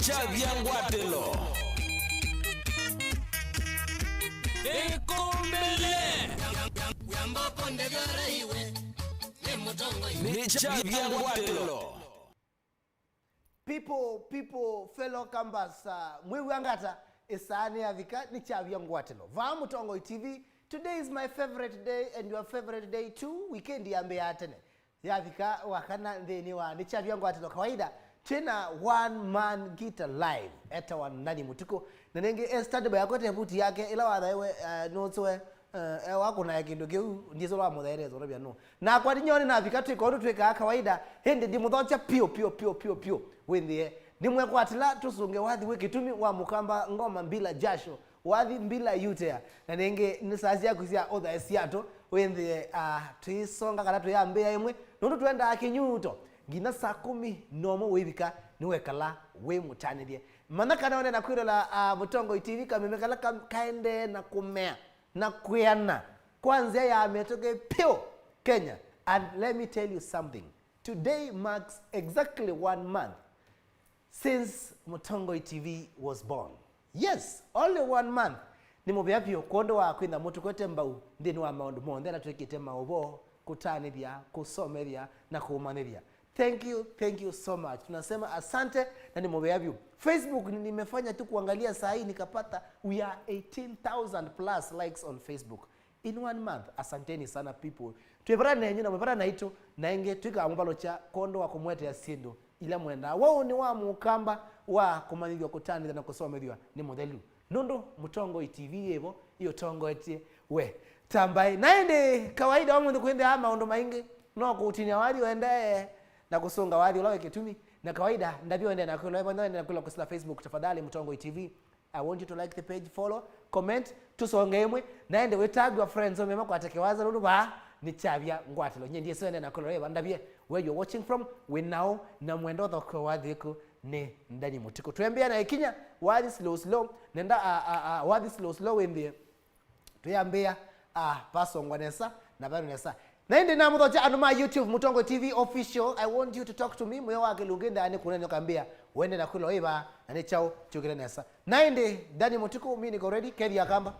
Chavyangwatelo. Ni Chavyangwatelo. People, fellow campers, mwiwangata isani avika ni Chavyangwatelo. Vamu Tongo TV. Today is my favorite day and your favorite day too. Weekend yambe yatene. Yavika wakana ndeni wa ni Chavyangwatelo kawaida. Tena one man guitar live eta wanani mutiko. Nanenge study by akote puti yake ila wadaiwe notwe wako na yake ndogeu ndizo la modere zorobia no. Na kwa nyoni na avika twiko tweka kawaida hende ndi mudhocha pio wendie nimwe kwatila tusunge wathi wekitumi wa mukamba ngoma mbila jasho wathi mbila yutea na nenge nisazi ya kuzia other esiato wendie tuisonga kana tuyambea imwe nundu tuenda akinyuto gina saa 10 nomo webika niwekala we mutanidie manaka naone na kwiro la Mutongo TV kamemekala kaende na kumea na kuyana kwanza ya ametoke pio Kenya. And let me tell you something, today marks exactly 1 month since Mutongo TV was born. Yes, only 1 month. Ni mubyapyo kondo wa kwenda mutu kwete mbau ndini wa maundu monde na twekite maubo kutanithia kusomeria na kuumanithia. Thank you so much. Tunasema asante na ni mubyapyo. Facebook nimefanya tu kuangalia saa hii nikapata we are 18,000 plus likes on Facebook in 1 month. Asanteni sana people. Tuepara nenyu na mwepara na ito na inge tuika ambalo cha kondo wa kumwete ya sindo ila mwenda wao ni wa mukamba wa kumanyithio kutani na kusomethio ni modelu nondo Mutongo TV evo iyo tongo etie we tambai naende kawaida wamu kwende ama ondo maingi no kutinya wali wende na kusonga wali ulawe kitumi na kawaida ndabio ende na kula evo na kula kusila Facebook tafadhali Mutongo TV. I want you to like the page, follow, comment, tusonge imwe naende we tag your friends omema kwa tekewaza lulu ba ni Chavyangwatelo nyendie sene na koloreba ndabie where you're watching from we now na mwendo thoko wadhiku ne ndani mutiko tuembea na ikinya wadi slow nenda wadi slow wendie tuyambea pasongwanesa na banesa naende na mudhocha anuma YouTube Mutongo TV official. I want you to talk to me mwe wake lugenda ani kunene kambia wende na kuloiba ane chao chukirenesa naende ndani mutiko mimi niko ready kedi akamba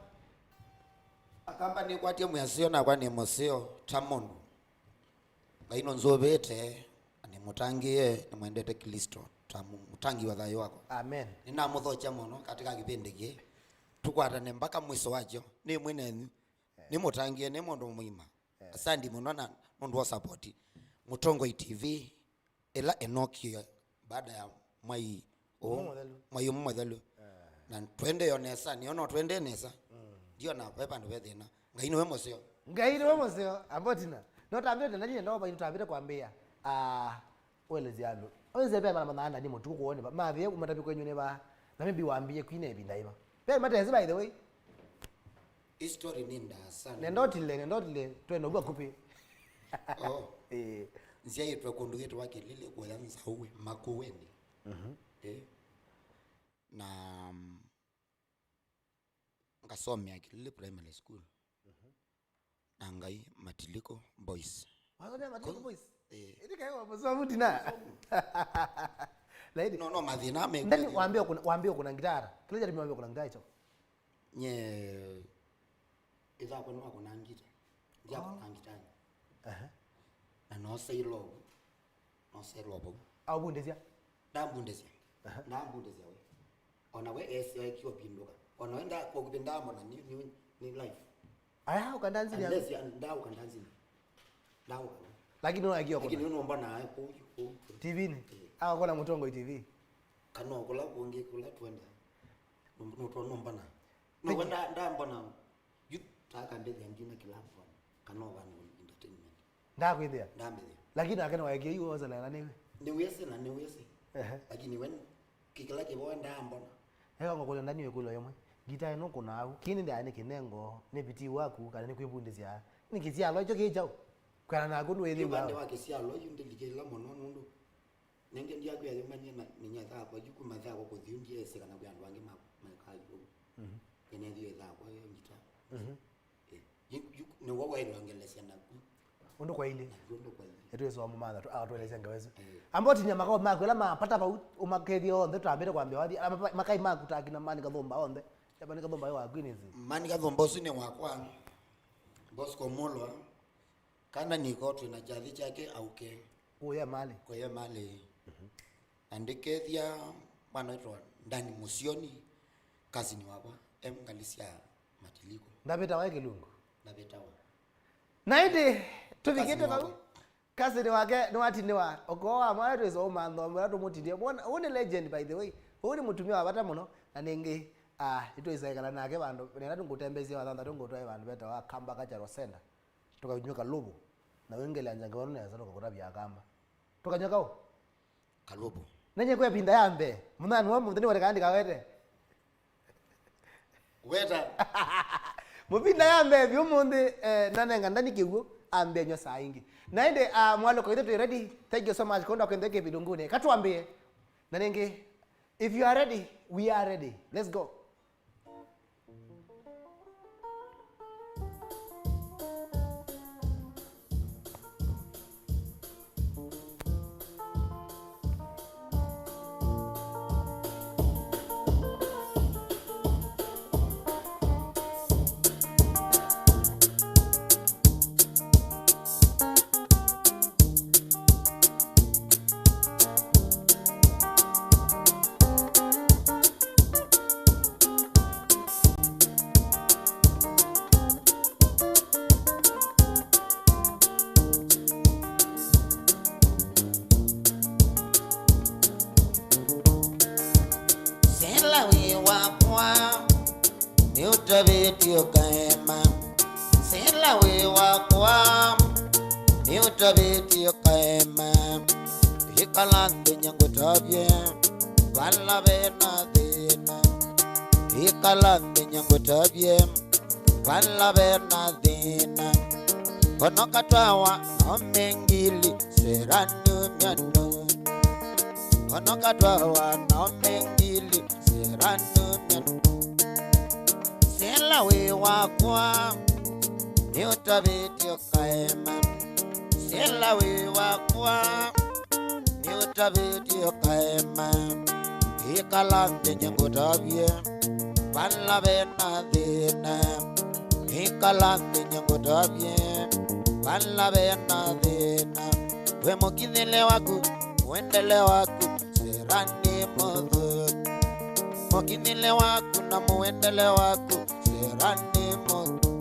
ni kwatie mwasio na kwa ni musio tamundu baino nzobete ani mutangie ni mwendete Kristo mutangi wa thayo wako. Amen. Nina muthocha muno katika kipindi giki tukwatane mpaka mwiso wacho ni mwinenu ni mutangie ni mundu mwima. Asante muno na mundu wa support Mutongo TV ela enoki baada ya mwai mwadhalu na twende yonesa niona twende nesa ndio na pepa ndo bethina ngaino we museo abotina no tambire na nyine ndo ba intambire kwambia weleziano oze beba na maana ni mutu kuone ba mavye kumatapi kwenyu ne ba na mimi waambie kwine ebinda iba pe matezi by the way history ninda sana ndotile twendo bwa kupi nzia yetu kundu yetu wake lile kuanza uwe makuweni na ngasomea kile primary school nangai Matiliko Boys. Wasomea Matiliko Boys? Ndika yao masomo dina. Laidi no madhina me ndani waambie kuna gitara kile jaribu waambie kuna gitara hicho nye iza kwa nwa kuna ngita ndia kuna ngitani na no say low bo au bundezia ndambundezia we ona we esi kiwa pinduka onaenda kwa kupenda mbona ni life aya ukandanzi ni unless ndao ukandanzi ndao lakini unagiwa kwa lakini unaomba na hapo TV ni kwa Mutongo TV kano kula kuonge kula twenda nutonomba na no kwenda ndambona yutaka ndege ngine kilapo kano vanu entertainment ndakwithia ndambe lakini akana wagiye yuo zala newe ni wese lakini when kikala kibo ndambona ngokole ndani wekulo yomwe gita ino kuna au kini ndani kinengo nebiti waku kana ni kwibundizia nikizia lojo kijao kana na kundu wele wa ndwa kisia lojo ndilikela mono mundu nenge ndia kwa yemanye na ninyatha kwa juku matha kwa kuthiungie ese kana kwa ndwange makayo ene ndio etha kwa ngita ni wawa ile ongelesha na undu kwa ile etu yeso mumana tu atweleze ngawezo amboti nyama kwa makwela mapata pa umakethio onthe twambire kwambia wathi makai makutakina mani kathomba onthe yabani kathomba yo agwinizi mani kathomba usine wakwa Bosco Mulwa kana niko tuna jathi chake auke uya mali kwa ya mali andikethia bwana wetu ndani musioni kazi ni wapa emgalisia matiliko ndabeta wa kilungu ndabeta wa naidi tuvikite kau kazi ni wake ni wati ni wa okoa mwana wezo umantho mwana mutindie bona uni legend by the way uni mutumia wa bata muno na ningi ito isaikala nake bandu nena tungutembezia wathanda tungutwae bandu beta wa kamba kacharo senda tukanyuka lubu na wengele anjanga wanu neza tukakutabia kamba tukanyuka o kalubu nenye kwa pinda yambe mwana wa mutini wale kandi kawete weta mupinda yambe byumundi nanenga ndani kiwu ambe nyo saa ingi naende mwalo kwa ito ready. Thank you so much konda kwendeke bidungune katuambie nanenge if you are ready we are ready. Let's go. Utavitio kaema sila we wakwa ni utavitio kaema hikalande nyango tabye wala bena dina hikalande nyango tabye wala bena dina kono katwawa no mengili seranu myano kono katwawa no mengili seranu myano sela we wakwa ni utabitio kaema sela we wakwa ni utabitio kaema hikalande nyango tabye wala bena dina hikalande nyango tabye wala bena dina we mokindele waku wendele waku serani modho mokindele waku na muendele waku serani modho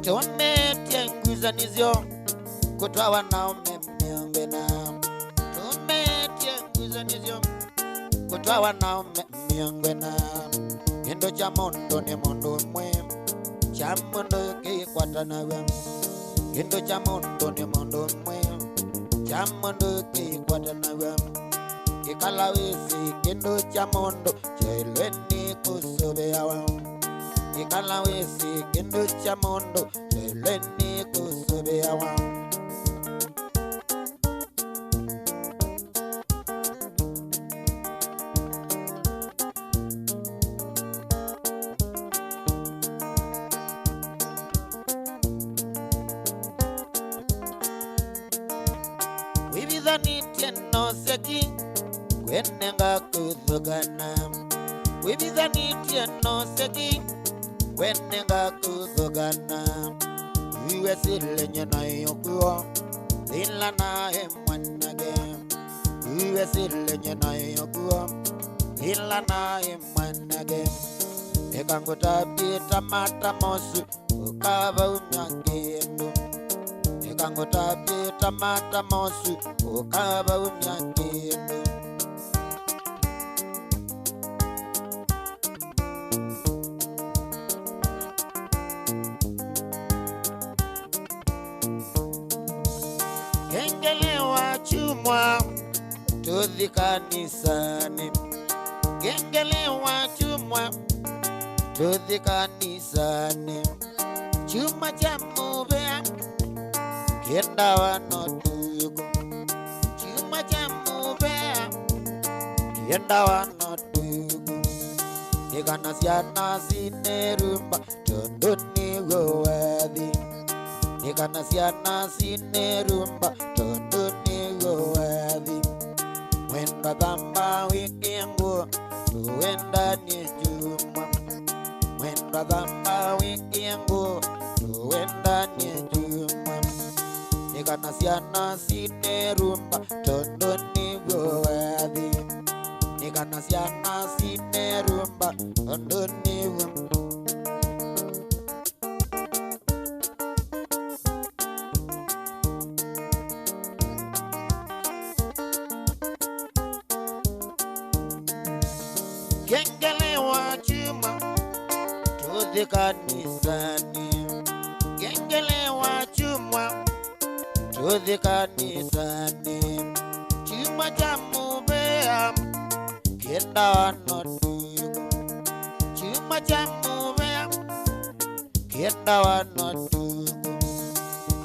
tuone tienguzanizio kutwawa naume miongena tuone tienguzanizio kutwawa naume miongena indo cha mondo ni mondo mwe cha mondo kikwata nawe indo cha mondo ni mondo mwe cha mondo kikwata nawe ikalawisi kindo cha mondo chelweni kusobeawa ikalawisi kindo cha mondo chelweni kusobeawa wibidhani tieno seki kwenenga kuthogana wibidhani tieno seki kwenenga kuthogana iwe silenye na yokuwa lila na emwanage iwe silenye na yokuwa lila na emwanage ekanguta pita mata mosu ukava unyakendo ekanguta pita mata mosu ukava unyakendo gengelewa chumwa tudhi kanisani gengelewa chumwa tudhi kanisani chuma cha mubea kenda wanotuko chuma cha mubea kenda wanotuko nikanasiana sinerumba tondoni gowadhi nikana ciana cinerumba tondu niguo wathi mwenda thamba wiki nguo tuendanie juma mwenda thamba wiki nguo tuendanie juma nikana ciana cinerumba tondu niguo wathi nikana ciana cinerumba tondu niguo Gengele wa chuma tuthi kanisani Gengele wa chuma tuthi kanisani Chuma cha mubea kenda wanotugo Chuma cha mubea kenda wanotugo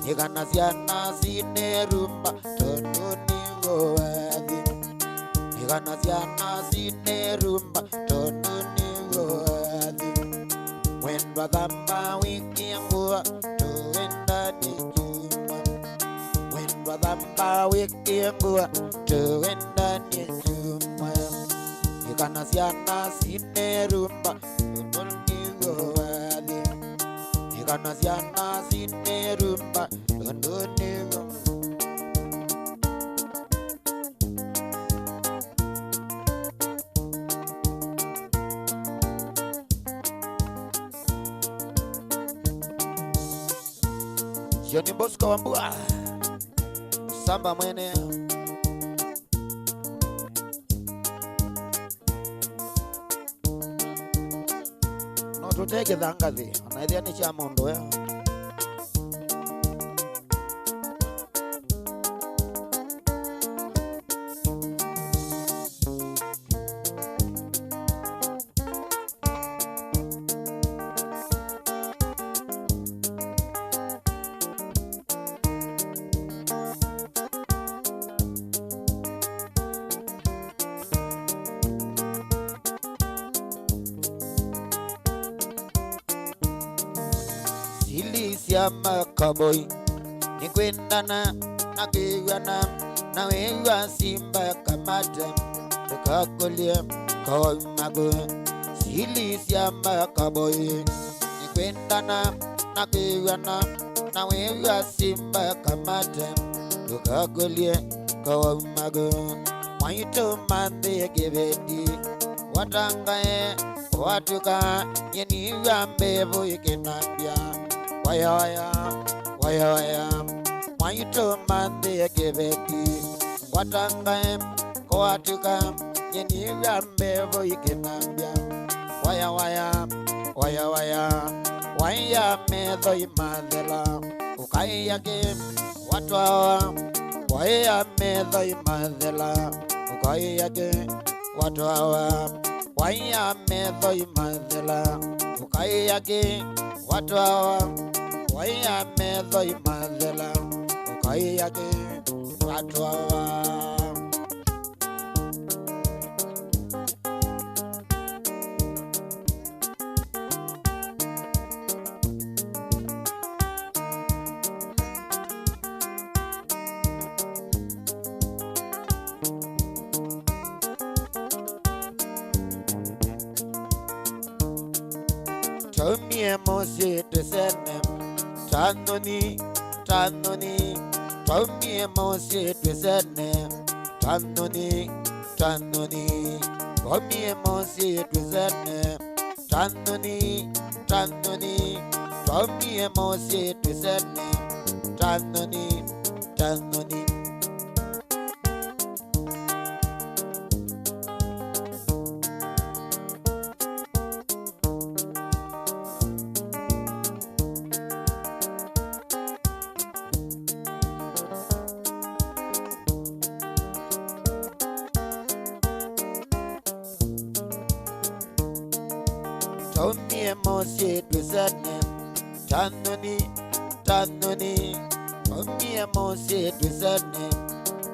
Nikana ciana cinerumba tondu nigo wathi Nikana ciana cinerumba tondu nigo wathi Mwendwa thamba wiki nguo tuendanie juma Mwendwa thamba wiki nguo tuendanie juma Nikana ciana cinerumba tondu nigo wathi Nikana ciana cinerumba tondu nigo Johnny Bosco Wambua Samba mwene No tuteke thangathi Onaithia ni cha mundu ya Silisia makaboy Nikwendana Nakiwana Nawewa simba kamata Nikakulia Kawai mago Silisia makaboy Nikwendana Nakiwana Nawewa simba kamata Nikakulia Kawai mago Mwaito mande kibeti Watangae Watuka Yeni wambevu ikinambia Waya waya Waya waya Mwaito mande kibeti Watangae Watuka Yeni wambevu ikinambia Waya waya Waya waya Waya medho imadhela Ukai yake Watu hawa Waya medho imadhela Ukai yake Watu hawa Waya medho imadhela Ukai yake Watu hawa Waya medho imadhela Ukai yake Watu hawa Tomie mosi tesene Tanoni, tanoni Tomie mosi tesene Tanoni, tanoni Tomie mosi tesene Tanoni, tanoni Tomie mosi tesene Tanoni, tanoni Tomie mosi tesene Tanoni, tanoni Tomie mosi tesene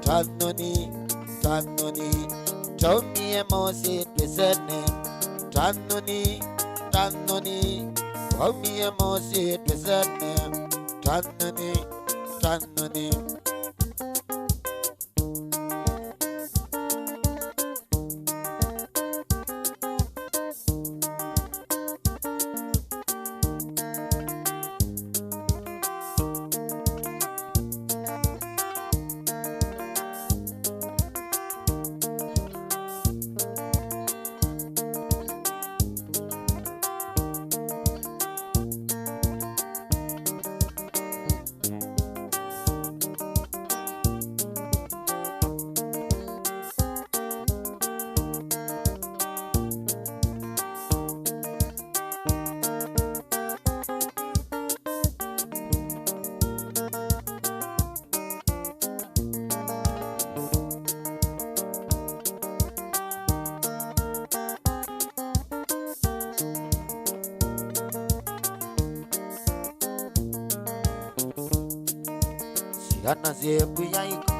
Tanoni, tanoni Tomie mosi tesene Tanoni, tanoni Tomie mosi tesene Tanani, tanani. Yana zebu yaiko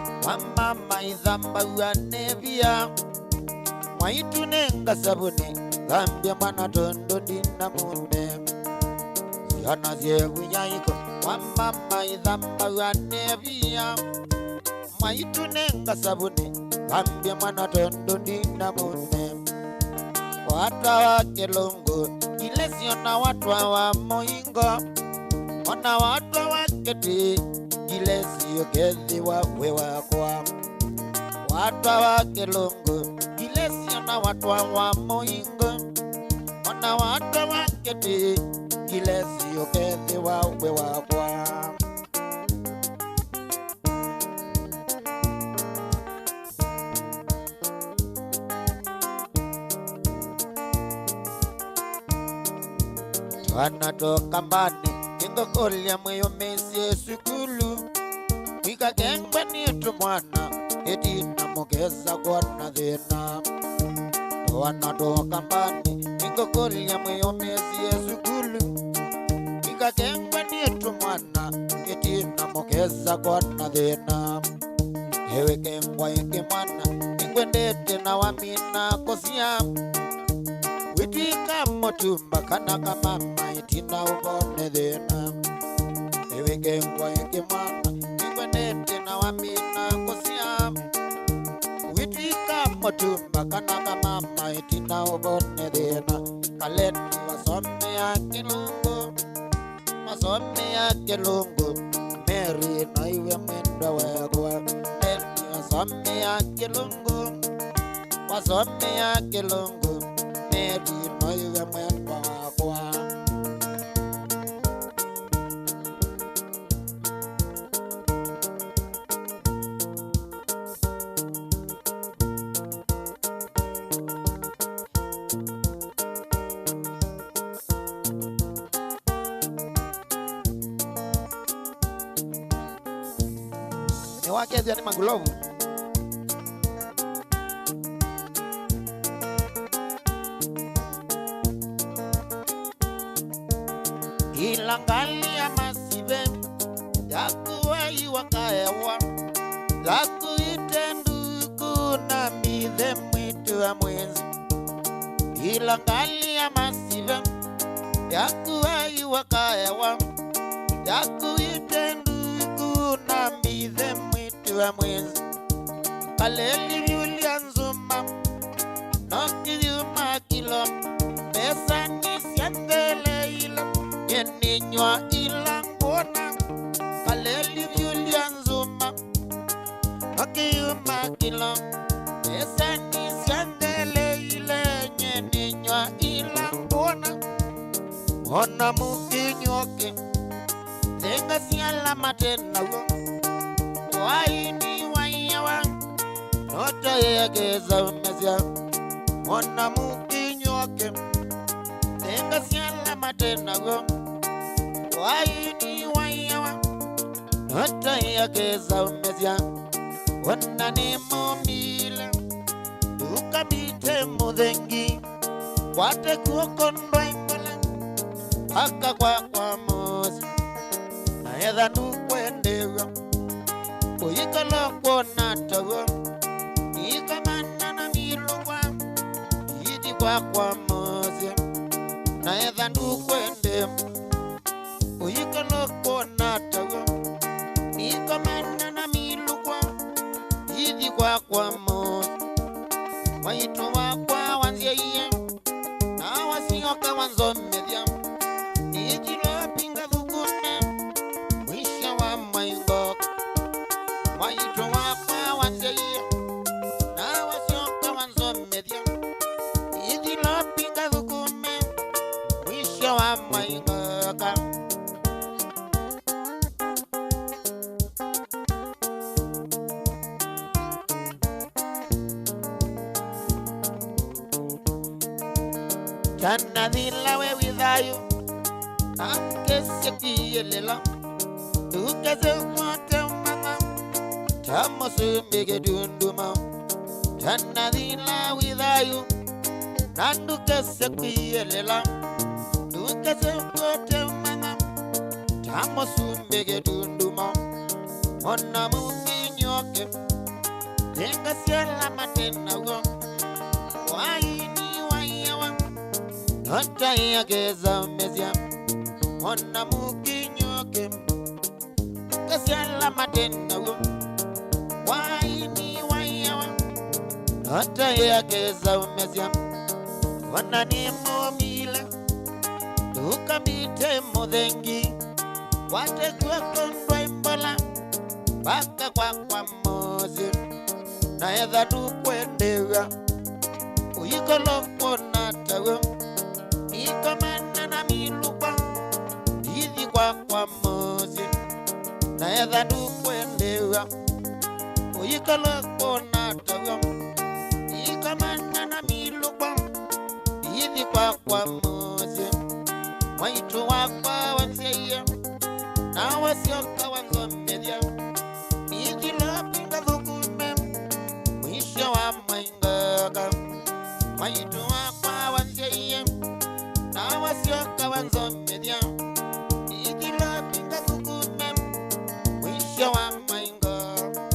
mama izamba uanevia Mwaitu nenga sabune Gambia mwana tondo dina munde Yana zebu yaiko mama izamba uanevia Mwaitu nenga sabune Gambia mwana tondo dina munde Watu wa kelongo Ilesiona watu wa moingo Ona watu wa keti Gilesi yokethi wa wewa kwa Watu wa kelongo Gilesi ona watu wa moingo Ona watu wa keti Gilesi yokethi wa wewa kwa Wanatoka mbani Kingo kolia mweyo mesi sukulu Wika gengwa nitu mwana Eti na mugeza kwa na dhena Wanatoka mbani Kingo kolia mweyo mesi sukulu Wika gengwa nitu mwana Eti na mugeza kwa na dhena Ewe gengwa iki mwana Ingwe ndete na wamina kosia Witika motumba kanaka mama itina ubone dhena Ewe gengwa iki mwana Ingwe nete na wamina kosia Witika motumba kanaka mama itina ubone dhena Kaleti wasome ya kilungu Wasome ya kilungu Meri na iwe mwenda wegwa Kaleti wasome ya kilungu Wasome ya kilungu Meri no iwe mwenda wakwa Ni wakezi ya ni mangulovu Ilangali ya masive Yakuwa iwakaewa Yaku itendu kuna mithe mwitu wa mwenzi Ilangali ya masive Yakuwa iwakaewa Yaku itendu kuna mithe mwitu wa mwenzi Kaleli vyulia nzuma Noki vyuma kilo Pesa nisiandele ila Yeninywa ilangona Kaleli vyulia nzuma Okiyuma kilo Pesa nisiandele ile Yeninywa ilangona Ona mukinyoke Tenga siala matena Waini waiyawa Nota yegeza umezia Ona mukinyoke Tenga siala matena Waini waiyawa Nota yegeza umezia Ona ni mumile Ukabite mudhengi Wate kuokondwa imbole Haka kwa mozi Na edha nukwendewa Uyikala kwa natawa Ikamana na milugwa Iti kwa mozi Na edha nukwendewa Uyikala kwa natawa idi kwa mo waitu wakwa wanziye na wasioka wanzomedia nijilo pinga vukume mwisho wa maingo waitu wakwa wanziye na wasioka wanzomedia nijilo pinga vukume mwisho wa maingo Kana dila we withayo Ankese kiyelela Dukese mwate mama Tamosu mbege dunduma Kana dila withayo Nandukese kiyelela Dukese mwate mama Tamosu mbege dunduma Mona mungi nyoke Tenga siela matena wo Waini wayawa Nota ya geza mezia Mona muki nyoke Kasiala matena wo Waini wayawa Nota ya geza mezia Wana ni momile Duka bite modhengi Wate kwa kondwa imbola Baka kwa mozi Na edha dukwendewa Uyikolo natawe Ikamana na milupa Hithi kwa mozi Na edha dukwendewa Uyikolo natawe Ikamana na milupa Hithi kwa mozi Waitu wakwa wanziye Na wasioka wanzomedia Nijilo pinga vukume Mwisho wa maingoka Waitu wakwa wanziye Na wasioka wanzomedia Nijilo pinga vukume Mwisho wa maingoka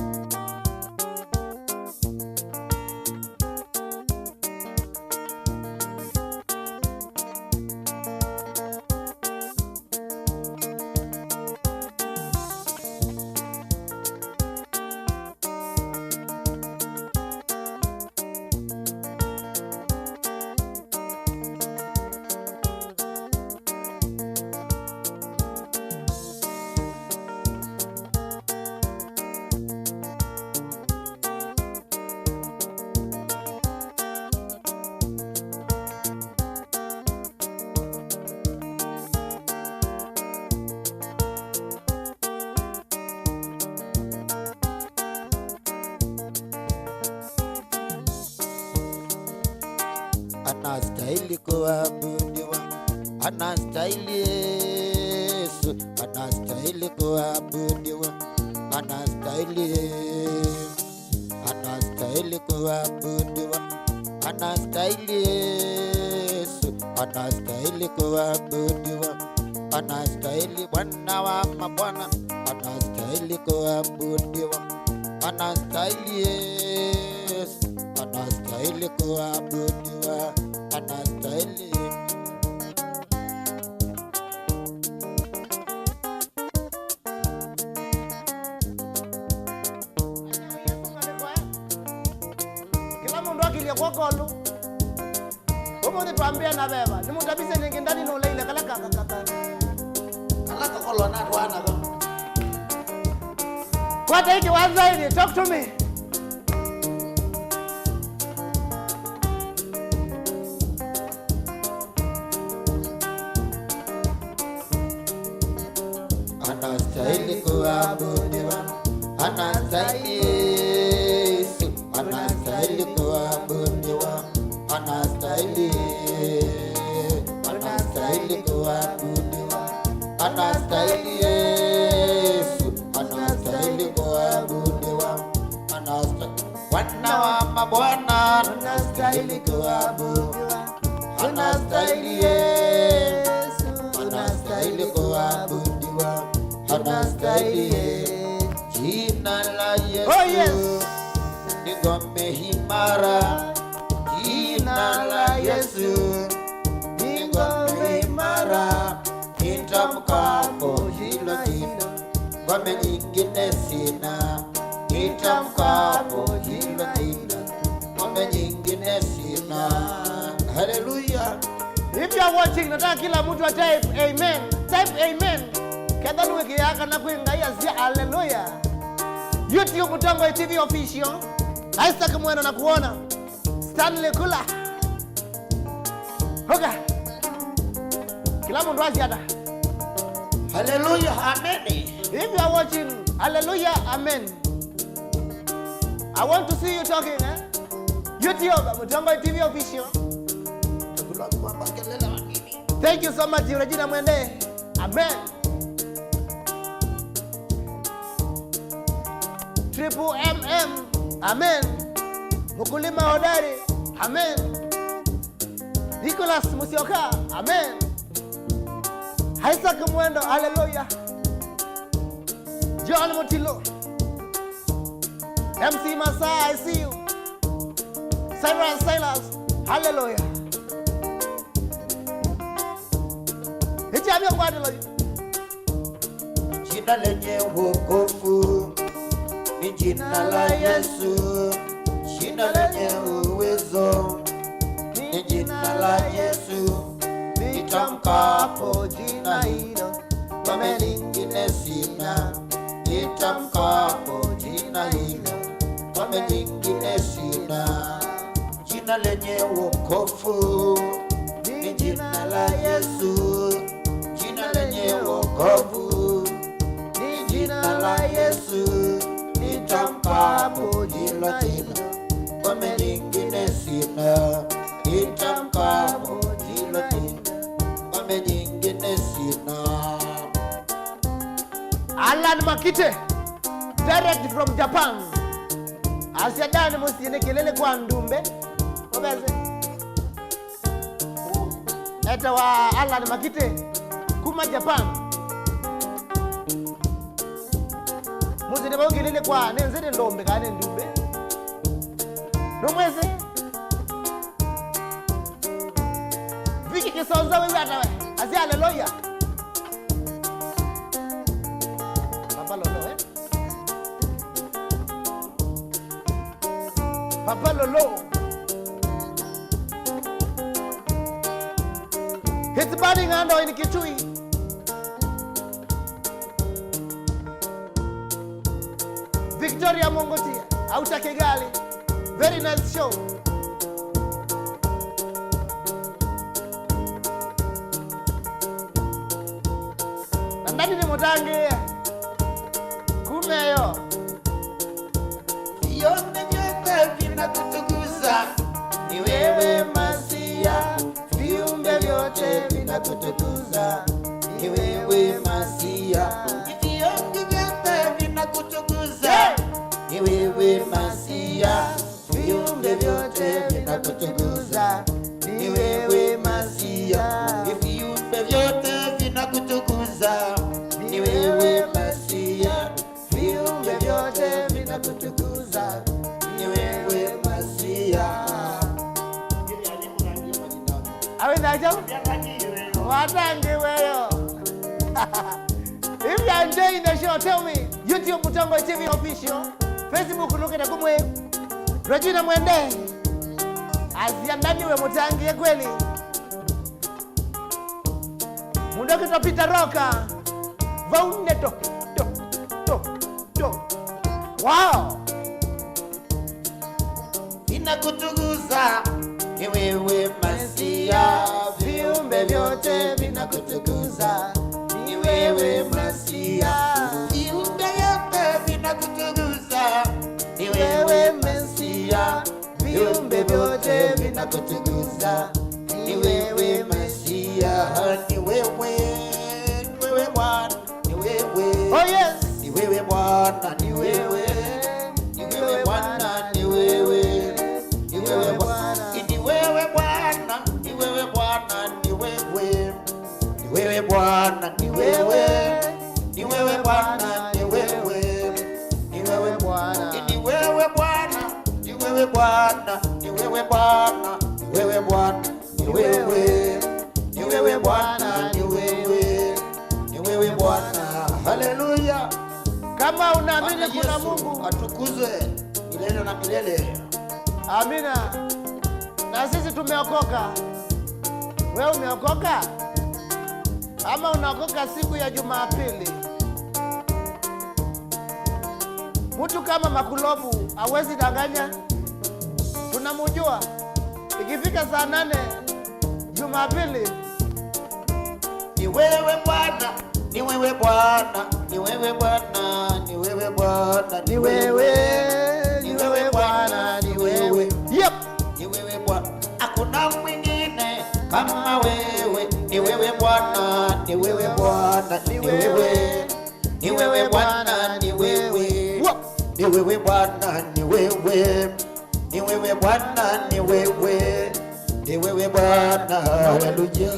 Anastahili kuabudiwa, anastahili Yesu, anastahili kuabudiwa, anastahili, anastahili kuabudiwa, anastahili Yesu, anastahili kuabudiwa, anastahili Bwana wa mabwana, anastahili kuabudiwa, anastahili Yesu, anastahili kuabudiwa, anastahili. Kila mundu akilia kwa kolu Umu nituambia na beba Nimutabise nyingi ndani no leile kala kaka Kalaka kolo na tuana ko. What take you one side, talk to me. Anastahili kuabudiwa, anastahili Yesu, anastahili kuabudiwa, anastahili, anastahili kuabudiwa, anastahili Yesu, anastahili kuabudiwa, anastahili Bwana wa mabwana, anastahili kuabudiwa, anastahili Yesu, anastahili kuabudiwa, anastahili jina la Yesu. Oh yes. Ni ngome imara, jina la Yesu ni ngome imara, nitamkapo hilo jina, ngome nyingine sina, nitamkapo watching, nataka kila mtu type amen. Type amen. Kadha wiki yaka na kuingaia zia hallelujah. YouTube Mutongo TV official. Isaac Mweno na kuona. Stanley Kula. Hoga. Kila mtu waziada. Hallelujah, amen. If you are watching, hallelujah, amen. I want to see you talking, eh? YouTube Mutongo TV official. Thank you so much, Regina Mwende. Amen. Triple MM. Amen. Mukulima hodari. Amen. Nicholas Musioka. Amen. Isaac Mwendo. Hallelujah. John Mutilo. MC Masa, I see you. Cyrus Silas. Hallelujah. Hijabi kwa dilo. Jina lenye wokovu ni jina la Yesu. Jina lenye uwezo ni jina la Yesu. Nitamkapo jina hilo, ngome nyingine sina. Nitamkapo jina hilo, ngome nyingine sina. Jina lenye wokovu ni jina la Yesu. Jina lenye wokovu ni jina la Yesu. Nitamkapo jina hilo, ngome nyingine sina. Nitamkapo jina hilo, ngome nyingine sina. Alan Makite, direct from Japan. Asiadani musine kelele kwa ndumbe. Obeze. Eta wa Alan Makite kuma Japan. Musine ba kelele kwa nenzede ndombe kane ndumbe. Nomweze. Viki kisonza wewe atawe. Asi hallelujah. Papa Lolo, eh? Papa Lolo. It's burning under in Kitui. Victoria Mongotia, Outer Kigali. Very nice show. Nandani ni Mutangi. Kumeyo. Yote vyote vinakutukuza, ni wewe Masia. Viumbe vyote vinakutukuza, ni wewe Masia. Viumbe vyote vinakutukuza, ni wewe Masia. Viumbe vyote vinakutukuza, ni wewe Masia. Viumbe vyote vinakutukuza, ni wewe Masia. Viumbe vyote vinakutukuza, ni wewe Masia. Awe najo? Watangi weyo. If you are enjoying the show, tell me. YouTube Mutongo TV official. Facebook look at kumwe. Regina Mwende. Asiandani we Mutangi ya kweli. Mundoki topita roka. Vaunde to. Wow. Vinakutukuza, ni wewe Masia. Viumbe vyote vinakutukuza, ni wewe Masia. Viumbe vyote vinakutukuza, ni wewe Masia. Viumbe vyote vinakutukuza, ni wewe Masia. Ni wewe Bwana, ni wewe. Oh yes. Ni wewe Bwana, ni wewe. Ni wewe Bwana, ni wewe. Ni wewe Bwana, ni wewe Bwana, ni wewe Bwana, ni wewe. Ni wewe Bwana, ni wewe. Ni wewe Bwana, ni wewe. Ni wewe Bwana, ni wewe Bwana. Ni wewe Bwana, ni wewe Bwana. Ni wewe Bwana, ni wewe. Ni wewe Bwana, ni wewe. Ni wewe Bwana. Haleluya. Kama unaamini kuna Mungu, atukuzwe milele na milele. amina. Na sisi tumeokoka. Wewe umeokoka? Ama unaokoka siku ya Jumapili? Mtu kama Makulobu hawezi danganya. Tunamjua. Ikifika saa 8 Jumapili, ni wewe Bwana, ni wewe Bwana, ni wewe Bwana, ni wewe Bwana, ni wewe, ni wewe Bwana, ni wewe. Yep. Ni wewe Bwana, hakuna mwingine kama wewe. Ni wewe Bwana, ni wewe Bwana, ni wewe. Ni wewe Bwana, ni wewe. Ni wewe Bwana, ni wewe. Ni wewe Bwana, ni wewe. Ni wewe Bwana, haleluya.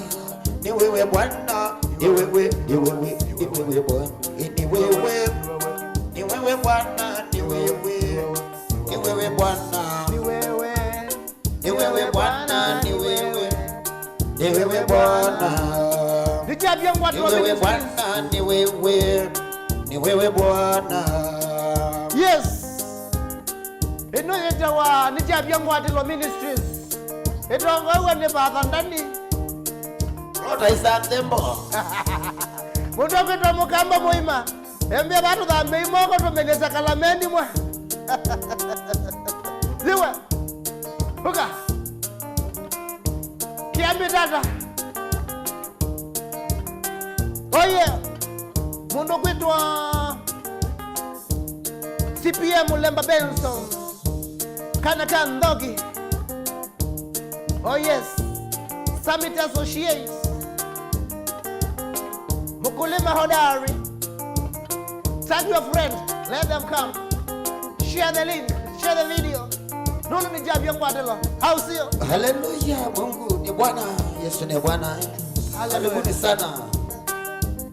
Ni wewe Bwana, ni wewe, ni wewe, ni wewe Bwana, ni wewe. Ni wewe Bwana, ni wewe. Ni wewe Bwana, ni wewe. ni wewe Bwana, ni wewe. Ni wewe Bwana, Nitabia ngwatu ni wewe Bwana, ni wewe. Ni wewe Bwana. Yes. Eno yeta wa Nitabia ngwatu ministries. Etongo wewe ne baba ndani. Rota isatembo. Mundo kwetu mukamba muima. Embia batu dhambe imoko tumeleza kalameni mwa. Liwe. Buka. Kiambi dada. Oye. Mundo kwetu CPM Lemba Benson. Kanaka Ndogi. Oh yes. Summit Associates. Mukulima hodari. Tag your friend. Let them come. Share the link. Share the video. Nunu ni Jabia Ngwatelo. How sio? Haleluya, Mungu ni Bwana, Yesu ni Bwana. Karibuni sana.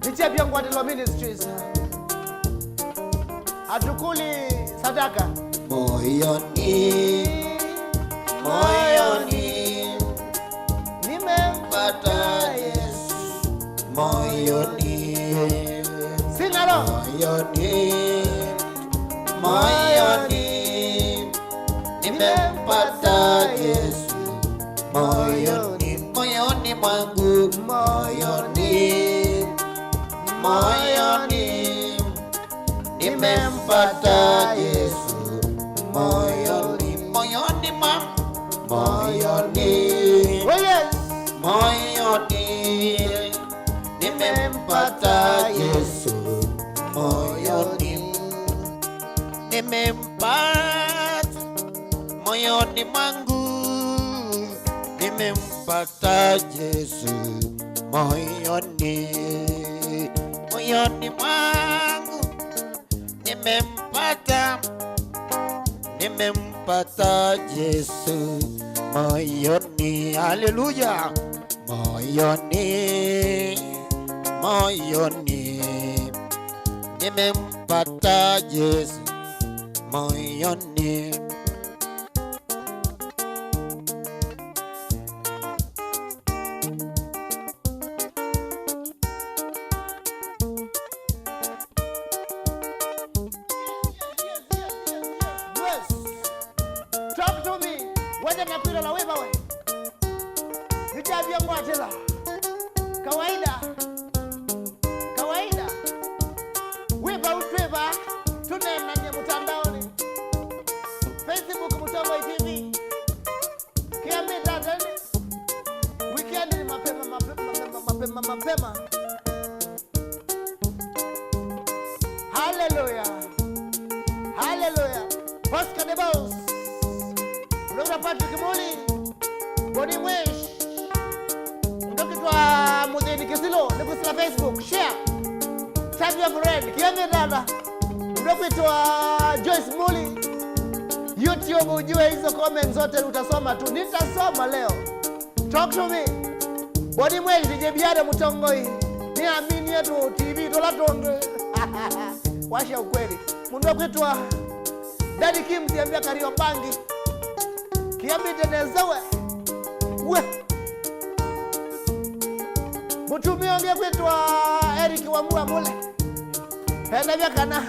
Ni Jabia Ngwatelo Ministries. Hatukuli sadaka. Moyoni, moyoni, nimempata Yesu. Moyoni, Sinalo. moyoni, moyoni, nimempata Yesu. Moyoni, moyoni mwangu, moyoni, moyoni, nimempata Yesu. Moyoni, moyoni mwangu, moyoni, Oh yes. moyoni, nimempata Yesu. Moyoni, nimempata. Moyoni mwangu, nimempata Yesu. Moyoni, moyoni mwangu, nimempata. Nimempata Yesu. Moyoni, haleluya. Moyoni, moyoni, nimempata Yesu. Moyoni. Yes. Talk to me. Wende nakwira la wewe we. Nitabia Ngwatela. Kawaida. Kawaida. Weba utweba. Tunena nye mtandaoni. Facebook Mutombo TV. Kiambi dadani. Weekend ni mapema. Hallelujah. Hallelujah. Oscar the Boss. Laura Patrick Moli. Boni Mwesh. Ndokitwa Mudeni Kisilo. Nikusila Facebook. Share. Tag your friend. Kiambi dada. Ndokitwa Joyce Muli. YouTube ujue hizo comments zote utasoma tu. Nitasoma leo. Talk to me. Boni Mwesh DJ Biada Mutongoi. Ni amini yetu TV dola tonde. Washa ukweli. Mundu wakwitwa Daddy Kim tiambia Kariobangi. Kiambi tenezewe. We. Mutumi ongea kwitwa Eric Wamua mule. Penda vya kana.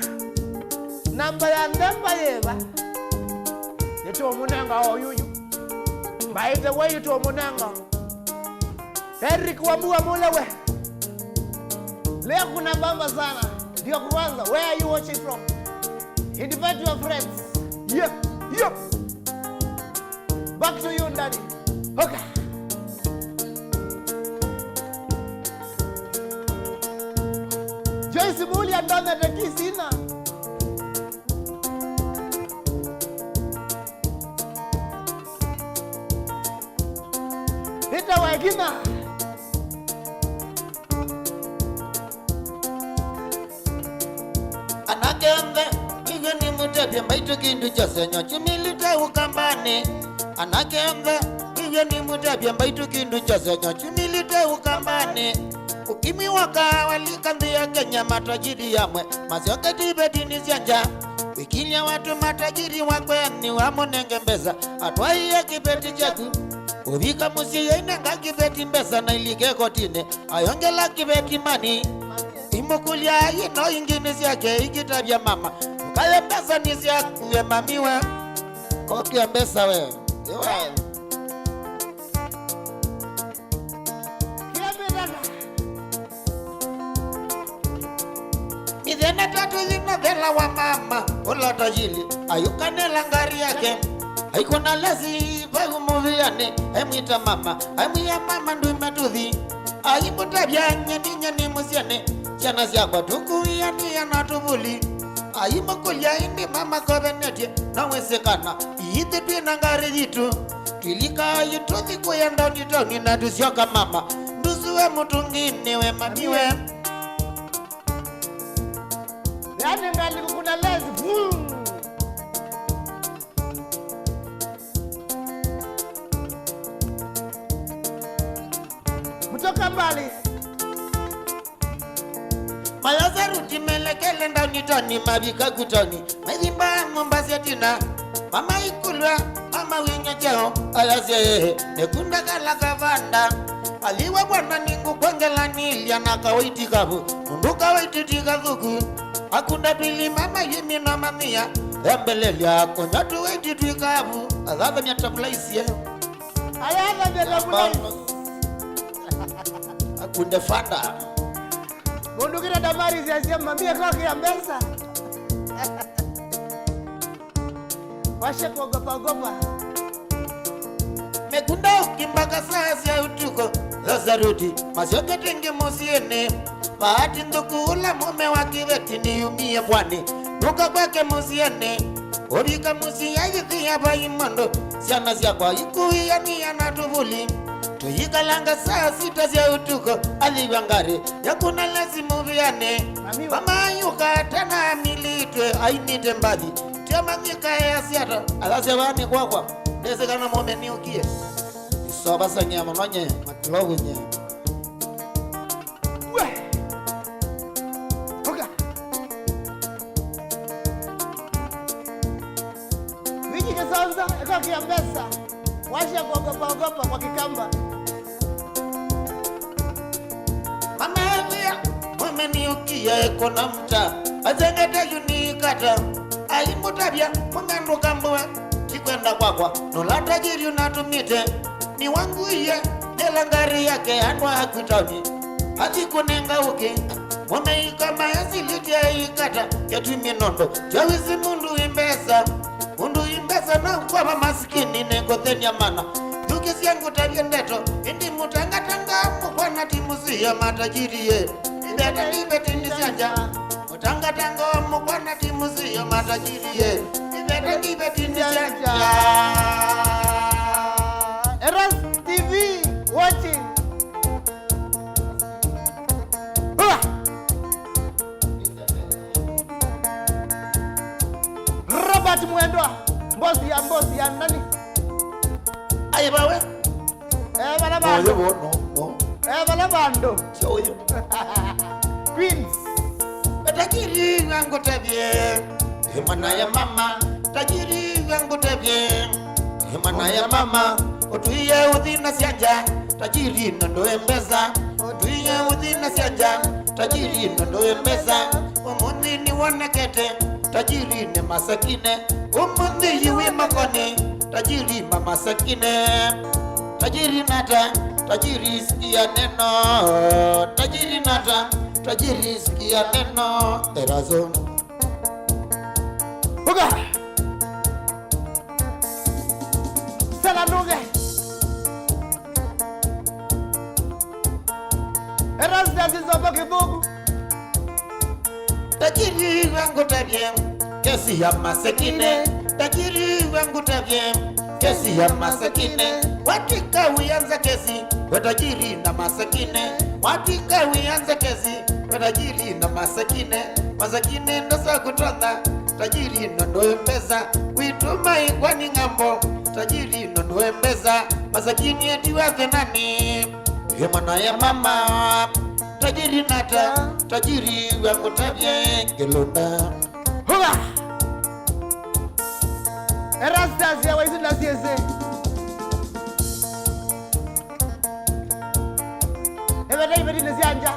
Namba ya ndemba yeba. Yetu omunanga oyuyu. By the way yetu omunanga. Eric Wambua Mulewe. Leo kuna bamba sana. Ndio kwanza. Where are you watching from? Invite your friends. Yep. Back to you, Daddy. Okay. Joyce Muli andame atakisina. Hita wagina. Anakembe iwe ni mutebye mbaitu kindu chose nyochumilite ukambani. Anakembe iwe ni mutebye mbaitu kindu chose nyochumilite ukambani. Ukimi waka walikandhia Kenya matajiri yamwe mazioke bedini zianja. Wikilia watu matajiri wakweni wamonenge mbeza atwaiye kibeti chaku. Ubika musiye inenga kibeti mbeza na ilike kotine ayongela kibeti mani. Imukulia ino ingini ziyake ikitabia mama ukale mbeza niziyakuwe mamiwe kokia mbeza we Midhena tatu zina vela wa mama Ola tajili ayukanela ngari yake Haikuna lezi vayu muviane Haimwita mama Haimwia mama ndu imetuthi Aimutabia nyeni musiane Chana ziyakwa tuku yani anatuvuli Aimukulia indi mama kovenetye Nawesekana Iithi tuina ngari jitu Kilika yituthi kuyenda unitoni na tusioka mama Nduzuwe mutungini we mamiwe Yani ngali kuna lezi. Kutoka mbali. Malaza ruti melekele ndani tani mabika kutani. Mazimba Mombasa tina. Mama ikulwa, mama winya chao. Alaze nekunda kala kavanda. Aliwa bwana ningu kwengela nilia na kawaiti kavu. Nunduka waiti tika thuku. Akunda pili mama yimi na mamia. Embelelia konyatu waiti tuikavu. Adhaga miatabula isiye. Ayaga miatabula isiye. Akunde fanda. Mundukira damari ziyazia mamia kwa kia mbesa. Washe kuogopa. Mekunda ukimbaka sasi ya utuko Lazaruti masioke tenge musiene Bahati nduku ula mume wakiveti niumie pwani Nuka kwake musiene Obika musiayithi ya baimondo Siana siya kwa ikuhi ya ni anatuvuli Tuyikalanga saa sita siya utuko Aliwangari ya kuna lezi muviane Mama yuka tena militwe Ainite mbadi Tia mamika ya siata Alase wani kwa Nese kana mume niukie Soba sa nyama manye Makilogu nye Oka Wiki kesonza eka kia mbesa Washe kuogopa kwa kikamba Mama ya mume niukie eko na mta Azengete yunikata Aimutabia mungandu kambuwe Chikwenda kwa Nolata jiri unatumite Ni wangu iye Nelangari yake anwa hakutani Hati kunenga uke Mume ikama ya silitia ikata Yatumi nondo Jawisi mundu imbesa Mundu imbesa na kwa masikini Nengo thenya mana Tukisi yangu tabia neto Indi mutangatanga Mukwana timusi ya matajiri ye Ibeta libeti nisanja Mutangatanga Mukwana timusi ya matajiri ye Ibeta libeti nisanja Eras TV watching. Robert Mwendwa, mbosi ya nani? Aibawe. Bala bando. No. Bala bando. Choyo. Queens. Tajiri wangu tabie. Hemana ya mama. Tajiri wangu tabie. Hemana ya mama. Otuiye udhina sianja. Tajiri nondo embeza. Otuiye udhina sianja. Tajiri nondo embeza. Umundi ni wanakete. Tajiri ni masakine. Umundi yiwi makone. Tajiri mama sakine. Tajiri nata. tajiri sikia neno, tajiri nata, tajiri sikia neno, Erazo. Buga. Sala nuge. Erazo azizoba kidogo. Tajiri wangu tabie, kesi ya masekine. Tajiri wangu tabie, kesi ya masekine. Watika uyanza kesi, watajiri na masekine. Watika uyanza kesi, watajiri na masekine. Masekine ndosa kutoka, tajiri nondoe pesa. Wituma ikwani ngambo, tajiri nondoe pesa. Masekine adiwaze nani, yemana ya mama. Tajiri nata, tajiri wangu tabie gelunda. Huga. Erasta zia waizu na siese. Ebeda ibedi nesianja.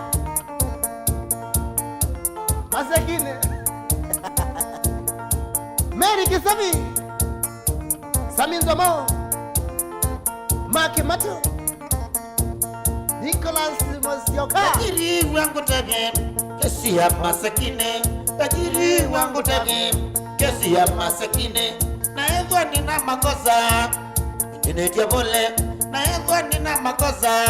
Masakine. Mary Kisabi. Sami Nzomo. Maki Mato. Nicholas Mosioka. Tajiri wangu tabie, kesi ya masekine. Tajiri wangu tabie, kesi ya masekine. Na hivyo nina makosa, inetia pole. Na hivyo nina makosa,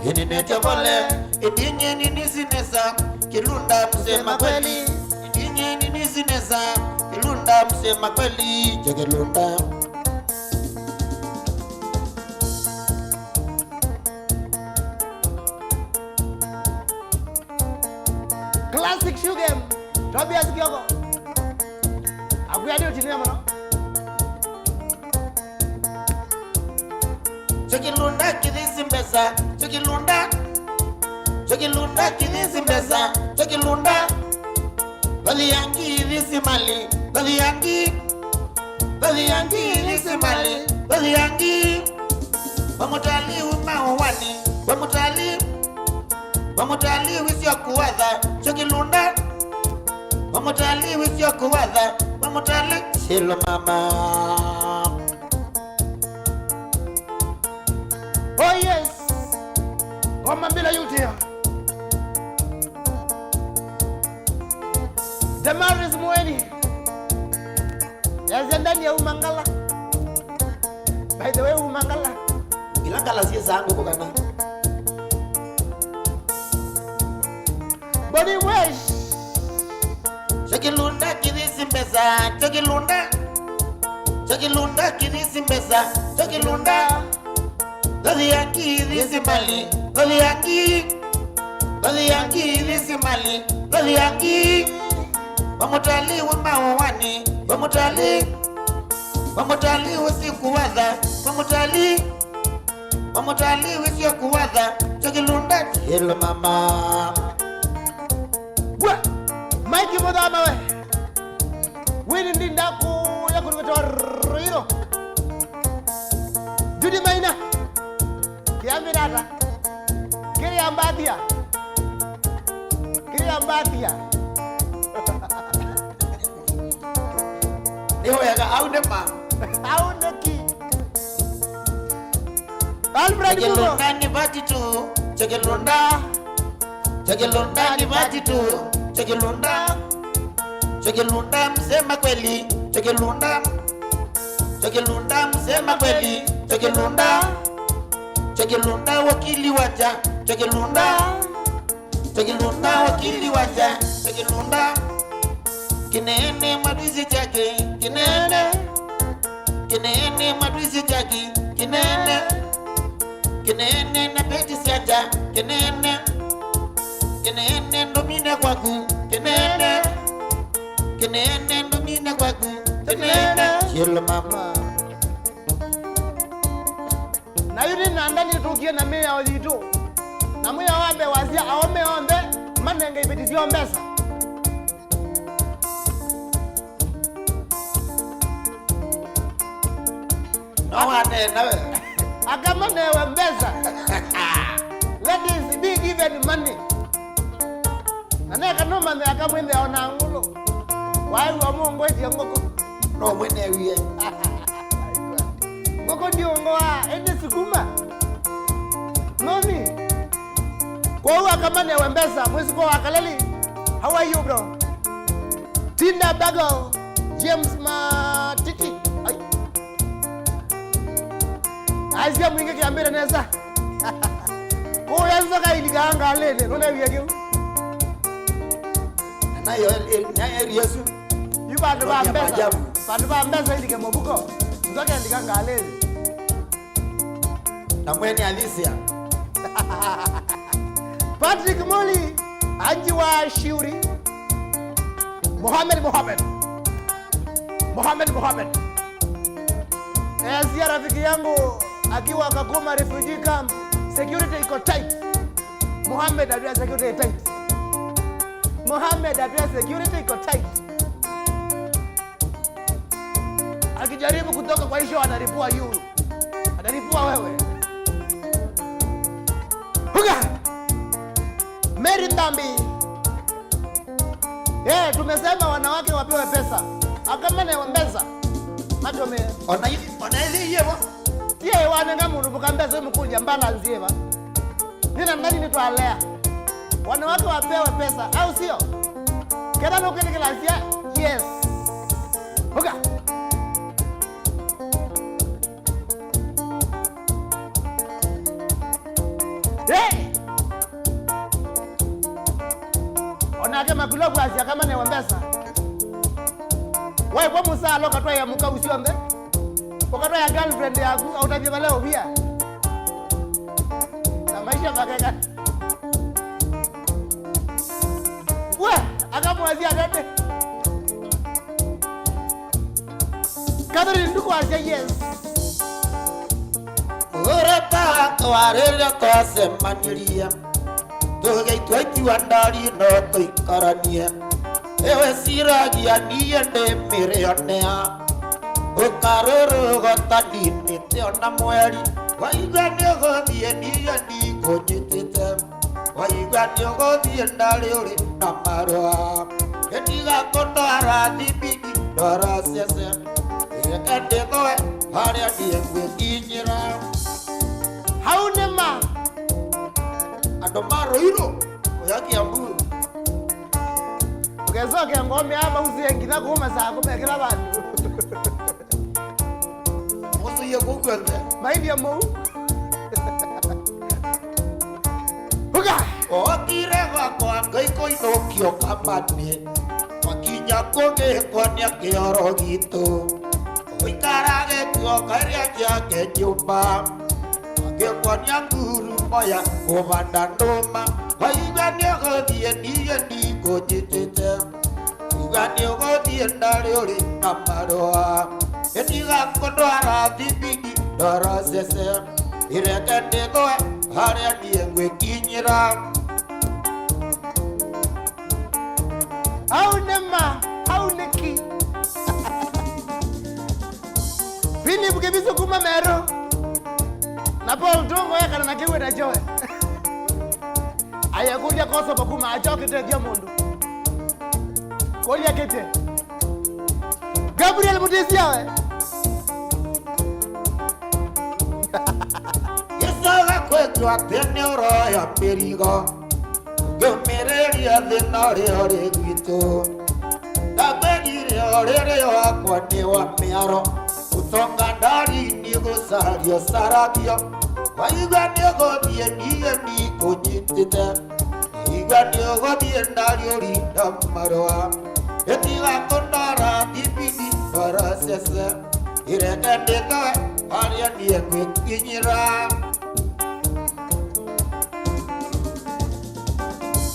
inetia pole. Idinye nini sinesa, kilunda msema kweli. Idinye nini sinesa, kilunda msema kweli. Jegelunda. Classic shoe game. Tobias Gyogo. Akuyadi utini mano. Chokilunda kidisi mbesa, chokilunda. Chokilunda kidisi mbesa, chokilunda. Bali yangi kidisi mali, bali yangi. Bali yangi kidisi mali, bali yangi. Wamutali umauwani, wamutali. Wamutali wisio kuwadha, chokilunda. Wamutali wisio kuwadha, wamutali. Shilo mama. Oh yes. Koma bila yutia. Damaris Mweni. Yaza ndani ya Umangala. By the way, Umangala. Ilangala si zangu kukana. Body wash. Chokilunda kidisi mbesa, chokilunda. Chokilunda kidisi mbesa, chokilunda. Bali yangi kidisi mali, bali yangi. Bali yangi kidisi mali, bali yangi. Wamutali umauwani, wamutali. Wamutali usiku wadha, wamutali. Wamutali usiku wadha, chokilunda. Hello mama. Wa. Mike Modama we. Wini ndindaku ya kurubeto riro. Judy Maina. Kiamirata. Kiri ambatia. Kiri ambatia. Niho yaga aunema. Auneki. Alfred Bugo. Chokilunda ni batitu, chokilunda. Chokilunda ni batitu, chokilunda. Chokilunda msema kweli, chokilunda. Chokilunda msema kweli, chokilunda. Chokilunda wakili waja, chokilunda. Chokilunda wakili waja, chokilunda. Kinene maduzi chake, kinene. Kinene maduzi chake, kinene. Kinene na peti siaja, kinene. Kinene ndomine kwaku, kinene. Kinene ndomine kwaku, kinene. Shilo mama. Na yuri nandani tukie na mea wazito. Na mea wambe wazia aome wambe. Manenge ibetisi yombesa. No wane nawe. Akamane wambesa. Ladies be given money. Aneka no mande akamwende ona ngulo. Wai wa mungu eti ngoko. No mwene wiye. Ngoko ndio ngoa ende sukuma. Akamane Wembesa, Mwisiko Akaleli. How are you, bro? Tina Bago, James Matiti. Asia mwingi kiambira neza. Ko yanza ka iliganga lele, nona yego. Na yo Yesu. Yubantu bambeza. Bantu bambeza ilige mobuko. Nzoke iliganga lele. Na mweni Alicia. Patrick Moli, Anjiwa Shuri. Mohamed. Zia rafiki yangu akiwa Kakuma refugee camp, security iko tight. Mohamed address security tight. Security iko tight. Akijaribu kutoka kwa hisho analipua yulu. Analipua wewe. Huga! Mary Ndambi. Tumesema wanawake wapewe pesa. Akamane Wembesa. Matome. Ona hivi yewa. Tie wananga mundu bukambeza mkuja mbala nzieva. Nina nani nitwalea. Wanawake wapewe pesa au sio? Kera lokeni kilasia. Yes. Huga. Onake magulobu asia kama ne Wembesa. Wai kwa musa aloka twa ya muka usiombe. Wakatwa ya girlfriend yaku au tabia leo pia. Na maisha bakaka. Akamwazia dade. Kadri nduko asia yes. Urata twarere twasemaniria. Tugeitwa ndari no tuikarania. Ewe siragia niye ndemirionea. Ukaruru gotadini teona mweri. Waigani ugothie niye ndikũnyitĩte. Waigani ugothie ndari uri na marũa. Etiga kũndwara thibidi ndwara cece. Ireke ndĩgoe harĩa niĩ ngwĩkinyĩra. Hau nĩma. Andũ marũirũ oya Kiambu. Ugezoke ngome ama uzie ngina kuma saa kumekera bantu. Musuye kukwende. Maidi ya mou. Huga. Okire gwakwa ngaiko inokio kambani. Makinya kũngĩhĩkwonia kĩoro gitũ. Ũikarage kuo karĩa njake nyũmba. Angĩkwonia ngurumo ya kũbanda ndũma. Waigani ũgũthiĩ niĩ ndikũnyitĩte. Ugani ũgũthiĩ ndarĩ ũrĩ na marũa. Etiga kũndwara thibidi ndwara cece. Ireke ndĩgoe harĩa niĩ ngwĩkinyĩra. Hau nĩma. Hau nĩki. Philip Kebiso kuma Mero. Na Paul Tongo yakana na kiwe na joe. Ayakulia kosa bakuma achoke tegia mundu. Kolia kete. Gabriel Mutisia we. Yesaga kwetu atene oroya mĩrigo. Ngĩũmĩrĩria thĩna ũrĩa ũrĩ gwitũ. Ndagwĩrire ũrĩrĩ wakwa nĩ wa mĩaro. Gũtonga ndari-inĩ gũcario caragio. Waigua nĩũgũthiĩ niĩ ndikũnyitĩte. Waigua nĩũgũthiĩ ndari ũrĩ na marũa. Etiga kũndwara thibidi ndwara cece. Ireke ndĩgoe harĩa niĩ ngwĩkinyĩra.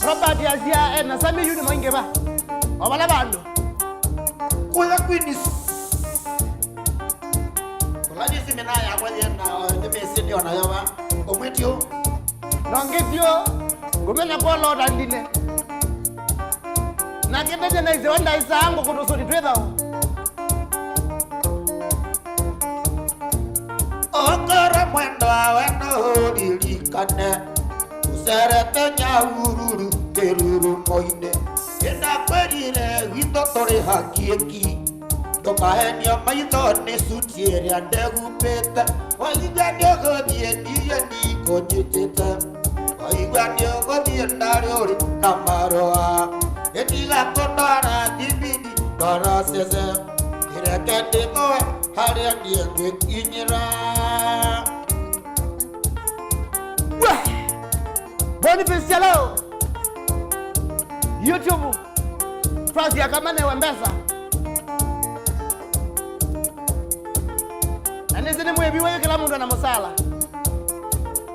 Robert Azia na Sami Yuni Mwingeba. Wabala bandu. Kuya Queens. Kulani simena ya kwa yena ndemesi ndio na yawa. Omwetio. Nongitio. Gumena kwa Lord andine. Na kebete na ize wanda isa ango kutosori twethao. Okara mwendo aweno lirikane. Userete nyahururu keruru moine. Enda kwerire wito tore hakieki. Ndokahenio maitho nĩ suti ĩrĩa ndegũmbĩte. Waigua nĩũgũthiĩ niĩ ndikũnyitĩte. Igwanyo Godiandari Kamaroa Etila Kotara Dibidi Dora Sese Irekete Koe Hariandi Ngwek Inyira Boniface Yalo YouTube Francis Yakamane Wembesa Anizini mwebiwe kila mundu na musala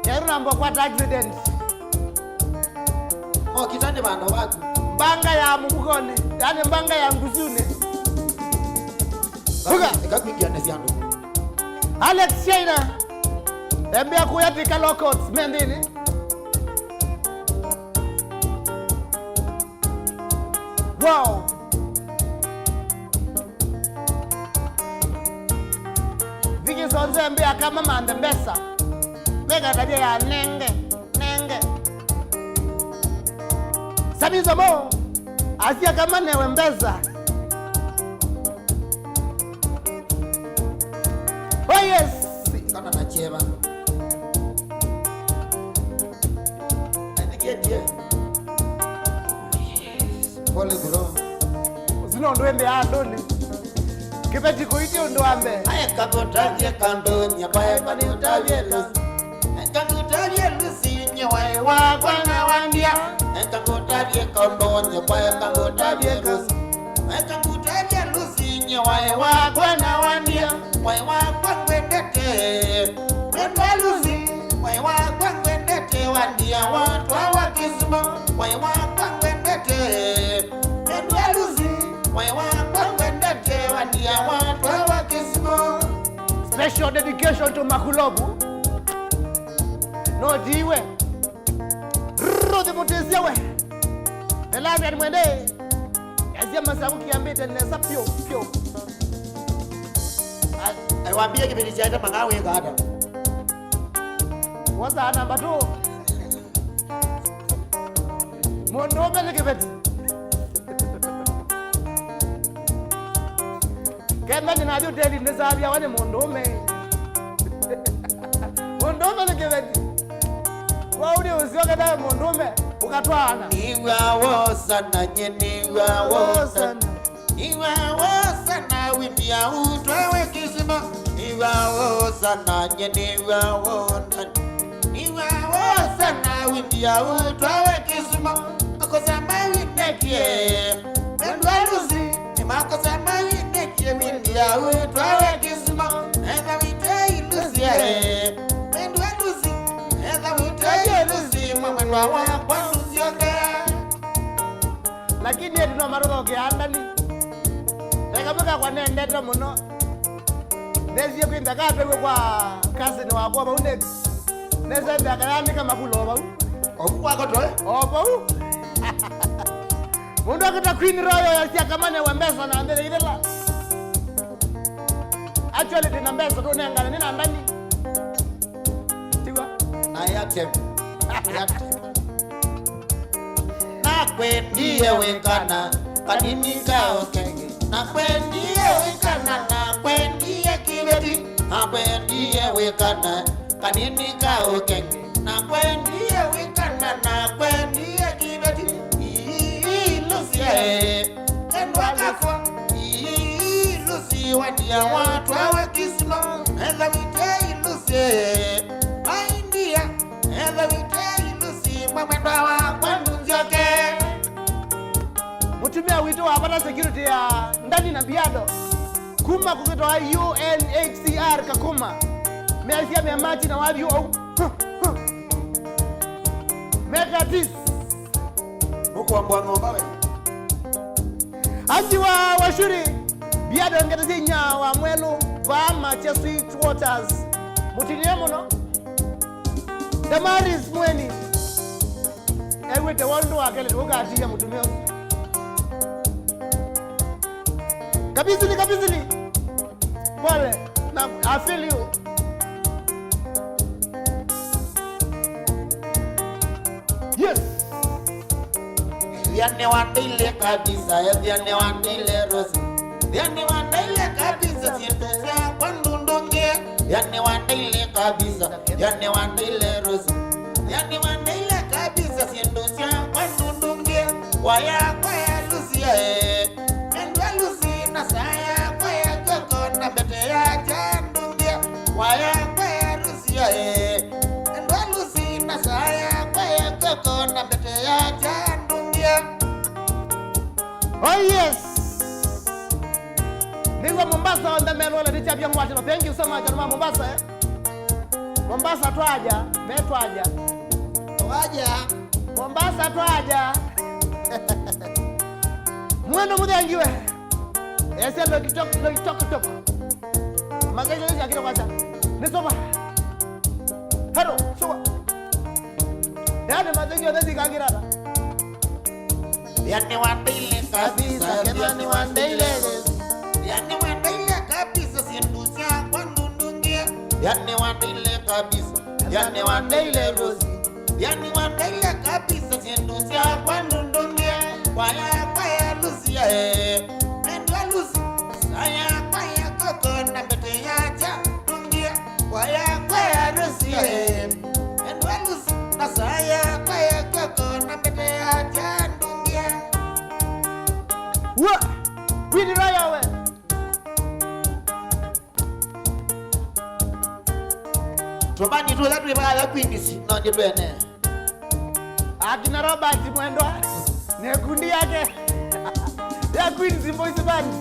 Yaru nambo kwa accident Kitande bando wagu Mbanga ya mubukone Yani mbanga ya ngusune Buga Ikakuikia nesiando Alex Shaina Embea kuyatika lockouts mendini Wow Viki sonze embea kama mande mbesa Mega taje ya nenge Sabizo mo Asia kama newe mbesa Oh yes Kana na cheva Ndiye Pole bro Zino ndwende andoni Kipeti kuiti unduambe Aya kagotaje kando nyabaye bani utavye lusi Kagotaje lusi nyawaye wakwana wandia Kagotaje kando nyabaye kagotaje lusi Kagotaje lusi nyawaye wakwana wandia Waye wakwangwendete Wendwa lusi Waye wakwangwendete wandia watu wakizuma Waye wakwangwendete Wendwa lusi Waye wakwangwendete wandia watu wakizuma Special dedication to Makulobu No jiwe Rudi mutizia we Elami ya mwende Yazia masabu kiambite nesa pio Aiwambie kipindi cha hata mangawe gada Wasa namba 2 Mondome ni kipeti Kemba ni naju teli nesabia wane mondome Mondome ni kipeti Waudi usioke dawe mondome Ukatwana Niwa wosa na nye niwa wosa Niwa wosa na windia utwewe kisima Niwa wosa na nye niwa wosa Niwa wosa na windia utwewe kisima Akosama windekie Wendwa lusi Nimakosama windekie windia utwewe kisima Eza witei lusi Wendwa lusi Eza witei lusi Mwendwa wakwa lusi yoke Lakini yetu no maruga ukiandani Tekamika kwa nendeta muno Neziye kuimba katwewe kwa kasi ni wakua ba unex Neza imba kayandika Makuloba Obu wako toe Opa Mundu akita Queen Royal ya kamane wembesa na ambele idela Actually tina mbesa tu nengane nina ndani Tiwa Ayatem Nakwendie wekana Kanini kao kenge Nakwendie wekana Nakwendie kibeti Nakwendie wekana Kanini kao kenge Nakwendie wekana Nakwendie kibeti Lucie Endwa kafwa Lucie Wandia watu awe kisima Eza mitei Lucie Maindia Eza mitei Lucie Mwendwa wakwandu nzioke Mutumia wito wa apata security ya ndani na biado Kuma kukitoa UNHCR kakuma Measia miamachi na wabio au Mega this Huku wambua ngomba we Anji wa washuri Biado ngetazi nya wa mwelu Vama cha Sweet Waters Mutinie muno Damaris mweni Ewe te wandu wakele Uga atia mutumia Kabizili Pole I feel you Yes Viane wandile kabisa Viane wandile rosi Viane wandile kabisa Sientezea kwa ndundonge Viane wandile kabisa Viane wandile rosi Viane wandile kabisa sindusia wanundungia waya kwaya lusia endwa lusi na saya kwaya koko na bete ya jandungia waya kwaya lusia endwa lusi na saya kwaya koko na bete ya jandungia. Oh yes. Niwa Mombasa on the man wala ni champion Ngwatelo. Thank you so much Alma Mombasa. Mombasa twaja, metwaja. Waja Mombasa twaja. Mwendo mudhangiwe. Ese lo kitok. Magaje ya kile kwanza. Nisoma. Hero, soma. Yaani magaje ya ndani kagirana. yani wandile kabisa Kemani wandile. yani wandile kabisa sindusia wanundungia yani wandile kabisa yani wandile rosi yani wandile kabisa sindusia wanundungia kwaya lusia endwa lusi saya kwaya koko na bete ya jandungia kwaya lusia endwa lusi na saya kwaya koko na bete ya jandungia. Wa! Wini raya we. Tobani tu latu ibala kwinisi no ndibene. Akina Robert Mwendo. Ne kundi yake. Ya Queen's Voice Band.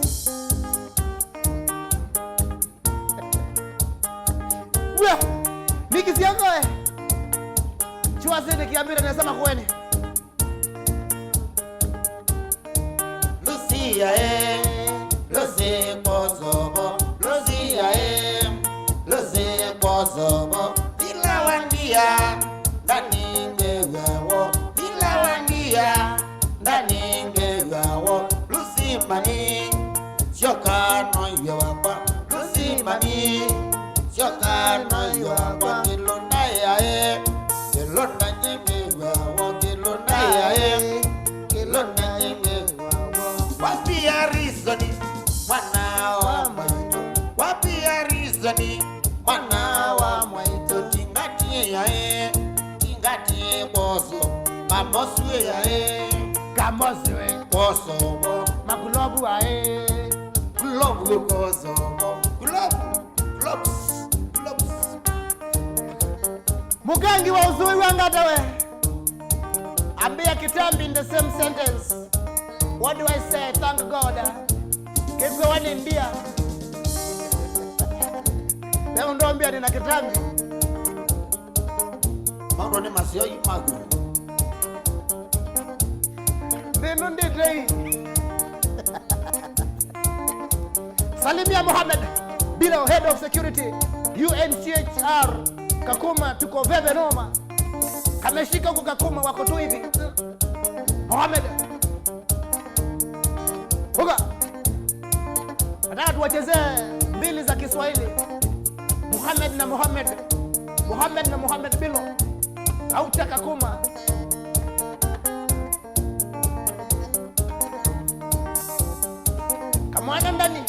Wa! Miki yango we. Chua sene kiambira nasema kweni. Lucia Lucia Kosovo Lucia Lucia Kosovo Dilawandia ndani ngegawo Dilawandia ndani ngegawo Lusimani Shokano yewapa Lusimani Shokano yewapa Kilonda ya Kilonda ngegawo Kilonda ya Kilonda ngegawo. Wapi ya rizoni mwana wa mwaito wapi ya rizoni mwana wa mwaito tingati ya tingati bozo mamoswe ya Kamoswe. bozo Makulobu wa globu bozo globu. Mugangi wa uzui wangata we. Ambia kitambi in the same sentence. What do I say? Thank God. Keep going India. Leo ndo ambia nina kitambi. Mambo ni masio imagu Ndio nditei. Salimia Mohammed, Bilo, Head of Security, UNCHR, Kakuma, tuko veve noma. Kameshika huko Kakuma wako tu hivi. Mohammed. Huga. Nataka tuwachezee mbili za Kiswahili. Mohammed na Mohammed Bilo. Au Kakuma. Kamwana ndani.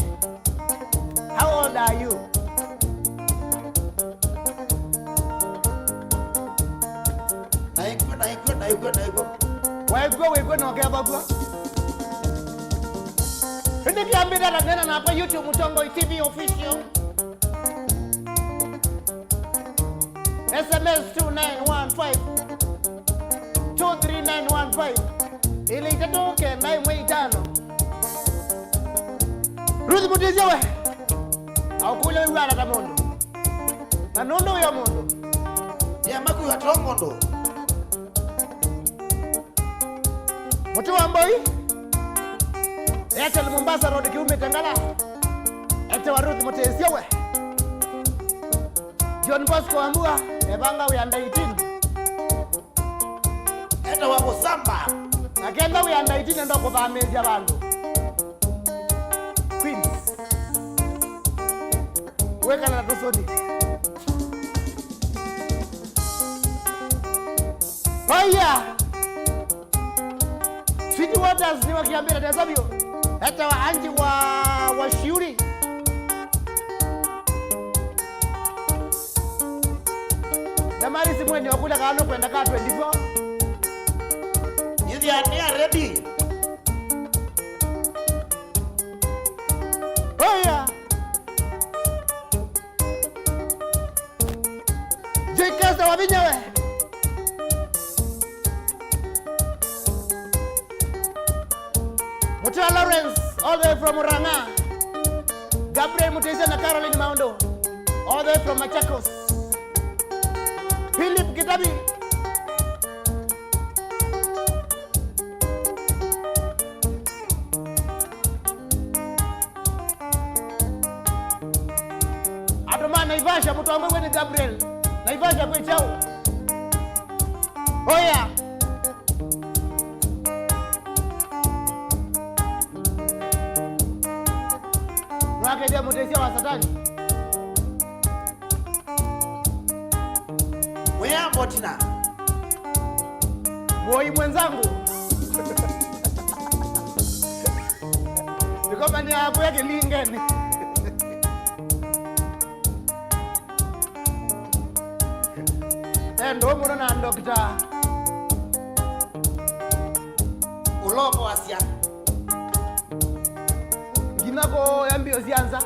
How old are you? naiko Waigwe na wakabagwa. Hindi kiambira na nena na hapa YouTube Mutongo TV official. SMS 2915 23915 ili itatoke na imwe itano. Ruthi mutizia we. Au kule wewe ana mondo. Na nondo ya mondo. ya maku ya tongondo Mutu wa mboi. Airtel Mombasa Road kiume Tangala. Ete wa Ruthi mutizia we. John Bosco Ambua ebanga we under 18. eta wako samba Agenda we under 18 ndo kuvamezi abantu. Queens. Weka na tusoni. Haya. Sweet Waters ni wakiambia tazamio. Hata wa anji wa shiuri. Damari si mwenye wakula kano kwenda ka 24. Vivian are ready. Oh yeah. Jekasa wabinyawe. Mutua Lawrence all the way from Uranga. Gabriel Mutesa na Caroline Maundo all the way from Machakos. Philip Kitabi. Adoma Naivasha mtu ambaye ni Gabriel. Naivasha kwa chao. Oya. Wake dia Mutesia wa Satani. Wea Motina. Boy mwenzangu. Nikoma ni hapo yake lingeni. Endo mwana na dokta. Ulomo asia. Ginako yambio zianza.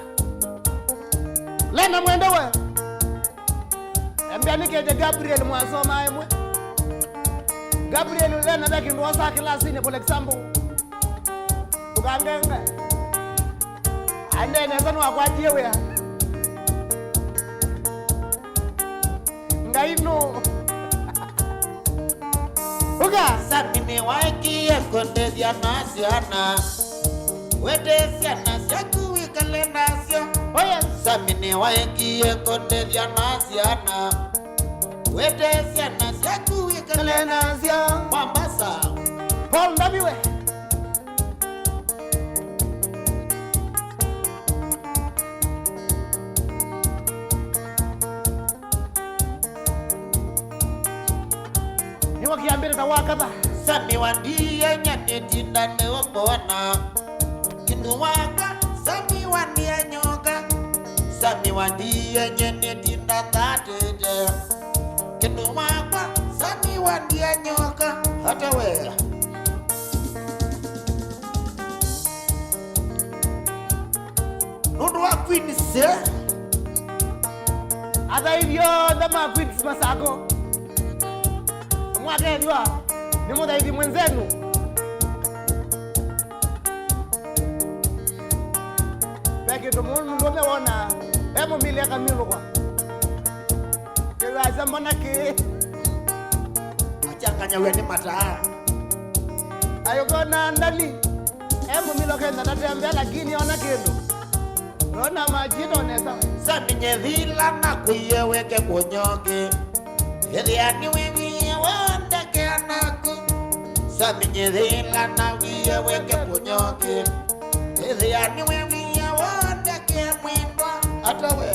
Lena mwende we. Yambia nike de Gabriel mwasoma emwe. Gabriel lena beki ndosa klasi ne for example. Ukangenga. Ande ne sanu akwatie we. Ngaino. Uga Samine waiki ekonde dia nasiana. Wede siana siaku wikalenda sio. oya Samine waiki ekonde dia nasiana. Wede siana siaku wikalenda kalena zia Mombasa. Paul Ndabiwe. Ni wakiambia tawakata. Sami wandiye nyane tindane wabona. Kinu waka sami wandiye nyoka. Sami wandiye nyane tindatadede. Kinu waka sami wandiye nyoka. Hata we. Nundu wa Queen se. Hata hivyo dama quits masako. Mwake jua ni muda hivi mwenzenu. Peke to mundu ndo meona. Emo mili Camilo kwa. Kila zambona ke. Achanganya we ni mataa. Ayogona ndani. Emo milo kenda natembea lakini ona kendo. Ona majito nesa. Sami nyevila na kuyeweke kunyoke. Hediani wewe wandake anaku. Sami nyevila na kuyeweke kunyoke. Hediani wewe wandake mwendwa. Hata we.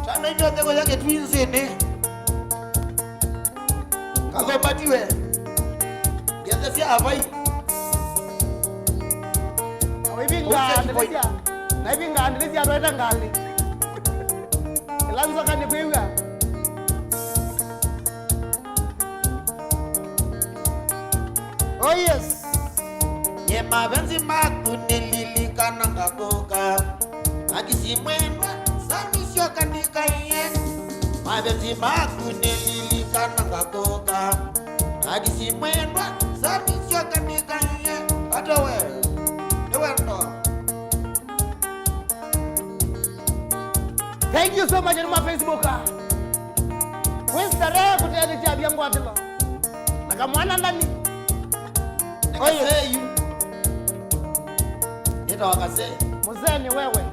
Sana ndio tego yake twinzini. Kakopatiwe. Gende sia avai. Awibinga ndelezia. Na ibinga ndelezia doeta ngali. Elanza kani kwiwa. Oh yes. Nye mabenzi makunililikana ngakoka. Akisimwendwa samisho kanika iye. Mabenzi makunililikana ngakoka. Akisimwendwa samisho kanika iye. Hata we. Ewe ndo. Thank you so much on my Facebook. Westarehe kutayari cha vyangu atilo. Nakamwana ndani. Nikaseyu. Nita wakase. Muzeni wewe.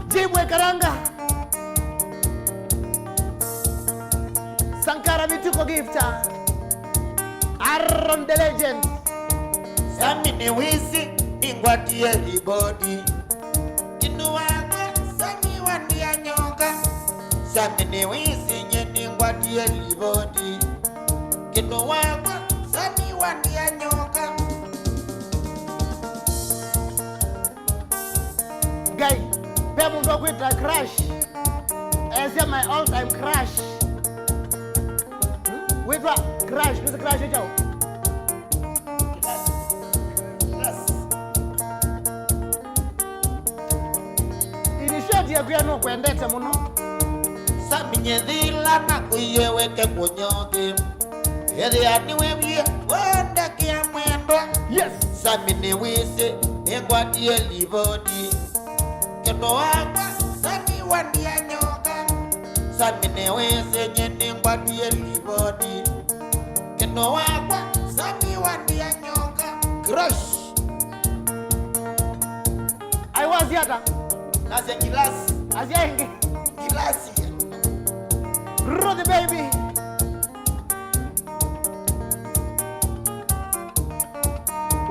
Jibwe Karanga. Sankara Mituko Gifta. Aaron the Legend. Sami ni wizi ningwatie libodi. Kinu waka sami wandia nyoka. Sami ni wizi nye ningwatie libodi. Kinu waka sami wandia nyoka. Guy, pe mundu kwita Crash. Asia my all time crush. Wait, what? Crush, who's the crush chao? Ini shoti ya kuya no kwendete muno. Saminye dhila na kuyeweke kunyoke. Yedhi aniwe mye wanda kia mwendo. Yes. Samine wise engwa diye libodi. Kendo wakwa sami wandi ya nyoka. Samine wise nyene ngwa diye libodi. Kendo wakwa sami wandi ya nyoka. Crush. I was yata. Nase kilasi. Asia ingi. Kilasi. Rudy baby.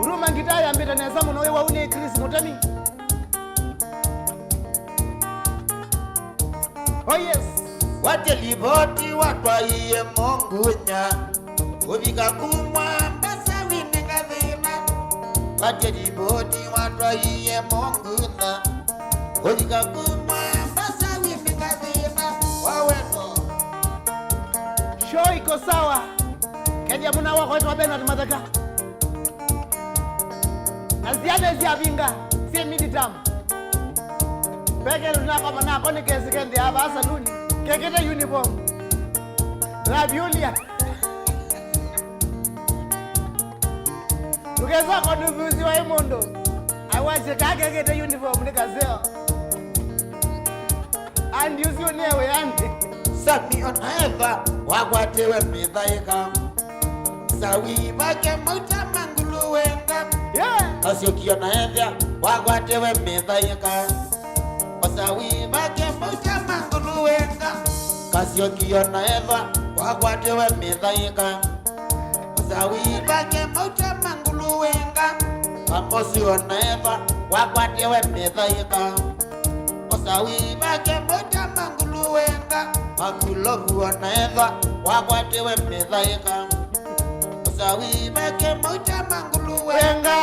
Uruma ngitaya mbita neza muno wewe une Chris Mutami. Oh yes. Wate liboti watwa iye mongunya. Ubika kumwa mbasa wine kazina. Wate liboti watwa iye mongunya. Ubika kumwa mbasa wine kazina. Waweno. Show iko sawa. Kedia muna wako wetu wabena ni madaka. Na ziada ziabinga. Si midi tamu. Peke lunaka manako ni kesi kendi haba saluni. Kekete uniform. Raviulia. Tukeza kwa nubuzi wa imondo. Awache kekete uniform ni kazeo. And you see unewe andi. Sami onaeva wagwatewe midhaika. Sawi bake muta mangulu wenga. Yeah. Asyokia naevya wagwatewe midhaika. Sawi bake muta mangulu wenga. Kasyokia naeva wagwatewe midhaika. Sawi bake muta mangulu wenga. Amosi onaeva wagwatewe midhaika. Sawi bake muta mangulu wenga. Akulovu onaeva wagwatewe midhaika. Sawi bake muta mangulu wenga.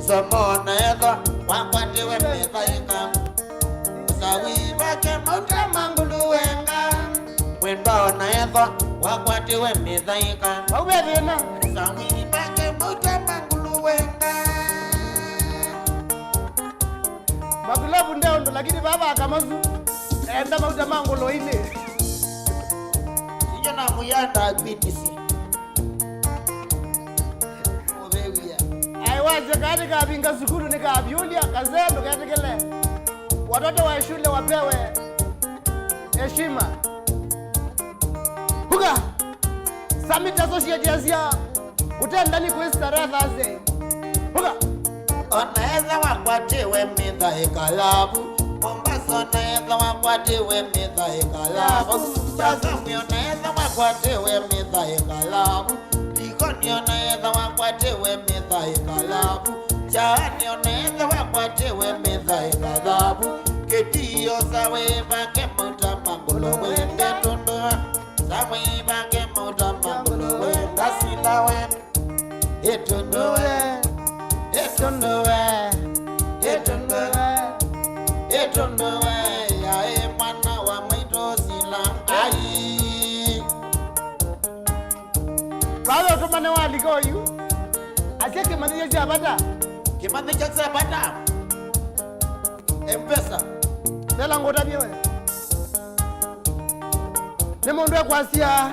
Somo onaeva wagwatewe midhaika. Sawi bake muta mangulu wenga. Wenda onaeva wagwatewe midhaika. Wawedena. Sawi bake muta mangulu wenga. Makulovu ndeondo lakini baba akamazu. Enda mauta mangulo ile. Iyo na muyanda agbitisi. Obewia. Aiwaje katika binga sukuru nikavyulia kazendo katikele. Watoto wa shule wapewe heshima. Huga. Summit Associate Asia. Utenda ni kuistarehe Thursday. Huga. Onaeza wagwatewe midhaika labu. Mombasa onaeza wagwatewe midhaika labu. Chazamwi onaeza wagwatewe midhaika labu. Likoni onaeza wagwatewe midhaika labu. Chaani onaeza wagwatewe midhaika labu. Ketiyo sawe bake muta mangulu wende tundua. Sawe bake muta mangulu wende silawe. Etunduwe. Etunduwe. Etunduwe. Etunduwe. Yae mwana wa mwito sila. Ai. Baba utumane waliko yu. Asia kimanija chabata. Kimande cha sabata. M-Pesa. Tela ngota biwe. Ni mundu ekwasia.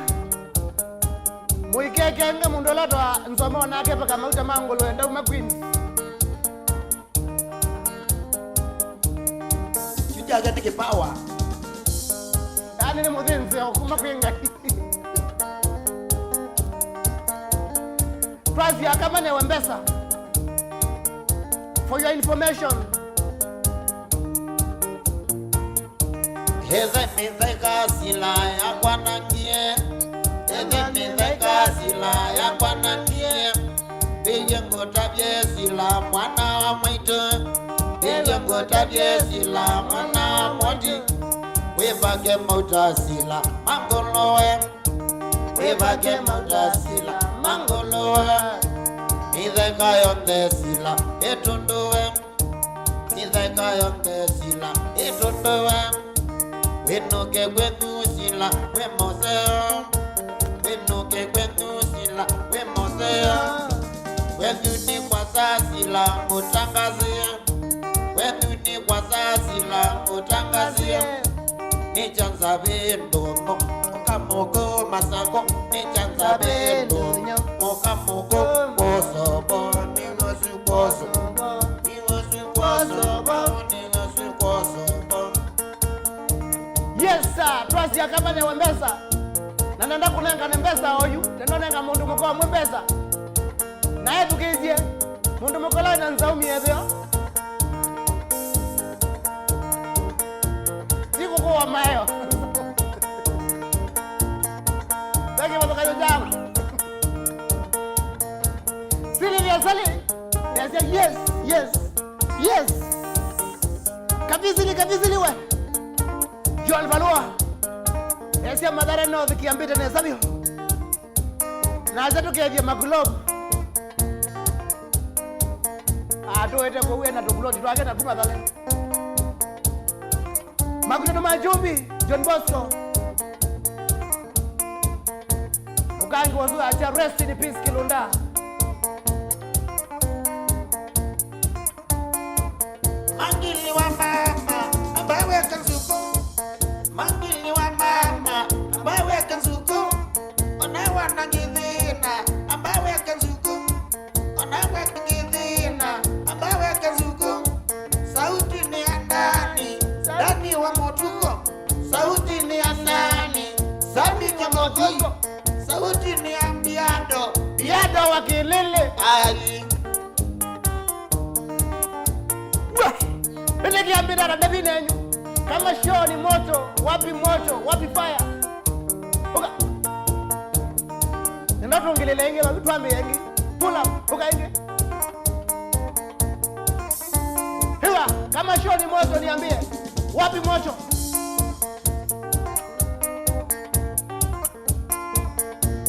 Muikeke nge mundu latwa nsoma wanake paka mauta mangolo enda uma Queens. Chujaga tiki power. Yani ni mudhinzi okuma kwinga. Twasia kama ne wembesa. For your information. Heze midhaika sila ya kwanangie. Heze midhaika sila ya kwanangie. Pije ngotabye sila mwana wa mwito. Pije ngotabye sila mwana wa mwoti. Webage mauta sila mangolowe. Webage mauta sila mangolowe. Midhaika yonde sila etunduwe. Midhaika yonde sila etunduwe. Wenoke kwetu sila we moseo. Wenoke kwetu sila we moseo. Wetu ni kwa sasila utangazia. Wetu ni kwa sasila utangazia. Ni chanza bendono Mokamoko masako ni chanza bendono Mokamoko kosobo ni ngosu kosobo. Ni ngosu kosobo ni ngosu kosobo. Yes sir, twasi akaba ne wembesa. Na nanda kunenga nembesa oyu, tendo nenga mundu moko mwembesa. Naye tukizie mundu moko la nanzaumi ebyo. Siku kwa mayo. Bagi watoka yojama. Sylvia Sali. They say yes, yes, yes. Kabizili we. Joan Valua. They say madara no vikiambite ne sabio. Na zetu kevye maglobe. Atoete kwa uwe na tukuloti tuwake na kuma dhale. Makutono Majumbi, John Bosco. Ukangi wazu acha rest in peace Kilunda. Mangili wa mama, ambawe kanzuko. Mangili wa mama, ambawe kanzuko. Onawa nangidhina, ambawe kanzuko. Onawa nangidhina, ambawe kanzuko. Sauti ni andani, ndani wa motuko. Sauti ni asani, sami nyamotiko. Sauti ni ambiado, Biado wa Kilele. ali. Bile kiambida na debi nenyu. Kama show ni moto, wapi fire. Uka. Ninato ngilele inge, wapi tuambi yengi. Pull up, uka inge. Hiwa, kama show ni moto niambie. Wapi moto?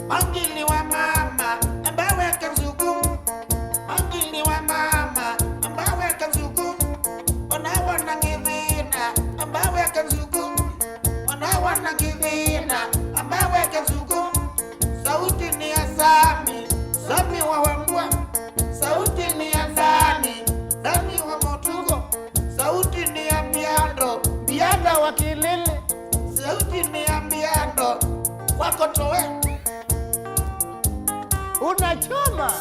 Mangili wa mama, ambawe kanzuku. Mangili wa mama, ambawe kanzuku. Onawa nangidhina, ambawe kanzuku. Onawa nangidhina, ambawe kanzuku. Sauti ni asami, sami wa wambua. Sauti ni asani, sami wa motugo. Sauti ni ambiado, Biada wa Kilele. sauti ni ambiado. Wako towe. Unachoma.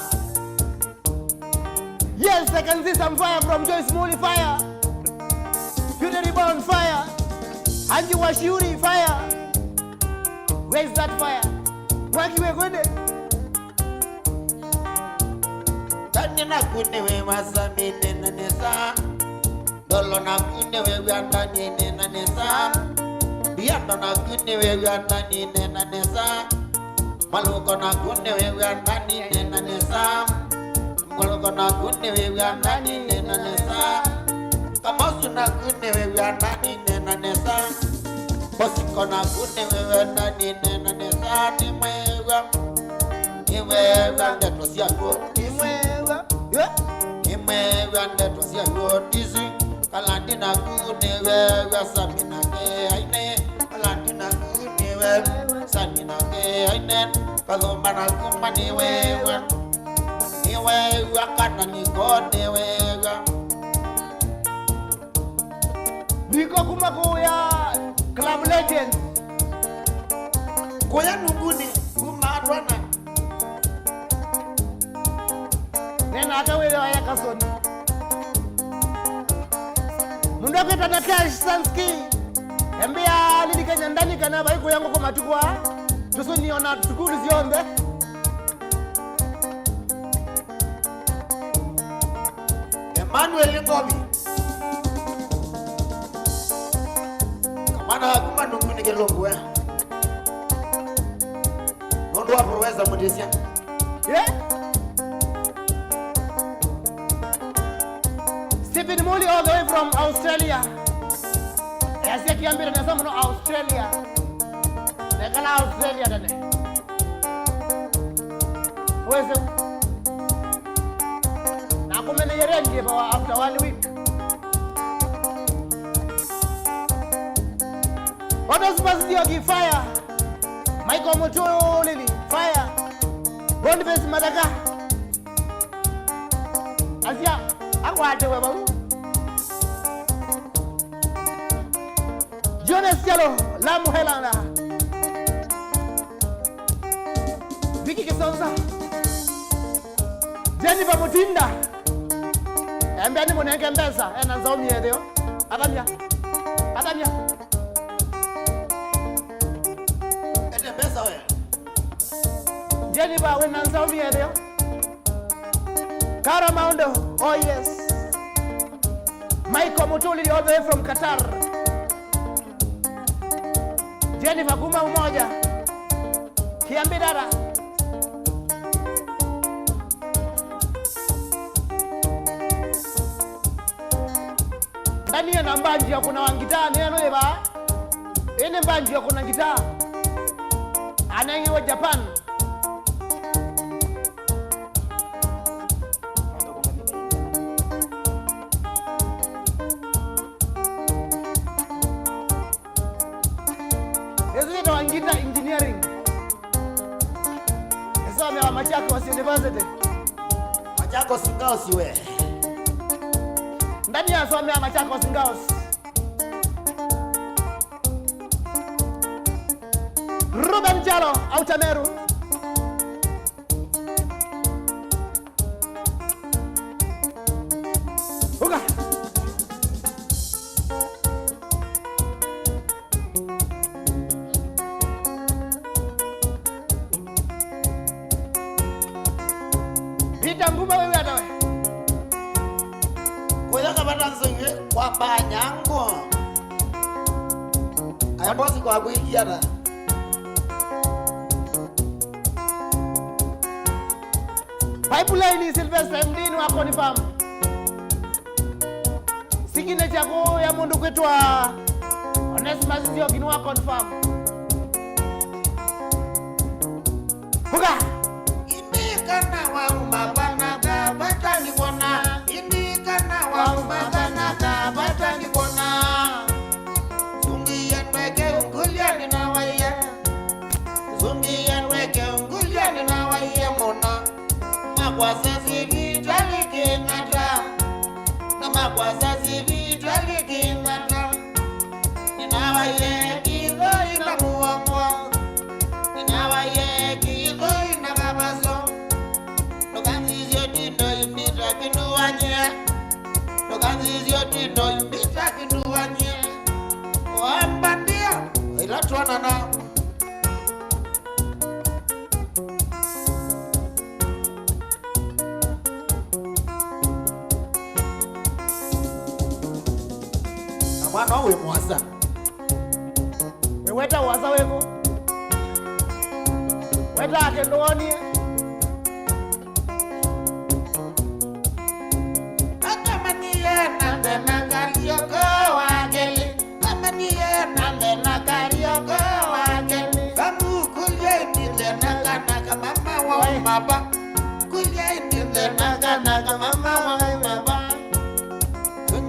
Yes, I can see some fire from Joyce Muli fire. Beauty Reborn fire. Anji Washuri fire. Where's that fire? Waki we gwende. Tani na kune we masami nena nesa. Dolo na kune we wiandani nena nesa. Biando na kune we wiandani nena nesa. Maluko na kune we wiandani nena nesa. Maluko na kune we wiandani nena nesa. Kamosu na kune we wiandani nena nesa. Bosiko na kune we wiandani nena nesa. Nimewa ndeto siya koti. Imwewa. Yeah. Nimewa ndeto siya koti. Kalandi na kune we sami na ke aine. Kalandi na kune we sami na ke aine. Kalomba na kumba ni wewe. Ni wewe kana ni kone wewe. Biko kumakuya Club Legend. Koya nunguni kumadwana. Nena akawele wa yakasoni. Mundoke tana Cash Sanski. Embia lili Kenya ndani kana baiko yangu kwa matukwa. Tusuniona tukuru ziombe. Emmanuel Ngobi. Kamana kuma nunguni kelongwe. Nondo wa Profesa Mutesia. Yeah? Stephen Muli all the way from Australia. Yasi akiambira na samu no Australia. Nekala Australia dane. Wese. Na kumene yerenje ba after 1 week. Autospas Diogi, fire. Michael Mutuo Lily, fire. Boniface Madaka. Asia, akwate wewe. Jonas Yalo, Lamu Helena. Vicky Kisonsa. Jennifer Mutinda. Embeni monenge mbesa, enanza omyedeo. Akamya. Ete mbesa wewe. Jennifer wenanza omyedeo. Kara Maundo, oh yes. Michael Mutuli all the way from Qatar. Jennifer Kuma umoja. Kiambi dada. Ndani ya mbanji ya kuna wangitaa neno eba. Ene mbanji ya kuna gitaa. Anangi wa Japan. Yesu wangita engineering. Yesu amewa Machakos University. Machakos Girls we. Ndani ya some ya Machakos Girls. Ruben Jalo Autameru. Uga. Pita nguma wewe adawe. Koya kabatanzenge kwa banyango. Ayabosi kwa kuigiana. Pipeline Sylvester Mdini wako ni famu. Sikine chako ya mundu kwetwa Onesimus Diogi wako ni famu. Huga. Indikana wa umabana ka batani bona. Indikana wa umabana ka batani bona. Zungiyan weke unguliani na waya. Zungiyan weke unguliani na waya mona. Magwazazi vitali kinata. Na magwazazi vitali kinata. Ninawaye kizo inamuamua. Ninawaye kizo inagabazo. Nokanzizyo tino imbita kinuwanye. Nokanzizyo tino imbita kinuwanye. Wambandia ilatuana na. Mwana uwe mwasa. Weta waza weko. Weta akendoni. Akamaniye nande nakariyoko wageli. Akamaniye nande nakariyoko wageli. Kamu kulye ninde nakanaka mama wa maba. Kulye ninde nakanaka mama wa maba.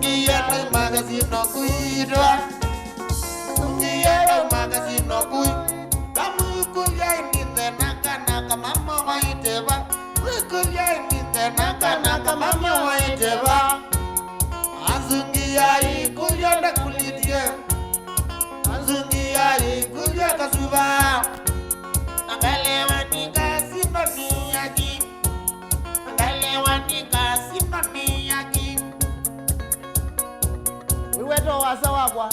Yellow magazine no kuidwa. Yellow magazine no kui. Kamu kulia indinde naka mama waiteba. Kulia indinde naka mama waiteba. Azungi yai kulia na kulitie. Azungi yai kulia kasuba. Angalewa nika sino niyaki. Angalewa nika sino niyaki. Weto wasa wakwa.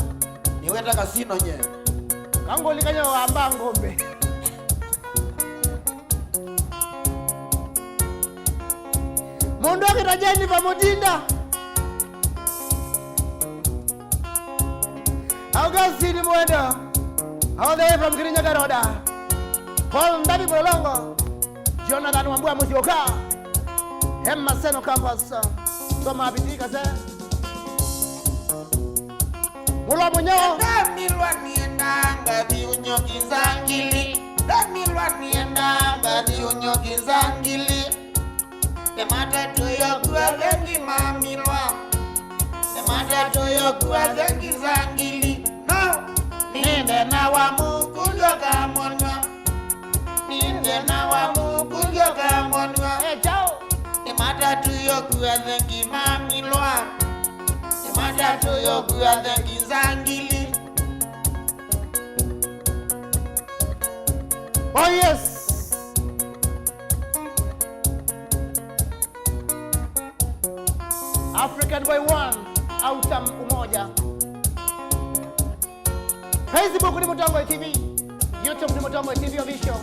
Niweta kasino nye. Kangoli kanya wamba ngombe. Mundu akita Jennifer Mutinda. Augustine Mwendo. All the way from Kirinyaga Roda. Paul Ndabi Bolongo. Jonathan Wambua Musyoka. Emma Seno Campus. Soma abitika se. Mulo Munyo. Damilwa nienda ngadi unyoki zangili. Damilwa nienda ngadi unyoki zangili. Temata toyo kuwa vengi mamilwa. Temata toyo kuwa vengi zangili. No. Ninde na wa mukulyo kamonwa ninde na wa mukulyo kamonwa chao ni matatu yokuwa thengi mamilwa ni matatu yokuwa thengi zangili. Oh yes. African Boy 1 auta umoja. Facebook ni Mutongo TV, YouTube ni Mutongo TV official.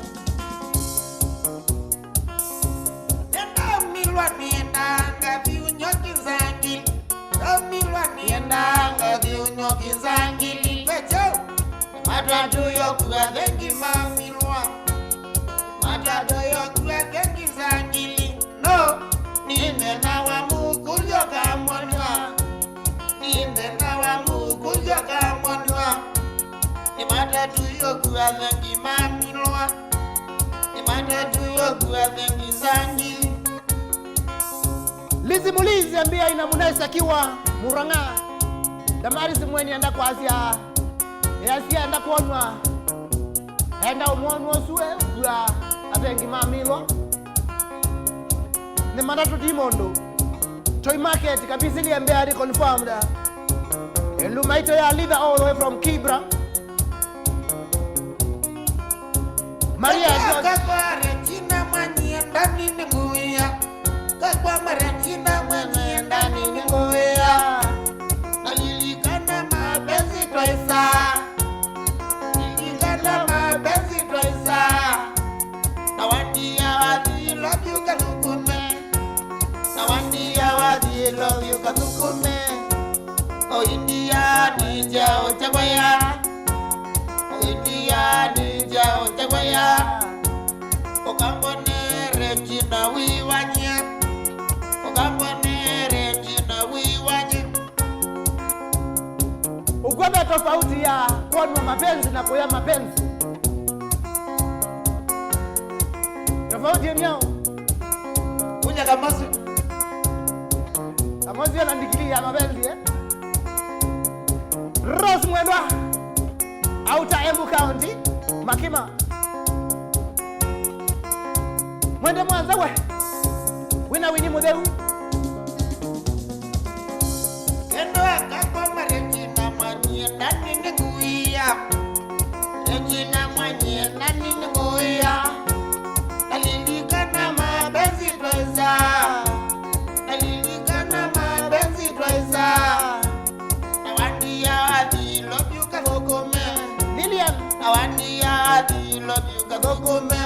Nenda milwa niendanga viunyoki zangili. Milwa niendanga viunyoki zangili. Wecho matatu yokuwa thengi mamilwa matatu yokuwa thengi zangili. No ninde na wa mukulyo kamonwa ninde na wa mukulyo kamonwa ni matatu yokuwa thengi mamilwa ni matatu yokuwa thengi zangili. Lizi Mulizi ambia ina Munesa kiwa Muranga. Damari simweni enda kwa Asia. Asia enda kuonwa. Enda umwonwa suwe gwa abengi mamilo. Ni matatu Timondo. Toy market kabisili ambia ali confirmed. Elumaito ya leader all the way from Kibra. Maria Kakwa Regina mwenye ndani ni nguya. Kakwa Regina mwenye ndani ni nguya. Alilikana mapenzi twaisa. Alilikana mapenzi twaisa. Na wandia wazi love you kanukume. Na wandia wazi love you kanukume. O India nija ochakwaya. O India nija ochakwaya. Okambone Regina wiwanye. Okambone Regina wiwanye. ukwenda tofauti ya kuonwa mapenzi na kuya mapenzi. Tofauti yenyewe. Kunya kamasi. Kamozi anandikilia mapenzi Rose Mwendwa Outer Embu County Makima Mwende Mwanza we Wina Wini Mudeu Kendo akakoma Regina mwenye ndani ni nguya. Regina mwenye ndani ni nguya. Alilikana mapenzi twaisa. Alilikana mapenzi twaisa. Na wandia wazi love you kanukume. Lilian Na wandia wazi love you kanukume.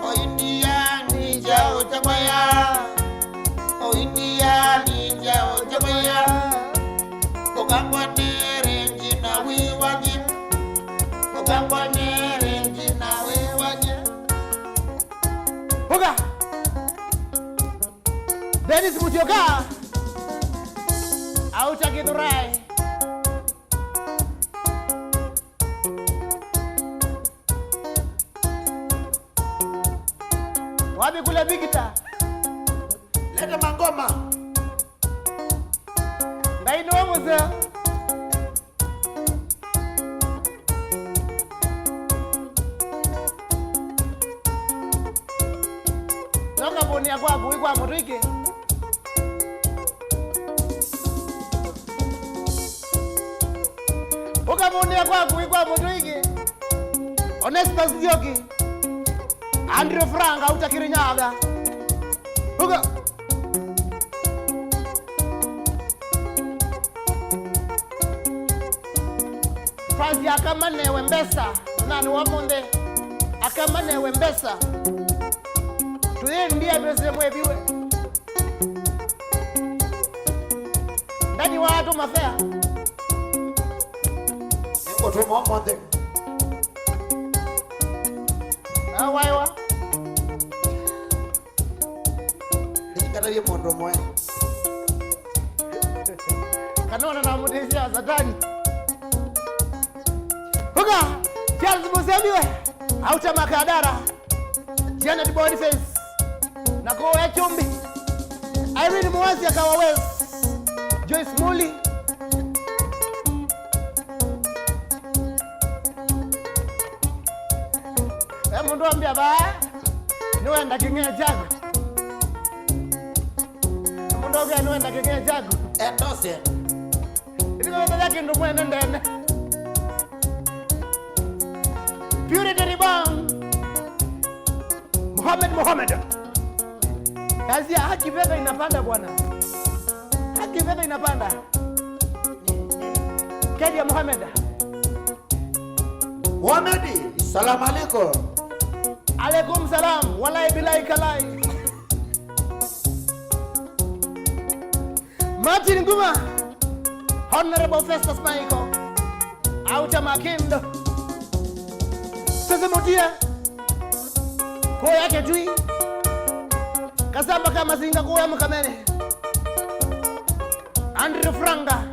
O India nija ochakwaya. O India nija ochakwaya. Okambone Regina wiwanye. Okambone Regina wiwanye. Hoga Dennis Mutioka Outer Githurai Wapi kule Bigita Leta mangoma. Ndaino wa mzee Nonga boni ya kwa bui kwa murike Oka boni ya kwa bui kwa murike Onespas Dioki Andre Franga utakirinyaga Oka Fazi akamane wembesa Nani wamonde Akamane wembesa Tuye ndiye bese mwebiwe Ndani watu mafea Niko tu mwamonde. Na waiwa Nikata ye mondo mwe. Kanona na mutisia satani Huga Charles Musebiwe Auta Makadara Janet Boniface Nako ya Chumbi Irene Mwasi akawa West Joyce Muli mundu ambia ba niwenda kinge jago mundu ambia niwenda kinge jago endose ndiko wenda kindu mwene ndene Purity Ribang Mohamed kazi ya haki fedha inapanda bwana, haki fedha inapanda. Kedia Mohamed, salamu alaikum. alaikum salam, walai bilai kalai. Martin Nguma, Honorable Festus Michael, Auta Makindo, Sasa Motia, kwa yake tui, Kasamba kama zinga kwa mkamene, Andrew Franga,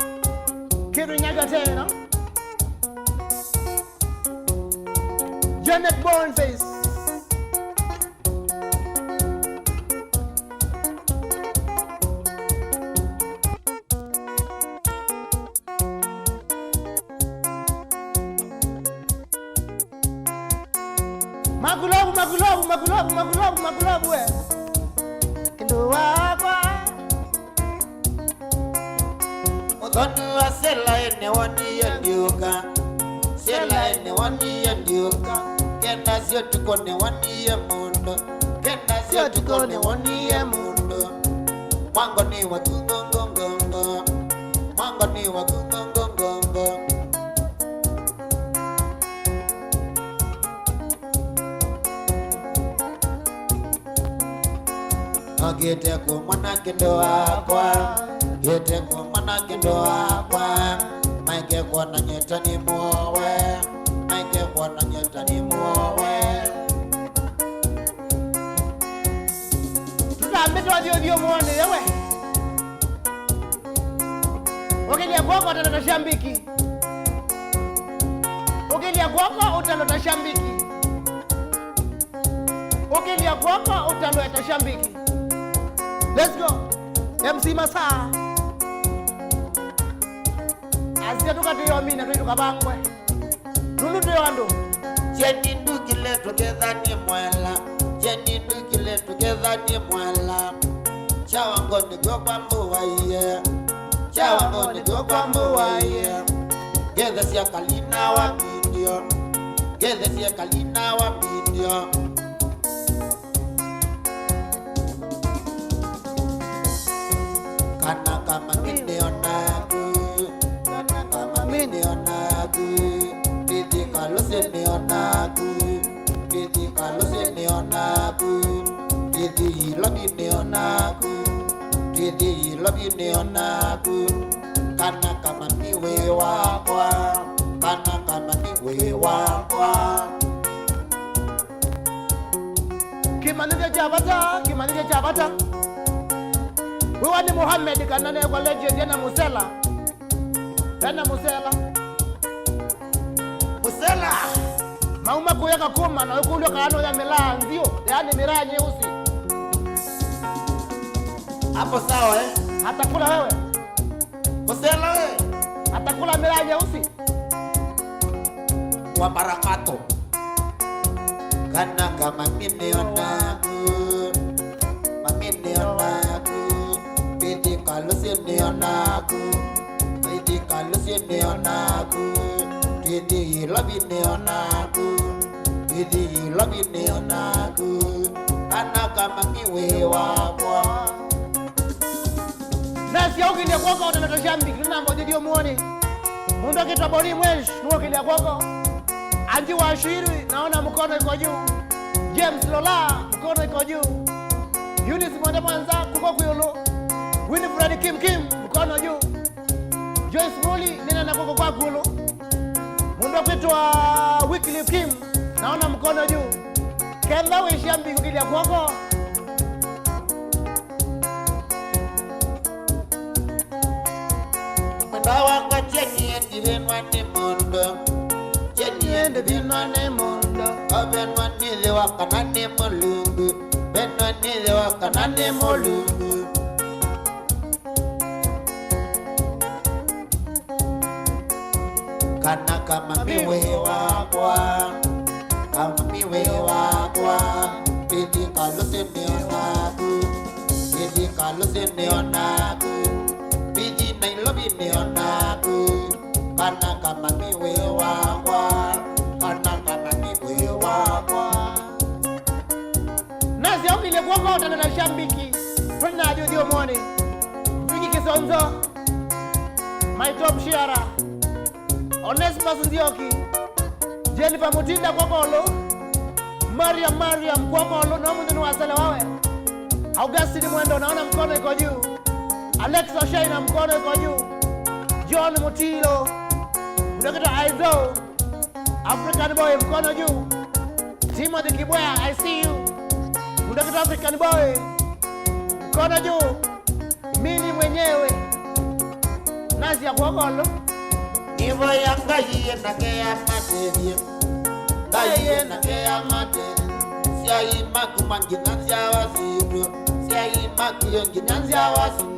Kiru Nyaga tena, Janet Boneface, Magulabu we Kendo wakwa Udhonu wa sela ene wani ya ndiuka, sela ene wani ya ndiuka, kenda sio tukone wani ya mundo, kenda sio tukone wani ya mundo. Mwango ni wa gungongongongo, mwango ni wa gungongongongo. Gete ko mwana kendo akwa, gete ko mwana kendo akwa, maike kwa na nyeta ni muowe, maike kwa na nyeta ni muowe. Tutambeto adio muone yewe Okelia kwako utaleta shambiki, Okelia kwako utaleta shambiki, Okelia kwako utaleta shambiki. Let's go. MC Masa. Asia tukatiyo mina tukabangwe. Lulu wando. Jenny ndukile together ni mwela, Jenny ndukile together ni mwela. Chawango ni kwa mbuwaye, chawango ni kwa mbuwaye. Gede siya kalina wa mindio, gede siya kalina wa mindio. Kana kama minionaku, kana kama minionaku, Didi kalose nionaku, Didi kalose nionaku, Didi lobi nionaku, Didi lobi nionaku. Kana kama miwe wakwa, kana kama miwe wakwa. Kimanike chabata. Wani Muhammad kanane kwa legend yana Musela. Mauma kuyaka kuma na ukulio kaano ya milaa nzio, yani miraa nyeusi. Hapo sawa Atakula wewe. Musela we. Atakula miraa nyeusi. Wa barakato. Kana kama minionaku, maminionaku, Didi kalose nionaku, Didi kalose nionaku, Didi lobi nionaku, Didi lobi nionaku. Kana kama miwe wakwa. Nasi ya ukilia kwako utaleta shambiki. Nuna mboje dio muone. Mundu kitwa boli mwensh. Nuwa ukilia kwako. Anji wa Ashiri naona mkono iko juu. James Lola mkono iko juu. Eunice Mwende Mwanza kuko kuyulu. Winifred Kim mkono juu. Joyce Muli nina na kuko kwa kulu. Mundu kitwa Wycliffe Kim naona mkono juu. Kenda we shambiki ukilia kwako. Bawa kwa Jenny endi benwane mundo, Jenny endi benwane mundo. Benwane le wakanane mulungu, benwane le wakanane mulungu. Kana kama miwe wakwa, amamiwe wakwa pidi kalosene onaku pidi kalosene onaku pidi Nairobi ne onaku kana kamamiwe wakwa kana kamamiwe wakwa nasi au ile kwa utana na shambiki fanya dio morning Viki Kisonzo my top sharer Onesmus Ndioki Jennifer Mutinda Kwakolo Mariam Kwakolo na mwenye wasale wawe Augustine Mwendo naona mkono iko juu Alexa Shaina mkono iko juu John Mutilo Mdokita Aizo African Boy mkono juu Timothy Kibwea I see you Mdokita African Boy mkono juu mimi mwenyewe Nazi ya Kwakolo Ivo ya ngayi na kea materie Ngayi na kea materie Sia imaku mangi nanzia wasiru Sia imaku yongi nanzia wasiru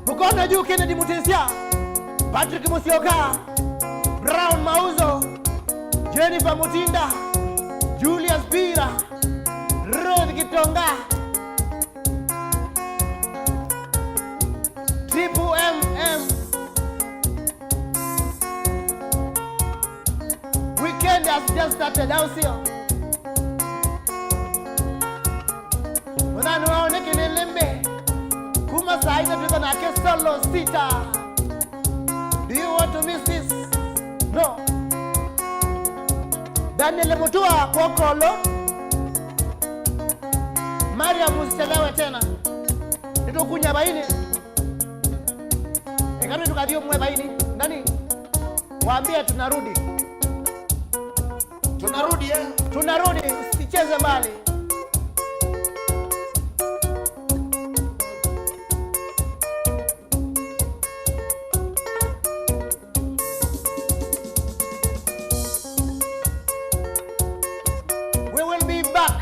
Mkono juu Kennedy Mutesia Patrick Musioka Brown Mauzo Jennifer Mutinda Julius Pira Ruth Kitonga Triple MM Weekend has just started out here Mwana wao nekilelembe Kuma saida tuko na Kesolo Sita Do you want to miss this? No Daniel Mutua Kwakolo Maria Mustelewe tena Nitukunya baini Ekanu tukadio mwe baini Nani? Waambie tunarudi Tunarudi usicheze mbali We will be back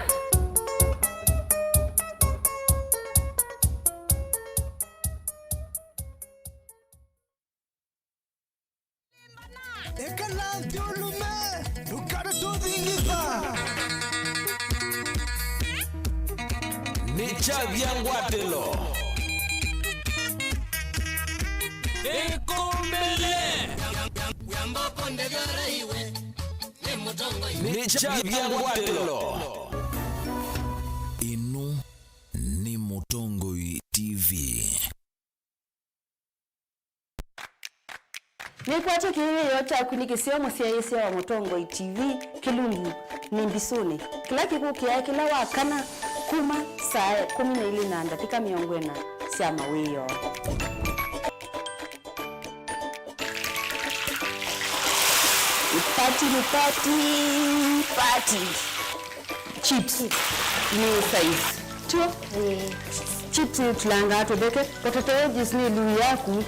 Nicha Viangwatelo Nicha Viangwatelo Inu ni Mutongoi TV Nikwacho kiri yote akunikisio musiaisi wa Mutongoi TV Kilungu ni Mbisuni kila kikuki ya kila wakana kuma saa 12 na ndatika miongwena siama wiyo Party chips ni size tu chips tulanga tobeke potato jisni lu yaku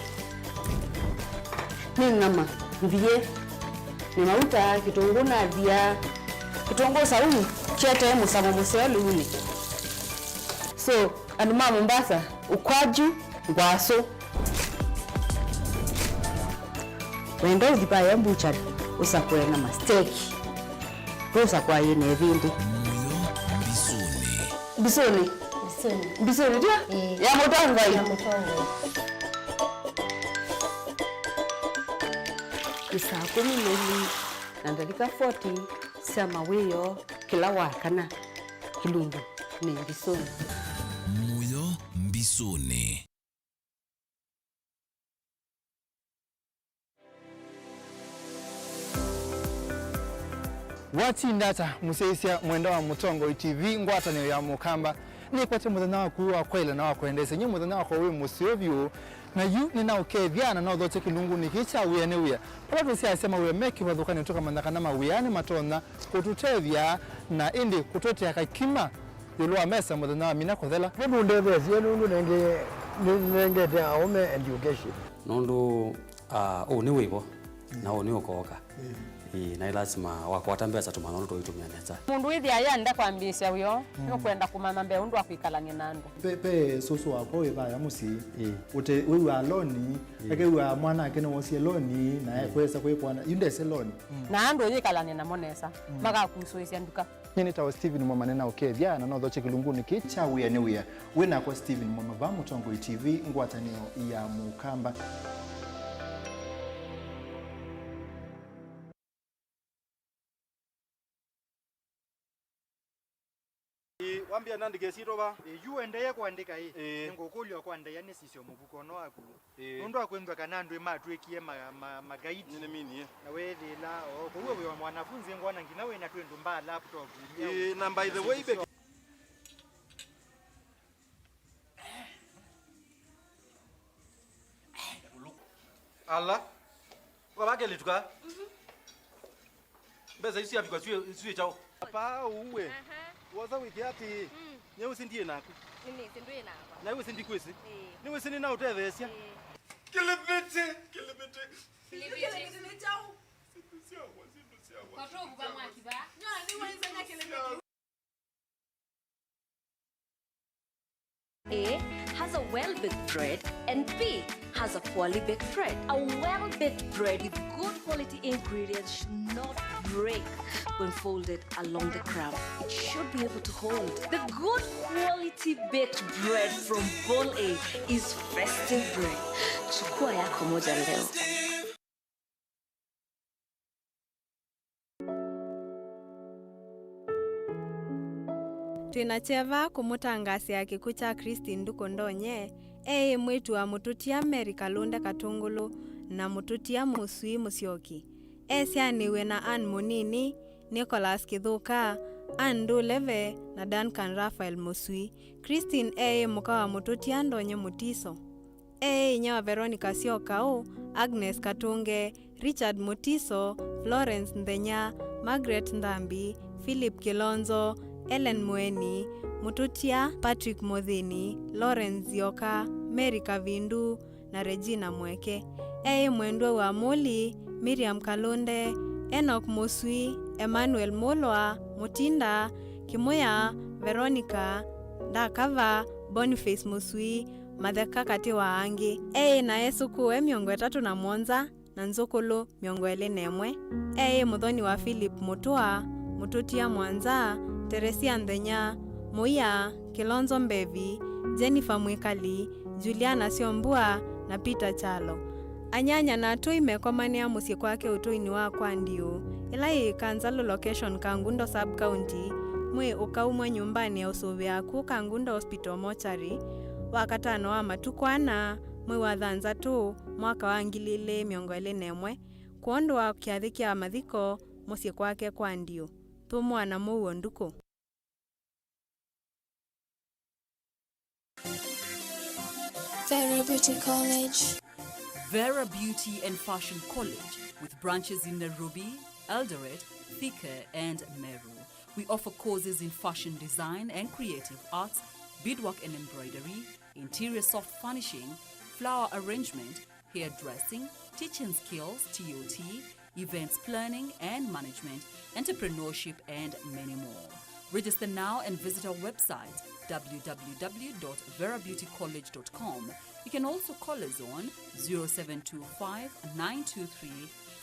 ni ngama mbiye ni mauta kitongo na dia kitongo saumu chete musamo muselo uni so anuma Mombasa ukwaju ngwaso wendo udibaya mbuchari usakwena masteki rosa kwa yene vindi Bisoni dia ya Mutongo Isa 12 na ndalika 40 sama wiyo kila wakana Kilungu ni Mbisoni Muyo Mbisoni Wati ndata museisia mwenda wa Mutongoi TV ngwata ni ya mukamba ni kwate muthana wa kuwa kwela na wa kuendesa nyi muthana wa kwa musiovyo na yu ni na ukethiana na udhote Kilungu ni kicha wiyane wiya pala tusia asema wiya meki wathukani utoka mandakana mawiyane matona kututethia na indi kutote kakima yulua mesa muthana wa mina kuthela Hebu ndevesi nundu nengete aume education nundu ni wibo na ni ukoka na lazima wakwatambeza tumana ndo itumia neza mundu ithia yanda kwambisha uyo no kwenda kumama mbe undu akwikalania nandu pe susu wako wibaya musi ute wewe alone ake wa mwana akene wosie loni na kwesa kwekwana yundese loni na andu yikalania na monesa magakusuisia nduka nyini tawa Steven Mwama nena ukethia na no thoche kilunguni kicha wia wina kwa Steven Mwama va Mutongo TV ngwatanio ya Mukamba. Wambia nandike siroba yuendeye kuandika hii ngokulyo kuandika ni sisio mubukono aku ndo akwendwa kanandwe matwekie magaidi nene mini na wewe la kuwe wa mwanafunzi ngwana ngina wewe na twendo mbaya laptop na by the way back Allah kwa bage lituka beza isi apikwa siwe chao pa uwe waza wiki ati nyewe sindie naku nini sindwe nako na wewe sindi kwesi niwe sindi na utethesia kilibete chao kwa togu ba mwakiba nyona ni wanzanya kilibete. A has a well-baked bread and B has a poorly baked bread. A well-baked bread with good quality ingredients should not break when folded along the crumb. It should be able to hold. The good quality baked bread from Bowl A is festive bread. Chukua yako moja leo. Twinacheva kumutangasia kiku cha Kristi nduko ndonye mwitu wa mututia Amerika Lunda Katungulu na mututia Musui Musyoki sianiwe na Ann Munini, Nicholas Kithuka, Ann Nduleve na Duncan Raphael Musui. Christine muka wa mututia ndonye Mutiso nyawa Veronica Siokau, Agnes Katunge, Richard Mutiso, Florence Ndenya, Margaret Ndambi, Philip Kilonzo, Ellen Mweni, Mututia, Patrick Modhini, Lawrence Zioka, Mary Kavindu na Regina Mweke. Mwendwa wa Muli, Miriam Kalonde, Enoch Musui, Emmanuel Mulwa, Mutinda, Kimuya, Veronica, Ndakava, Boniface Musui, Matheka Kati wa Angi. Na Yesuku 37 na Nzokolo 21. Muthoni wa Philip Mutua, Mututia Mwanza, Teresia Ndenya, Muya, Kilonzo Mbevi, Jennifer Mwikali, Juliana Siombua na Peter Chalo. Anyanya na tu imekomania musie kwake utuini wa kwa ndio. Ila Kanzalo location Kangundo sub county, mwe ukaumwe nyumbani ya usuvi yaku Kangundo hospital mochari. Wakatano wa matukwana, mwe wa dhanza tu, mwaka wa 2021, kuondwa kiathikia mathiko musie kwake kwa ndio. Tumwana muo nduko. Vera Beauty College. Vera Beauty and Fashion College with branches in Nairobi, Eldoret, Thika and Meru. We offer courses in fashion design and creative arts, beadwork and embroidery, interior soft furnishing, flower arrangement, hairdressing, teaching skills, TOT, events planning and management, entrepreneurship, and many more. Register now and visit our website www.verabeautycollege.com. You can also call us on 0725 923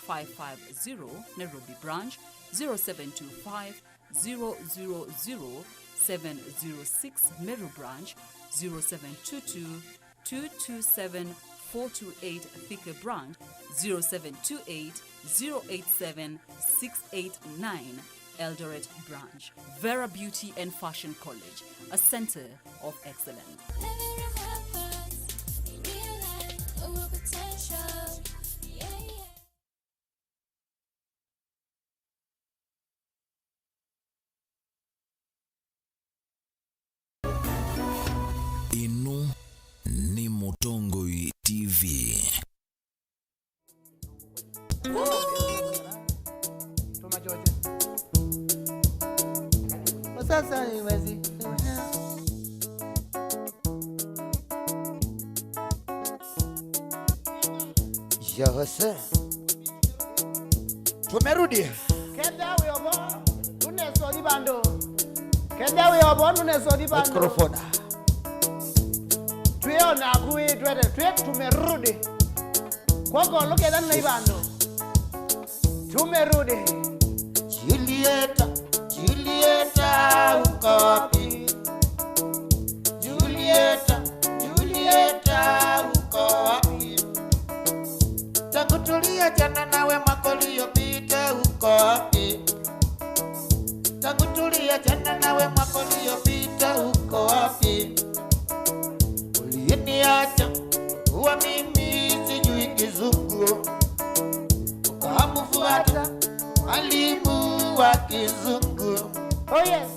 550 Nairobi branch, 0725 000 706 Meru branch, 0722 227 428 Thika branch, 0728 087 689 Eldoret branch. Vera Beauty and Fashion College, a center of excellence. Inu ni Mutongo TV. Sasa ni mwezi Je ressens Tumerudi. Kenda wewe uneso di bando. Kenda wewe uneso di bando. Microphone. Tuona twende tumerudi. Kwako loke ndani na ibando. Tumerudi. Julieta uko wapi? Julieta uko wapi? Takutulia jana nawe makoli yopita uko wapi? Takutulia jana nawe makoli yopita uko wapi? Uliniacha uwa mimi sijui kizungu, ukamfuata mwalimu wa kizungu. Oh yes.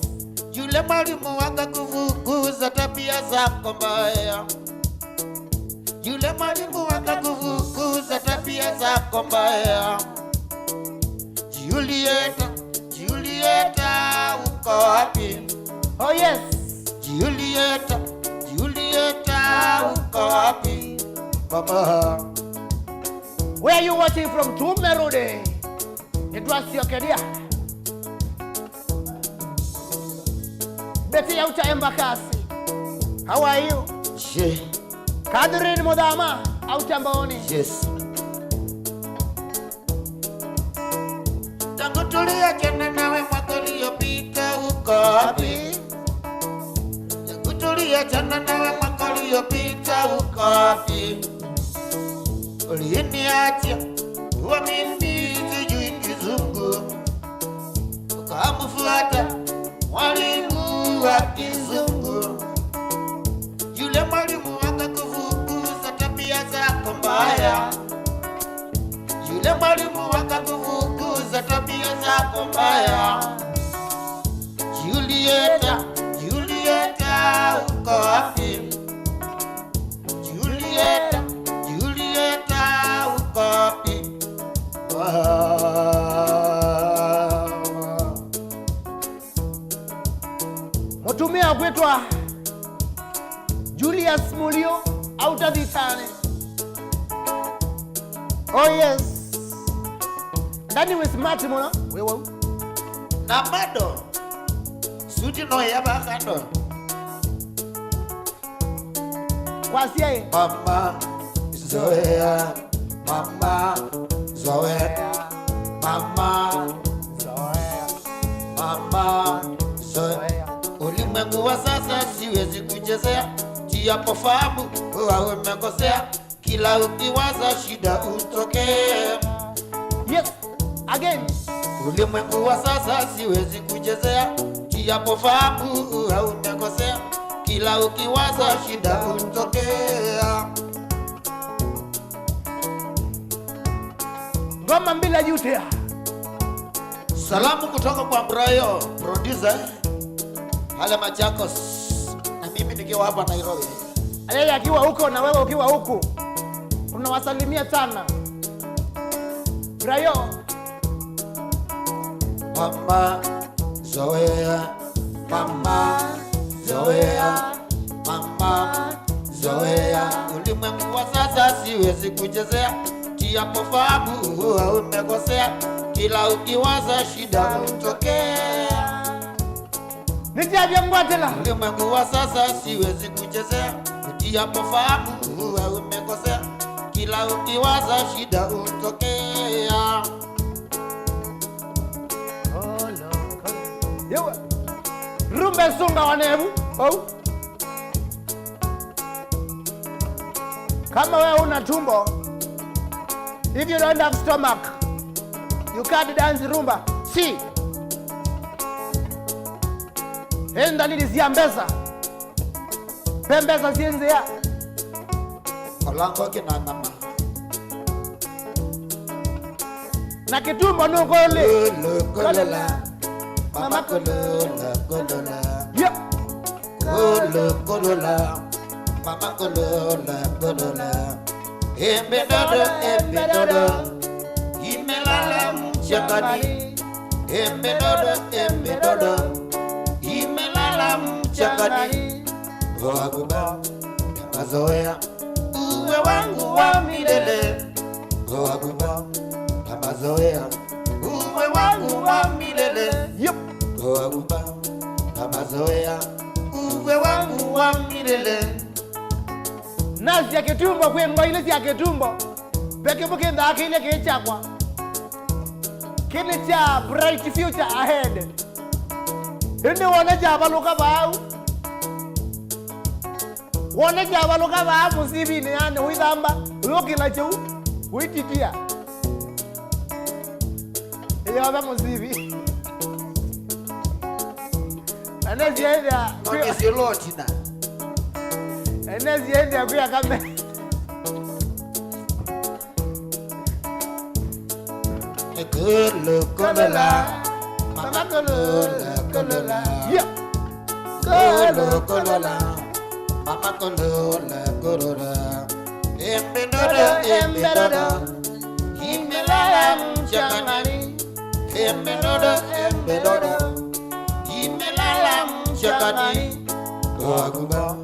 Yule mwalimu akakufukuza tabia zako mbaya. Yule mwalimu akakufukuza tabia zako mbaya. Julieta uko wapi? Oh yes. Julieta uko wapi? Baba. Where are you watching from? Tumerudi. It was your career. Betty Auta Embakasi. How are you? Yeah. Kadrin Modama Auta Mbaoni. Yes. Takutulia jana nawe makoli yopita uko wapi? Takutulia jana nawe makoli yopita uko wapi? Uliniacha uwa mimi sijui kizungu, ukamfuata mwalimu wa kizungu. Yule mwalimu akakufukuza tabia zako mbaya. Yule mwalimu akakufukuza tabia zako mbaya. Julieta uko wapi? Julieta uko wapi? Mutumia kwetwa Julius Mulio Auta Vitane. Oh yes. Ndani we smart mona. Wewe. Na bado suti no yaba kando. Kwasia. Mama Zoea. Mama Zoea. Mama Zoea. Mama Zoea. Ulimwengu wa sasa siwezi kuchezea. Tiapo fahamu wewe umekosea. Kila ukiwaza shida utokee. Yes. Again. Ulimwengu wa sasa siwezi kuchezea. Tiapo fahamu wewe umekosea. Kila ukiwaza shida utokea. Ngoma mbila jutea. Salamu kutoka kwa Brayo, producer Hale Machakos. Na mimi nikiwa hapa Nairobi. Yeye akiwa huko na wewe ukiwa huko. Unawasalimia sana. Brayo. Mama Zoea. Mama Zoea. Mama Zoea. Ulimwengu wa sasa siwezi kuchezea. Tiapo fahamu wewe umekosea. Kila ukiwaza shida utokea. Nijavya Ngwatela. Ulimwengu wa sasa siwezi kuchezea. Tiapo fahamu wewe umekosea. Kila ukiwaza shida utokea. Oh Lord. Yewe. Rumbe sunga wanevu. Oh. Kama wewe una tumbo, if you don't have stomach, you can't dance rumba. See. Enda nilizia mbeza. Pembeza zienzea. Kolango kinangama. Na kitumbo nukole. Kolola. Mama kolola. Yep. Kolola. Mama kolola. Embe dodo. Imelala mchangani. Embe dodo. Imelala mchangani. Waguba. Mazoea. Uwe wangu wa milele. Waguba. Mazoea. wangu wa milele. Goaguba na mazoea, uwe wangu wa milele. Nazi ya ketumbo kwemba ile ya ketumbo. Peke mbuke ndake ile kechakwa. Kile cha bright future ahead. Ende wana jaba loka bau. Wana jaba loka bau musibi ni ane huidamba. Uyoki na chau. Huititia. Ile waba musibi. Anezi ende ya. Mwakesi loti na. Anezi ende ya kuya kame. Kolo kolola, mama kolola kolola, yeah. Kolo kolola, mama kolola kolola. Embedodo embedodo, imelala mchangani. Embedodo embedodo, imelala mchangani. Goaguba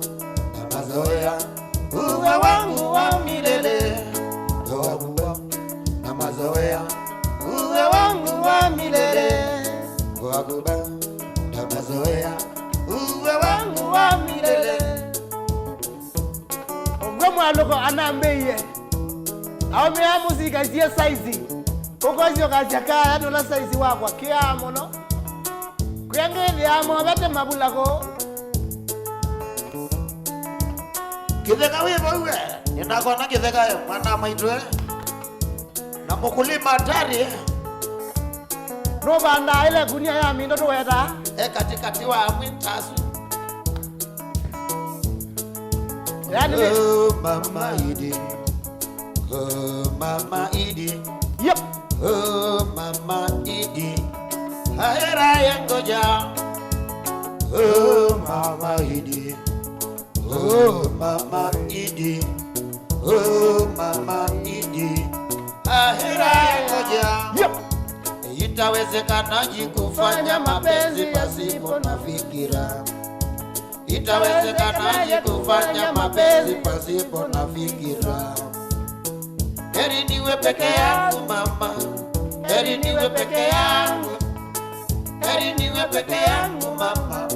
na mazoea, uwe wangu wa milele. Goaguba na mazoea, uwe wangu wa milele. Goaguba na mazoea, uwe wangu wa milele. Ogwemo aloko anambeye. Awame ya muzika zie saizi. Kokozi okachaka atola saizi wakwa kiamo no. Kuyangeli amo abate mabulako. Kitheka wivo uwe, ninakona kitheka mwana maitwe. Na mukulima tari. No banda ile gunia ya mindo tuweta. Katikati wa mwintasu. Yani oh mama idi. Oh mama idi. Yep. Oh mama idi. Ahera yangoja. Oh mama idi. Oh mama idi. Oh mama idi. Ahera yangoja. Yep. Itawezekanaje kufanya mapenzi pasipo na fikira? Itawezekanaje kufanya mapenzi pasipo na fikira? Heri niwe peke yangu mama, heri niwe peke yangu, heri niwe peke yangu mama,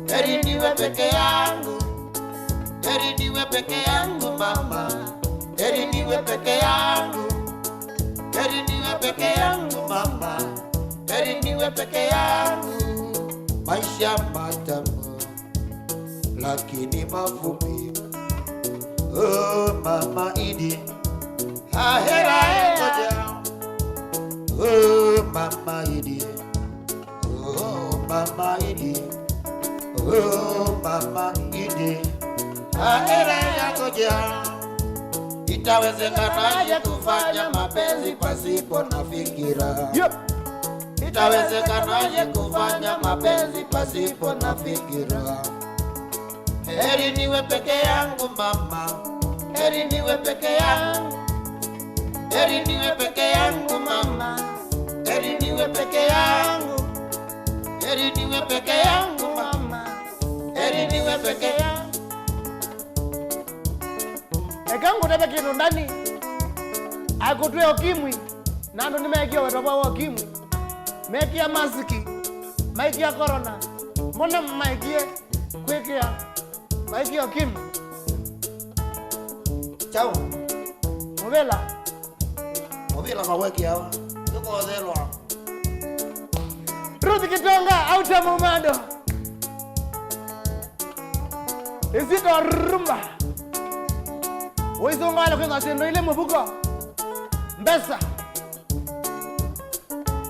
heri niwe peke yangu, heri niwe peke yangu mama, heri niwe peke yangu, heri niwe peke yangu mama, heri niwe peke yangu. Maisha matamu lakini mafupi. Oh mama idi. Ahera ngoja. Oh mama idi. Oh mama idi. Oh mama idi. Ahera ngoja. Itawezekanaje kufanya mapenzi pasipo na fikira? Yep. Itawezekanaje kufanya mapenzi pasipo na fikira? Heri niwe peke yangu mama, heri niwe peke yangu, heri niwe peke yangu mama, heri niwe peke yangu, heri niwe peke yangu mama, heri niwe peke yangu. Ekangu tebe kinu ndani. Akutwe okimwi. Nando nimekia wetoba okimwi. Mekia masiki. Maikia corona. Mbona maikie kwekia. Maikia okimwi. Chao. Mubela. Mubela maweki hawa. Yuko wazelwa. Ruthi Kitonga auta mumado. Isito rumba. Oizongala kwenza sendo ile mubuko. Mbesa.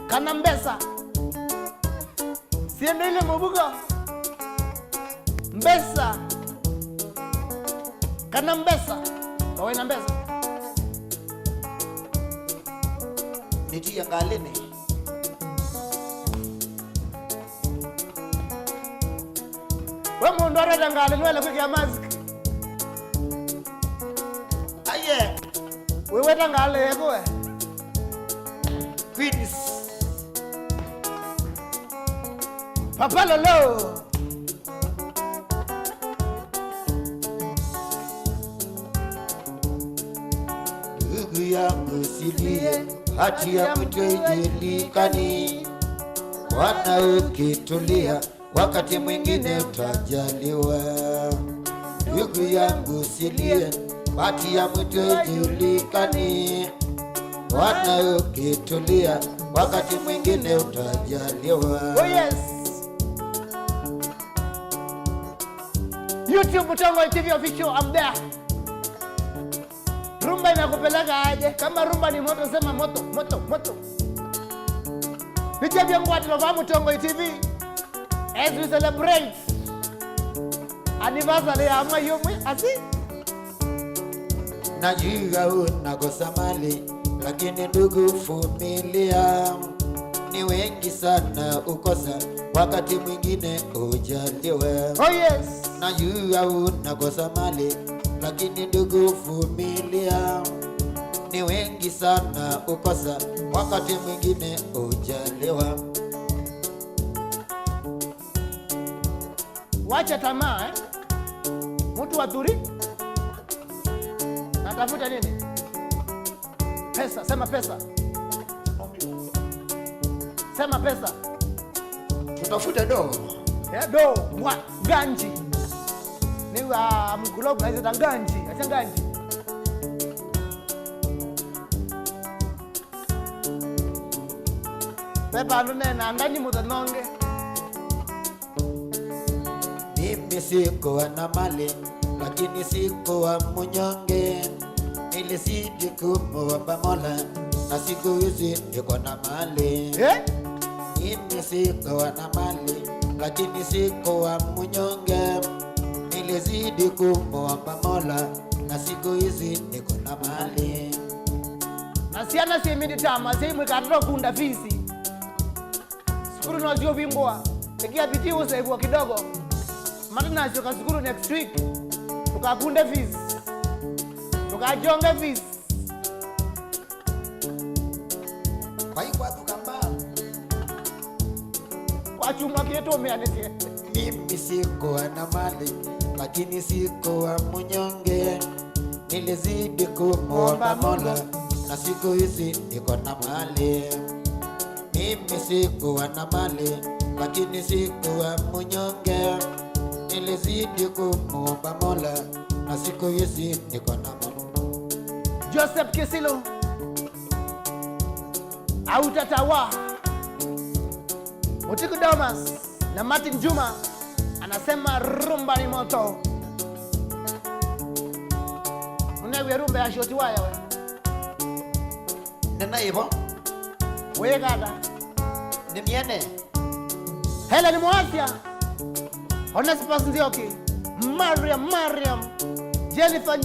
Kana mbesa. Siendo ile mubuko. Mbesa. Kana mbesa. Kawena mbesa. Nitia ngalene. We mundu areta ngalene wele kwikia mask. Aye. Wewe tangale yeko we. Queens. Papa Lolo. Ndugu yangu silie, hati ya mtu ijulikani. Bwana ukitulia, wakati mwingine utajaliwa. Ndugu yangu silie, hati ya mtu ijulikani. Bwana ukitulia, wakati mwingine utajaliwa. Oh yes. YouTube Mutongo TV official, I'm there. Rumba inakupeleka aje? Kama rumba ni moto, sema moto, moto, moto. Nicha vya ngwati lova Mutongo TV as we celebrate anniversary ya Mayomwe asi. Najua unakosa mali, lakini ndugu vumilia. Ni wengi sana ukosa, wakati mwingine ujaliwe. Oh yes. Najua unakosa mali, lakini ndugu vumilia. Ni wengi sana ukosa, wakati mwingine ujaliwa. Wacha tamaa mtu wadhuri. Natafuta nini? Pesa, sema pesa. Sema pesa. Tutafuta do. Do, mwa, ganji. Ni wa mkulogu naizeta ganji, acha ganji. Pepa nuna ndani mudanonge. Mimi sikuwa na mali, lakini sikuwa mnyonge. Nilizidi kumuomba Mola, na siku hizi niko na mali. Mimi sikuwa na mali, lakini sikuwa mnyonge. Nilizidi kumuomba Mola, na siku hizi niko na mali. Nasiana siemini tama, siemwe katoro kunda fisi. Sikuru na jio bimboa, tekia biti usaibua kidogo. Mata nashoka sikuru next week. Tukakunde fisi, tukajonge fisi. Kwa hiyo kwa tukambala kwa chuma kieto umeanese. Mimi sikuwa na mali, lakini sikuwa mnyonge. Nilizidi kumuomba Mola, na siku hizi niko na mali. Mimi sikuwa na mali, lakini sikuwa mnyonge. Nilizidi kumuomba Mola, na siku hizi niko na mali. Joseph Kisilo Autatawa Mutiku Domas na Martin Juma anasema rumba ni moto. Unewe rumba ya shoti waya we. Nena hivyo? Weye gada. Ni miene? Hela ni Mwasia. Onesipas Nzioki. Mariam.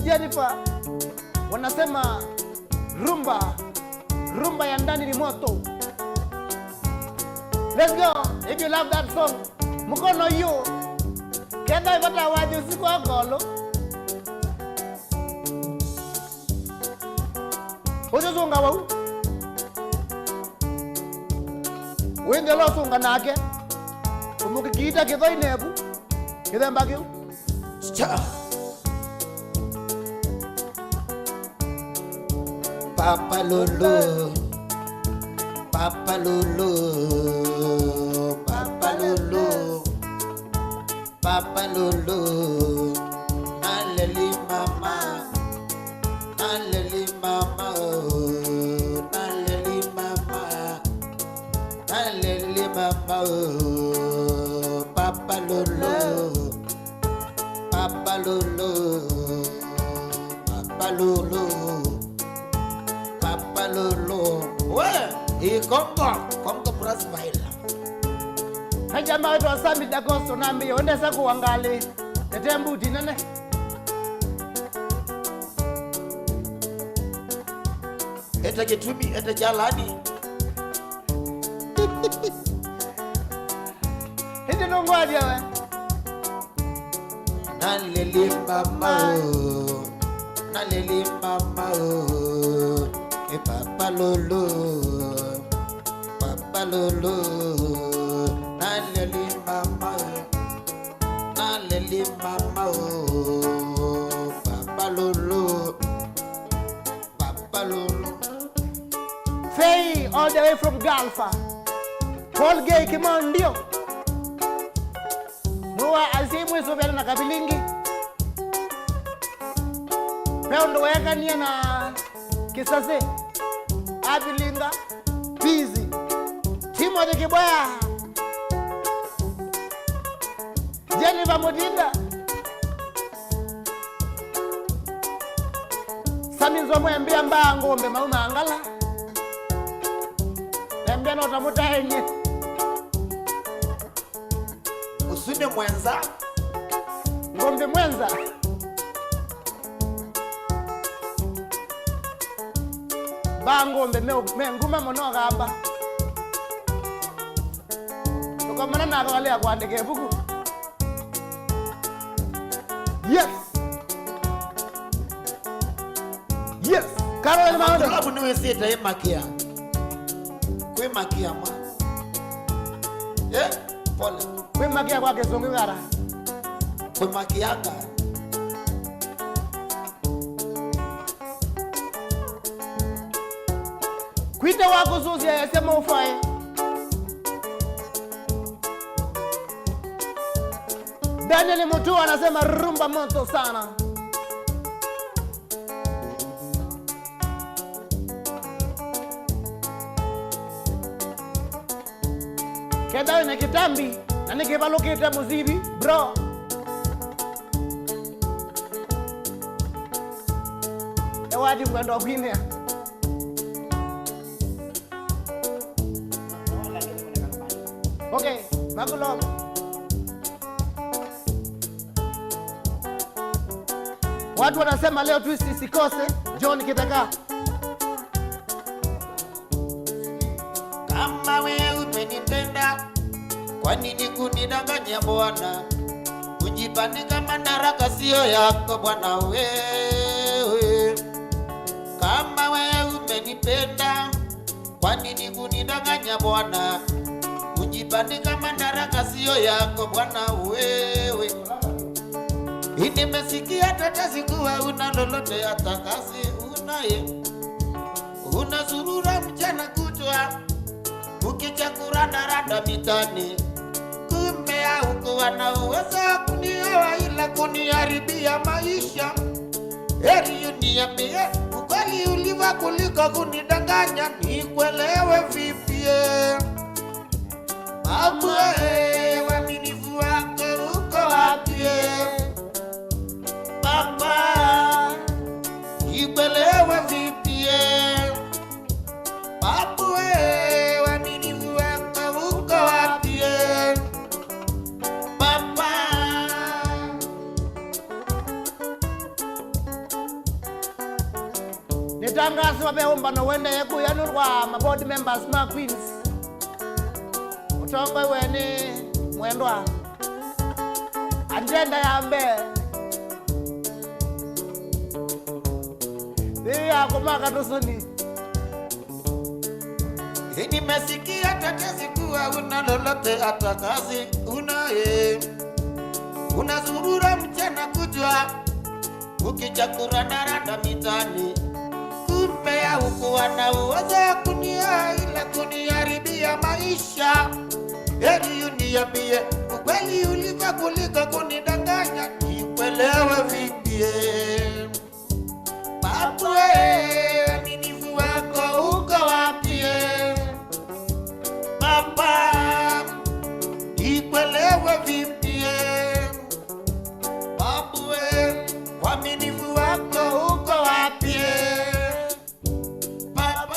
Jennifer. Wanasema rumba ya ndani ni moto. Let's go. If you love that song, mukono yo. Kenda ibata waji usiku wa golo. Ojo zunga wau. Wende lo sunga nake. Umuki kita kito inebu. Kita mbaki. Cha. Papa Lulu. Papa Lulu. Papa Lulu. Papa Lulu. Naleli mama. Naleli mama. Naleli mama. Naleli mama. Papa Lulu. Papa Lulu. Papa Lulu. Papa Lulu. We, Kongo Brazzaville. Hajama wetu wasami dagosto nambi ondesa kuangali. Tetembu dinene. Eta Gitumi, eta Jalani. Hindi nungwa dia we. Naleli mama. Naleli mama. Papa Lulu. Papa Lulu. Naleli mama. Naleli mama. Papa Lulu. Papa Lulu. Gay all the way from Galfa. Paul Gay Kimondio. Noa azimu isobela na kabilingi. Peundo wayakania na kisase. Abilinga. Busy. Timothy Kiboya. Jennifer Modinda. Saminzo mwembia mbaa ngombe mauma angala. Mbia nota muta enye. Usune mwenza. Ngombe mwenza. Mbaa ngombe nguma mono gamba. Tuka mana na akalea kuandike buku. Yes. Yes. Carol Maundo. Klabu niwe sita ye makia. Kwe makia ma. Pole. Kwe makia kwa kesongi gara. Kwe makianga. Kwita wako suzi ya sema ufaye. Daniel Mutua anasema rumba moto sana. Keda na kitambi na nikibalokita muzibi bro. Ewadi mwendo kwinea. Okay, magulo. Watu wanasema leo twist isikose. John Kitaka. Kama wewe umenipenda, kwa nini kunidanganya Bwana? Kujipandika madaraka sio yako Bwana wewe. Kama wewe umenipenda, kwa nini kunidanganya Bwana? Kujipandika madaraka sio yako Bwana wewe. Nimesikia tetesi kuwa una lolote hata kazi unaye. Unazurura mchana kutwa ukichakura na rada mitani. Kumbe haukuwa na uwezo wa kunioa ila kuniharibia maisha. Heri uniambie ukweli ulivyo kuliko kunidanganya. Nikuelewe vipie Baba, uaminifu wako uko wapi? Baba, nikuelewe vipie Baba, uaminifu wako uko wapi? Baba, Nitangazo wabeomba no wende yeku yanurwa ma board members ma queens. Utongo weni mwendwa. Agenda ya mbe. Dia kumaka tusuni. nimesikia tetesi kuwa una lolote hata kazi unaye. Unazurura mchana kutwa ukichakura na rada mitani. Kumbe haukuwa na uwezo wa kunioa ila kuniharibia maisha. Heri uniambie ukweli ulivyo kuliko kunidanganya. Nikuelewe vipie Baba, uaminifu wako uko wapi? Baba, nikuelewe vipie Baba, uaminifu wako uko wapi? Baba,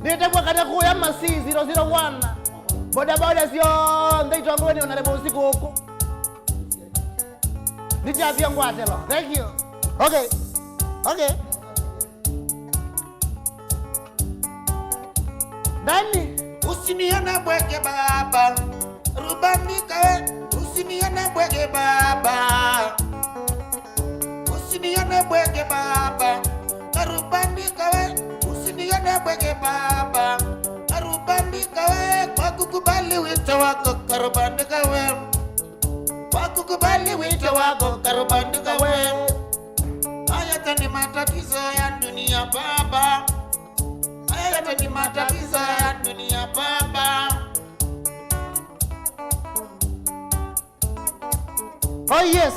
Nitemwa kada kuya masi 001. Boda boda sio ndaitwa ngoni unalebo usiku huko. Nijavia ngwatelo. Thank you. Okay. Okay. Dani, usinione bwege baba. Rubandika, usinione bwege baba. Usinione bwege baba. Rubandika, usinione bwege baba. Rubandika, kwa kukubali wito wako karubandika we. Kwa kukubali wito wako karubandika we. yote ni matatizo ya dunia baba. Haya yote ni matatizo ya dunia baba. Oh yes.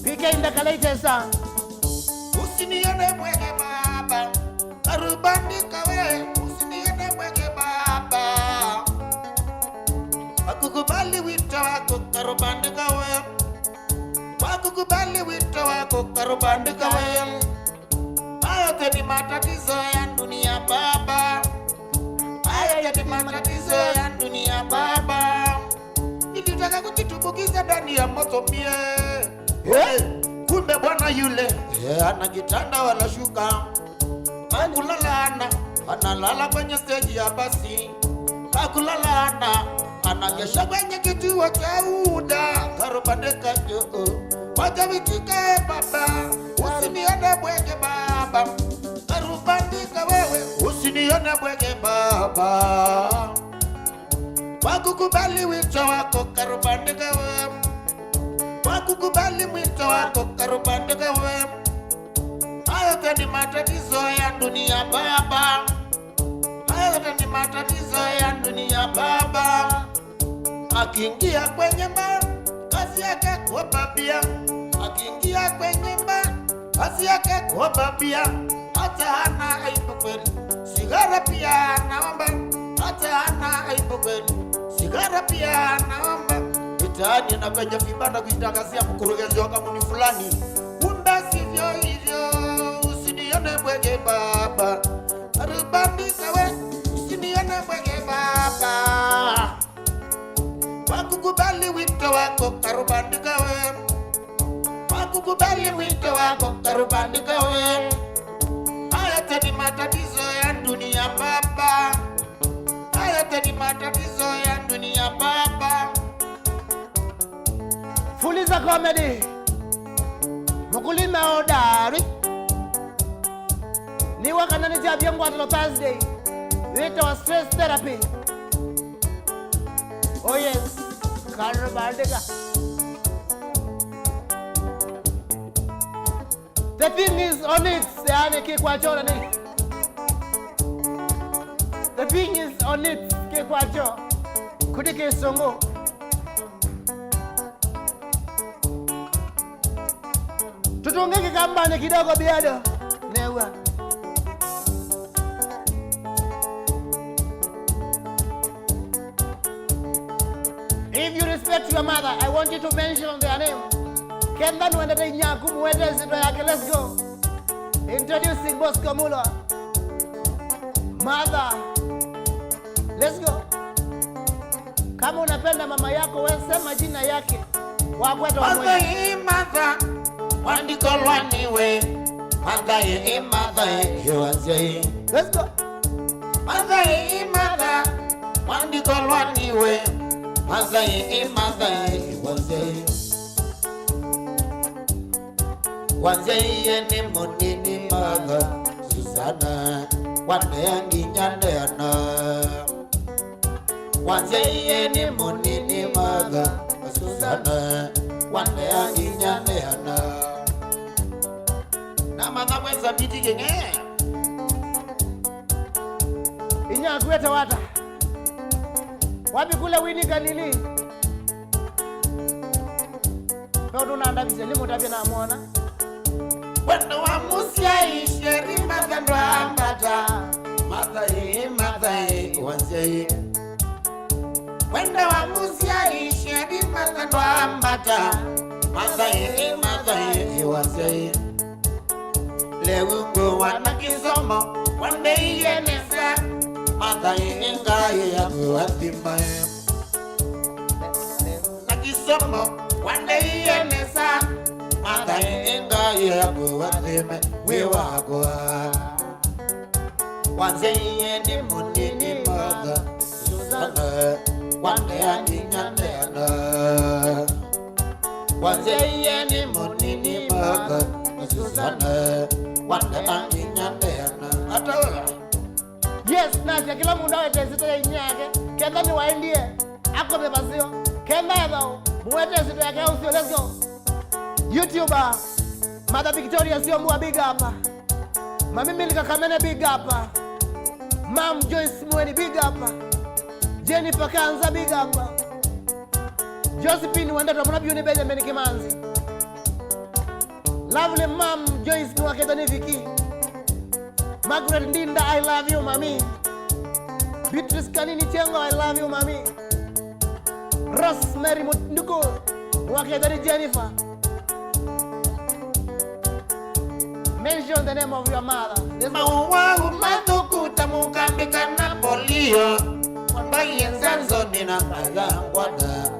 PK Ndakalaite sang. Usinione mwege baba, karubandika we. Usinione mwege baba, wakukubali wito wako karubandika we. Wakukubali wito wako karubandika we. Hayo ni matatizo ya dunia baba. Hayo ni matatizo ya dunia baba. Nilitaka kujitumbukiza ndani ya moto mie. Kumbe bwana yule ana kitanda wala shuka. Hakulala analala kwenye stage ya basi. Hakulala anagesha kwenye kituo cha UDA. Karubandika joo wacha vitike baba. Usinione bwege baba, karubandika wewe. Usinione bwege baba, wakukubali wito wako karubandika wewe. Wakukubali mwito wako karubandika wewe. Hayo ni matatizo ya dunia baba. Hayo ni matatizo ya dunia baba. Akiingia kwenye bar, kazi yake kuoba bia. Akiingia kwenye bar, kazi yake kuoba bia. Hata hana aibu kweli, sigara pia anaomba. Hata hana aibu kweli, sigara pia anaomba. Mitaani na kwenye vibanda kuitangazia mkurugenzi wa kampuni fulani. Kumbe sivyo hivyo. Usinione bwege baba, karubandika we. Usinione bwege baba, wakukubali wito wako karubandika we. Wakukubali wito wako karubandika we. Haya ni matatizo ya dunia baba. Haya ni matatizo ya dunia baba. Fuliza comedy. Mukulima hodari. Ni wakana ni jabia Ngwatelo Thursday. Wito wa stress therapy. Oh yes. Karubandika. The thing is on it. Yani kikwacho na nini. The thing is on it. Kikwacho. Kudike songo. Tutungeke kambane kidogo biado. Newa. If you respect your mother, I want you to mention their name. Kendan wendete nyakumu wete zito yake. Let's go. Introducing Bosco Mulo. Mother. Let's go. Kama unapenda mama yako, wewe sema jina yake. Wakweto wa mwenye. Mother, wandikolwa niwe. Mother, mother, you are saying. Let's go. Mother, wandikolwa niwe. Mother, mother, you are saying. Wanzeye ni munini mother, Susana, waneangi nyandeana. Wanzeye ni munini mother, Susana, waneangi nyandeana. Na mama weza biti genge. Inya kuweta wata. Wapi kule wini kanili. Kwa tunanda bizeli mutabia na muona. Wendo wa musia isheri magando ambata. Mother, wanzeye. Wendo wa musia isheri magando ambata. Mother, wanzeye. Leungo wanakisomo, wande yenesa. Mother, ingaye ya kuwathima. Nakisomo, wande yenesa. Mother, ingaye ya kuwathima. Wewagwa. Wanzeye ni munini mother. Susana, wande anginyandeana. Wanzeye ni munini mother. Susana, wande anginyandeana. Atawa. Yes, nasi kila muda wete zito ya inyake. Kenda ni waendie. Ako bebasio. Kenda yao. Mwete sito yake usio, let's go. YouTuber Mother Victoria sio mwa big up. Mami Milka Kamene big up. Mam Joyce Mweni big up. Jennifer Kanza big up. Josephine Wandata Mwabiuni Benjamin Kimanzi. Lovely Mam Joyce Nwakedani Viki. Margaret Ndinda, I love you mami. Beatrice Kanini Chengo, I love you mami. Rosemary Mutnuko Nwakedani Jennifer. Mention the name of your mother. Maua umatukuta mukambika na polio. Mwambaye zanzo nina mazangwada.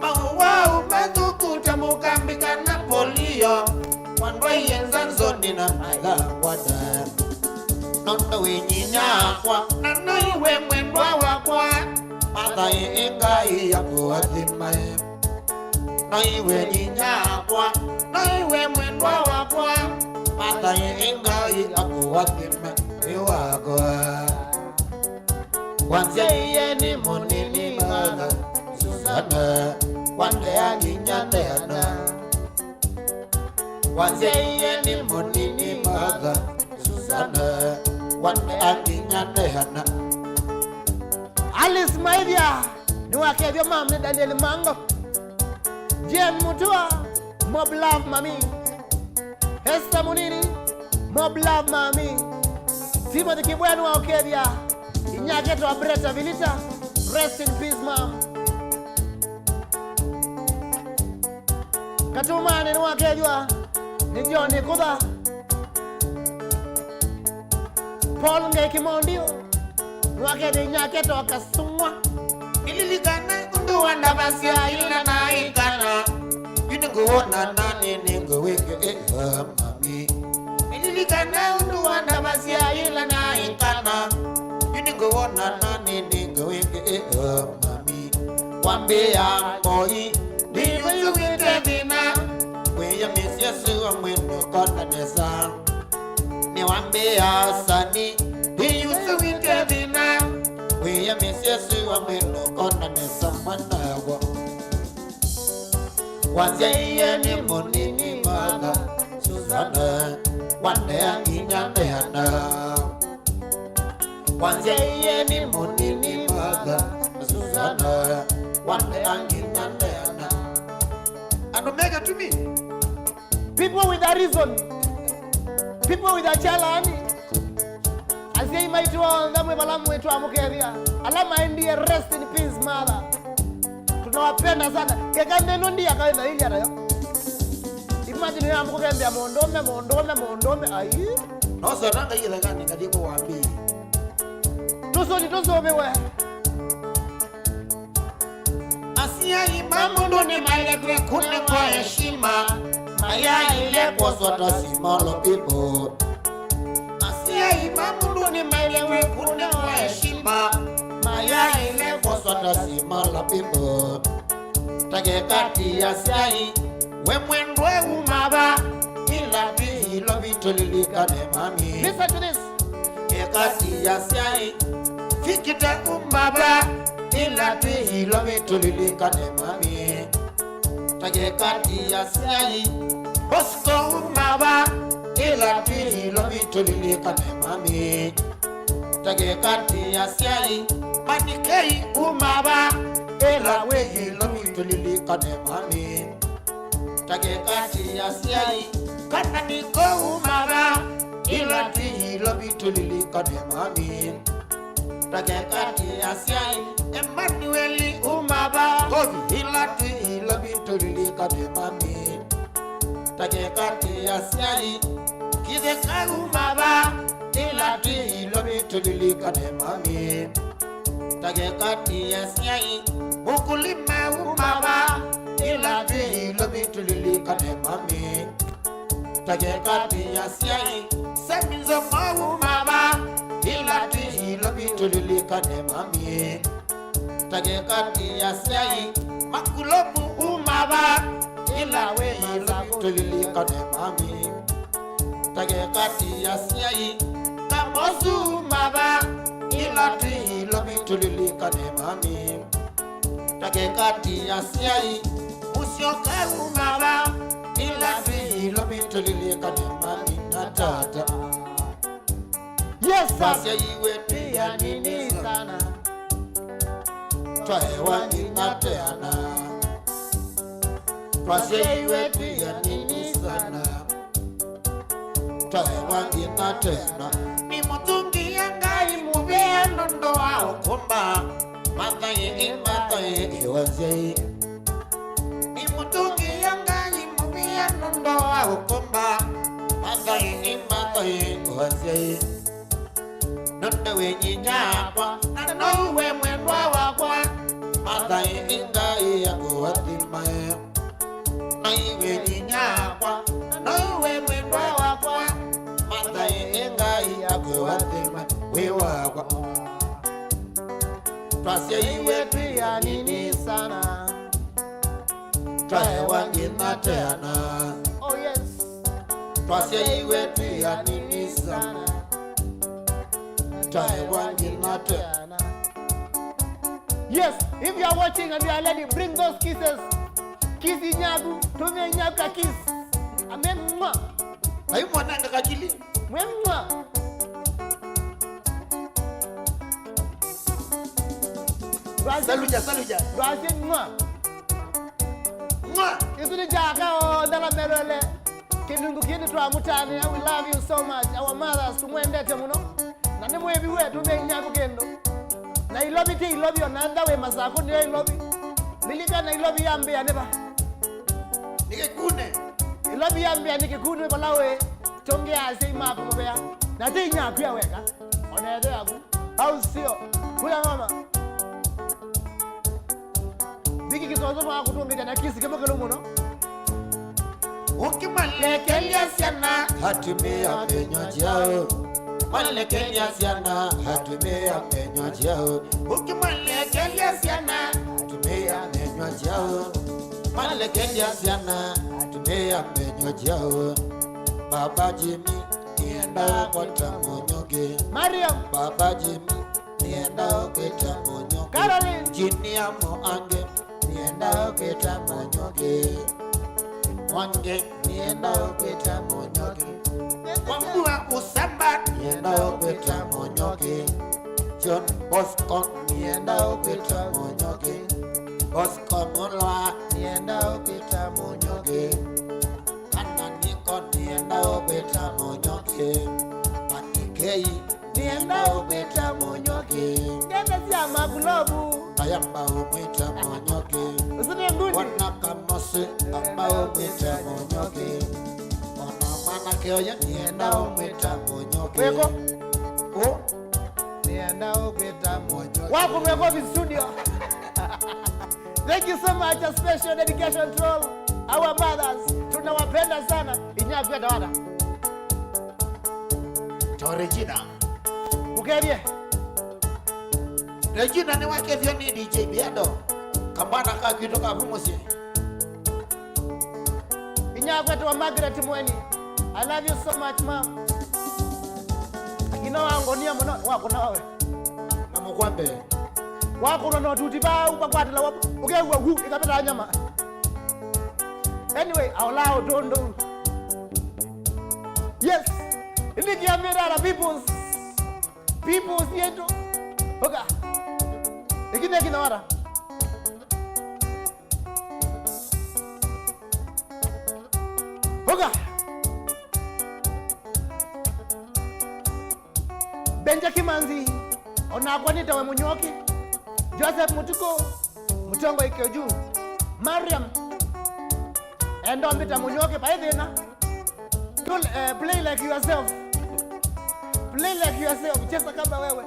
Maua umatukuta mukambika na polio. Mwambaye zanzo nina mazangwada. Nondo winyinyakwa nano iwe mwendwa wakwa. Mataye ingai yako atimae. No iwe nyinyakwa no iwe mwendwa wakwa. Mataye ingai yako atimae wakwa. Kwanza iye ni monini maga Susana Wande anginyande ana. Kwanza iye ni monini maga Susana Wande anginyande ana. Alice Maivia Nwakevyo mam ni Daniel Mango. Jem Mutua Mob love mami. Esther Munini Mob love mami. Timothy Kibwenu wa Okevya. Inyageto wa Breta Vilita. Rest in peace mom. Katumani Nwakevya ni Johnny Kuba. Paul Ngekimondi Nwakevya inyageto wa Kasumwa. Ililigana kunduwa ndabasia ila na ikana. Yuniguona nani ningu wiki mami. Ililigana kunduwa ndabasia ila na ikana. Yuniguona nani ningu wiki mami. Wambia moi ndiyo wike vina. Weya misia suwa mwenu kona nesa. Ni wambia sani ndiyo wike vina. Weya misia suwa mwenu kona nesa manawa. Kwanza iye ni monini maga Susana Wande anginyande ana. Kwanza iye ni monini maga Susana Wande anginyande ana. And Omega to me. People with a reason. People with a challenge. Asiye maitwa ndamwe balamu wetu amukevya. Alama ndiye rest in peace mother. Tunawapenda sana. Keka neno ndiye akaenda ili atayo. Imagine ya mukevya mondome ayi. No saranga yile gani kadiko wambi. Tusome we. Asia imamu ndoni maile kune kwa heshima. Maya ile kwa swata simolo people. Asia imamu ndoni maile kune kwa heshima. Maya ile kwa swata simolo people. Tage kati ya siai we mwendwe umaba. Ila bihilo bitolilika ne mami. Listen to this. Ekati ya siai fikita umaba. Ila bihilo bitolilika ne mami. Tage kati ya siai Bosco umaba. Ila bihilo bitolilika ne mami. Tage kati ya siai Manikei umaba. Ela wehilo bitolilika ne mami. Tage kati ya siai Kananiko umaba. Ila bihilo bitolilika ne mami. Tage kati ya siai Emmanueli umaba. Ila bihilo bitolilika ne mami. Tage kati ya siai Kideka umaba. Ila bihilo bitolilika ne mami. Tage kati ya siai Mukulima umaba. Ila bihilo bitolilika ne mami. Tage kati ya siai Semizo umaba. Ila bihilo bitolilika ne mami. Tage kati ya siai Makulomu umaba. Ila wehilo bitolilika ne mami. Tage kati ya siai Kamosu umaba. Ila bihilo bitolilika ne mami. kekati ya siai usioke kumala ila vilo bitulile kadema na tata. Yes sir. Basi iwe pia nini sana twaewa ninateana. Basi iwe pia nini sana twaewa ninateana. Ni mutungi yangai mubea nondo wao kumba mataye iwaze. Ni mutungi yangai mubea nondo wao kumba mataye iwaze. Nondo wenye nyakwa nowe mwendwa wakwa mataye ingai yakuwatimae. Naiwe nyakwa nowe mwendwa wakwa mataye ingai yakuwatimae wewakwa. Twasya iwe pia nini sana twaewa nginateana. Oh yes. Twasya iwe pia nini sana twaewa nginateana. Yes, if you are watching and you are ready, bring those kisses. Kiss nyagu, tume nyaga kiss. Amen mwa. Ayi mwana ngakachili. Mwa. Saluja. Brazil mwa. Mwa. Isuni jaga o ndala melole. Kilungu kini twa mutani. I will love you so much. Our mothers tumwendete muno. Na ne mwebi wetu tume nyagu kendo. Na ilobi ti ilobi onanda we masako ni ilobi. Nilika na ilobi yambe ya neba. Nikekune. Ilobi yambe ya nikekune balawe. Tonge ase mapu mbea. Na ti nyagu ya weka. Onede yagu. Au sio? Kula mama. Viki kisozo mwa kutunga na kisi kama kalo muno. Ukimalekelia siana hatumia vinywaji yao. Malekelia siana hatumia vinywaji yao. Ukimalekelia siana hatumia vinywaji yao. Malekelia siana hatumia vinywaji yao. Baba Jimmy nienda kwa tamonyoge. Mariam. Baba Jimmy nienda kwa tamonyoge. Caroline. Jini ya moange nienda kwa tamonyoge. Wange nienda kwa monyoke. Wambua usamba nienda kwa monyoke. John Bosco nienda kwa monyoke. Bosco Mulwa nienda kwa monyoke. Kana Niko nienda kwa monyoke. Anikei nienda kwa monyoke. Kenda siya maglobu. Ayamba umwita monyoke. Usuni ngundi. Wanakamose ambao umwita monyoke. Ona keoya nienda umwita monyoke. Weko. Oh. Nienda umwita monyoke. Wako Weko studio. Thank you so much. A special dedication to all our mothers. Tunawapenda sana. Inyagu ya dawada. To Regina. Ukerie. Regina ni wake vyo ni DJ Biado. Kambana kaa kitoka humusi. Inyagu wa Margaret Mweni. I love you so much, mom. Akina wango niya mwana wako na wawe. Na mkwambe. Wako na tutiba upakwatila wapo. Ukewa hu ikapeta nyama. Anyway, aulao tondo. Yes. Indiki ya mirara peoples yetu. Oka. Ikine kina wara. Oka. Benja Kimanzi. Onakwanita we munyoki. Joseph Mutuko. Mutongo Ikeoju. Mariam. Endo ambita munyoki paidhina. Play like yourself. Play like yourself. Chesa kama wewe.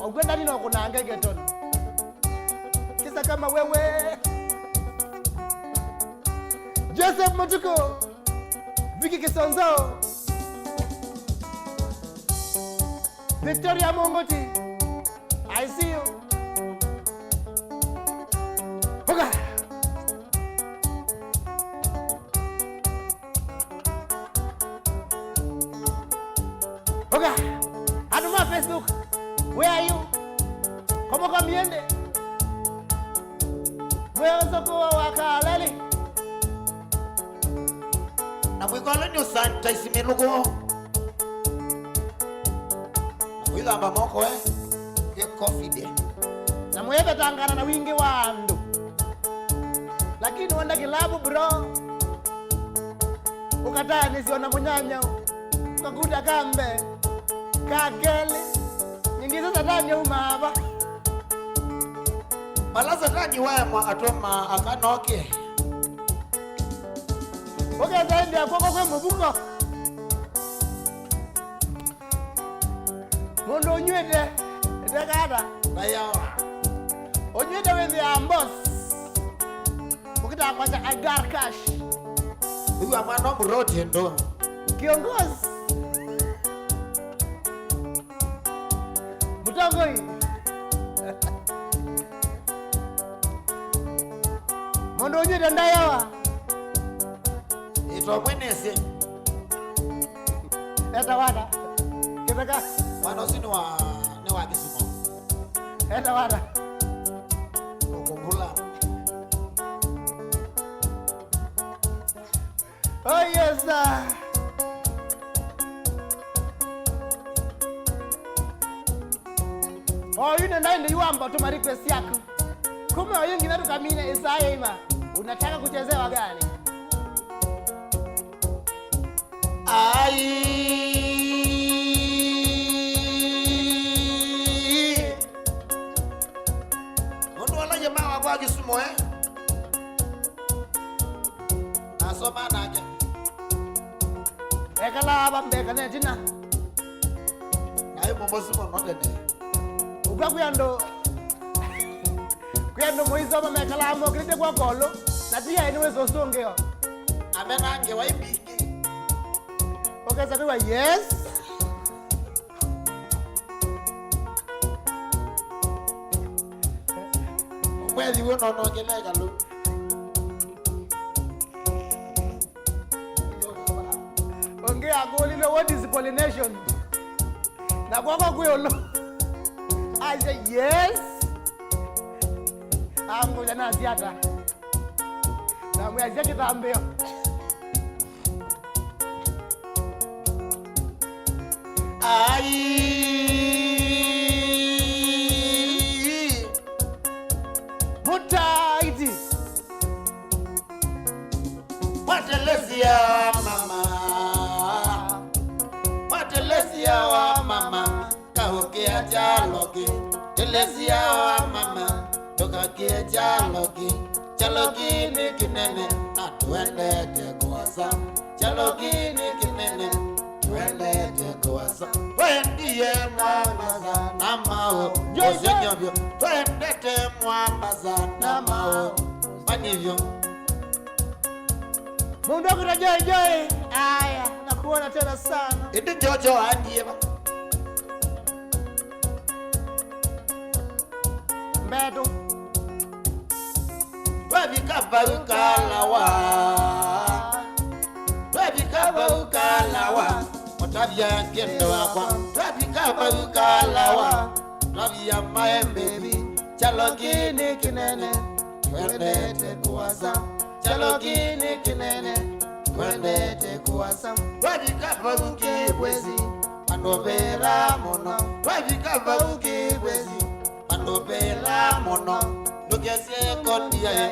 Ogwenda nino kuna angege toni. Chesa kama wewe. Joseph Mutuko. Vicky Kisonzo. Victoria Mongoti. I see you. Okay. Okay. Aduma Facebook. Where are you? Como cambiende? Mwezo kuwa wakaleli. Na mwikolo ni usanta isimilugo. Wila amba moko ke confident. Na mwebe tangana na wingi wa andu. Lakini wanda kilabu bro. Ukataa nisiona munyanya. Ukakuta kambe. Kakele. Nyingiza satani umaba. Malaza tani wema atoma akanoke. Oke zaidi ya kwe mubuko. Mundu unywede. Etekada. Bayawa. Unywede wewe ambos. Ukita kwa cha agar cash. Huyu amano mrote ndo. Kiongozi. Mutongoi. Mundu unywede ndayawa. Ito mwenese. Eta wada. Kipeka. Wanosi ni wa Kisumu. Eta wada. Ukumbula. Oh yes sir. Oh yune ndaende yuamba tuma request yako. Kume oyingi na tukamine Isaya ima. Unataka kuchezewa gani? Ai. Mundu wala jamaa wa kwa Kisumu Asoma naje. Ekala aba mbeka netina. Ayo mombosi monodene. Ugwa kuyando. Kuyando moizo ba mekala amo krite kwa kolo. Natia ene wezo songeo. Amenange waibiki. Okay, sabiwa yes. Mwezi wono nogelega lu. Ongea goli lo what is pollination? Na kwa kuyolo. I say yes. Ango jana asiata. Na mwezi kitambeo. Ai. Mutaiti. Watelesia mama. Watelesia wa mama. Kahokea jaloki. Telesia wa mama. Tokakia jaloki. Jaloki ni kinene. Na tuendete kuwasa. Jaloki ni kinene. Tuendete kuwasa. Twendie mwambaza na mao. Jose nyovyo. Twendete mwambaza na mao. Manivyo. Mundu akura joy joy. Aya, nakuona tena sana. Idi jojo adieba. Mbeto. Twabikava ukalawa. Twabikava ukalawa. Otavya kendo wakwa. Twabikava ukalawa. Twabya maembebi. Chalogini kinene. Twendete kuwasa. Chalogini kinene. Twendete kuwasa. Twabikava ukibwezi. Mandobera mono. Twabikava ukibwezi. Mandobera mono. Lukesie kondia.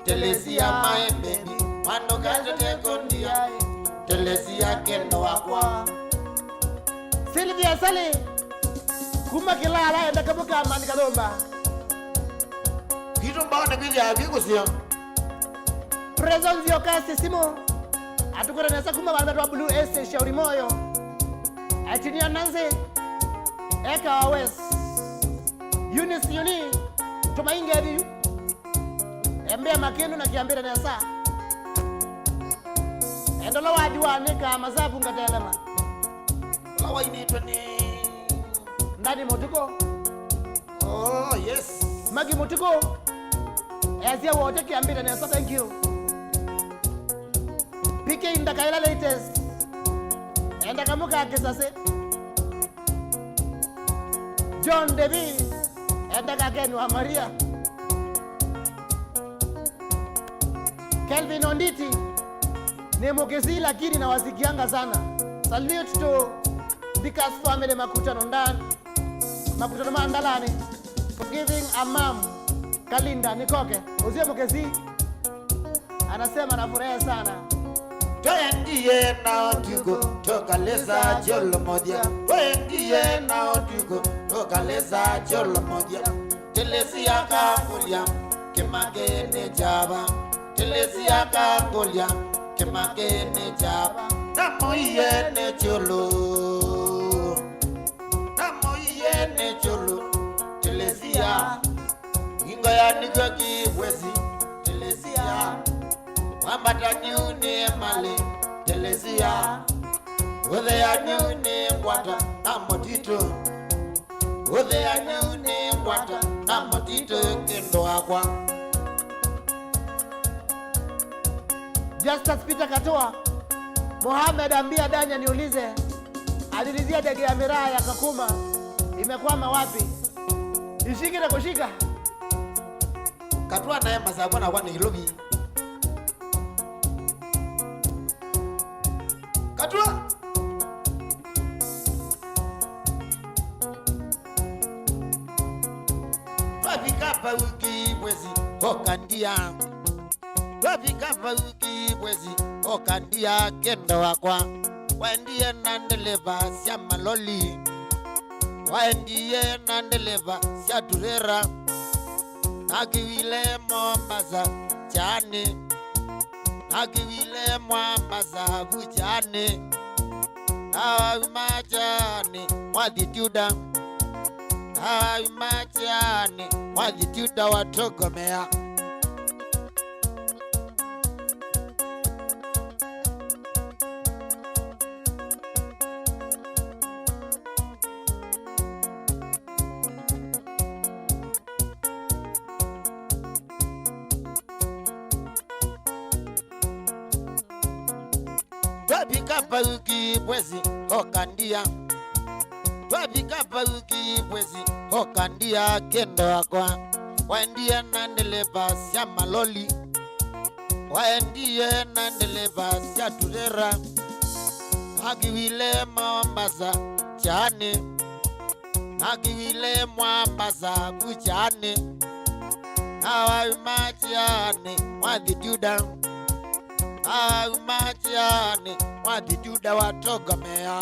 Telesia maembebi. Mando katote kondia. Telesia kendo wakwa. Sylvia Sali. Kuma kilala enda kabuka amani kadomba. Kitu mbona kija kikusia. Presence yokasi simo. Atukura nesa kuma banda wa Blue Ace shauri moyo. Atinia Nanze. Eka West. Eunice Yuni. Tumainge hadi. Embea makendo na kiambira nesa. Endola wadi wanika mazabu ngatelema. Lawa inaitwa ni Ndani Motiko. Oh, yes. Magi Motiko. Ezia wote kiambira nesa, thank you. PK indakaila latest. Enda kamuka kisase. John Devi. Enda kakenu wa Maria. Kelvin Onditi ni mokezi lakini nawasikianga sana. Salute to Dikas family Makutano Ndan, Makutano Mandalani for giving a mom Kalinda Nikoke. Uzie mokezi anasema nafurahi sana. Twengie na otugo tokaleza jolo moja. Twengie na otugo tokaleza jolo moja. Telesia kangulia kemakene jaba. Telesia kangulia kemakene jaba. Namoye ne jolo. Namoye ne jolo. Telesia ingoya nikoki wezi. Telesia Wambata nyune male Telesia Ode ya nyune mwata na motito Ode ya nyune mwata na motito kendo akwa. Justus Peter Katoa Mohamed ambia Danya niulize alilizia dege ya miraa ya Kakuma imekwama wapi? Ishiki na kushika Katoa naye masabu na wani ilobi Katua Twafika pa wiki mwezi Okandia Twafika pa wiki mwezi Okandia kendo wakwa. Waendie nandeleva siya maloli. Waendie nandeleva siya turera. Nakiwile Mombasa chani. Nakiwile Mombasa vujani. Machani mwadhituda. Machani mwadhituda watogomea. Twafika pa wiki mwezi Okandia. Twafika pa wiki mwezi Okandia kendo wakwa. Waendie nandeleva siya maloli. Waendie nandeleva siya turera. Nakiwile Mombasa chani. Nakiwile Mombasa kuchani. Machani mwadhituda. Machani mwadhituda watogomea.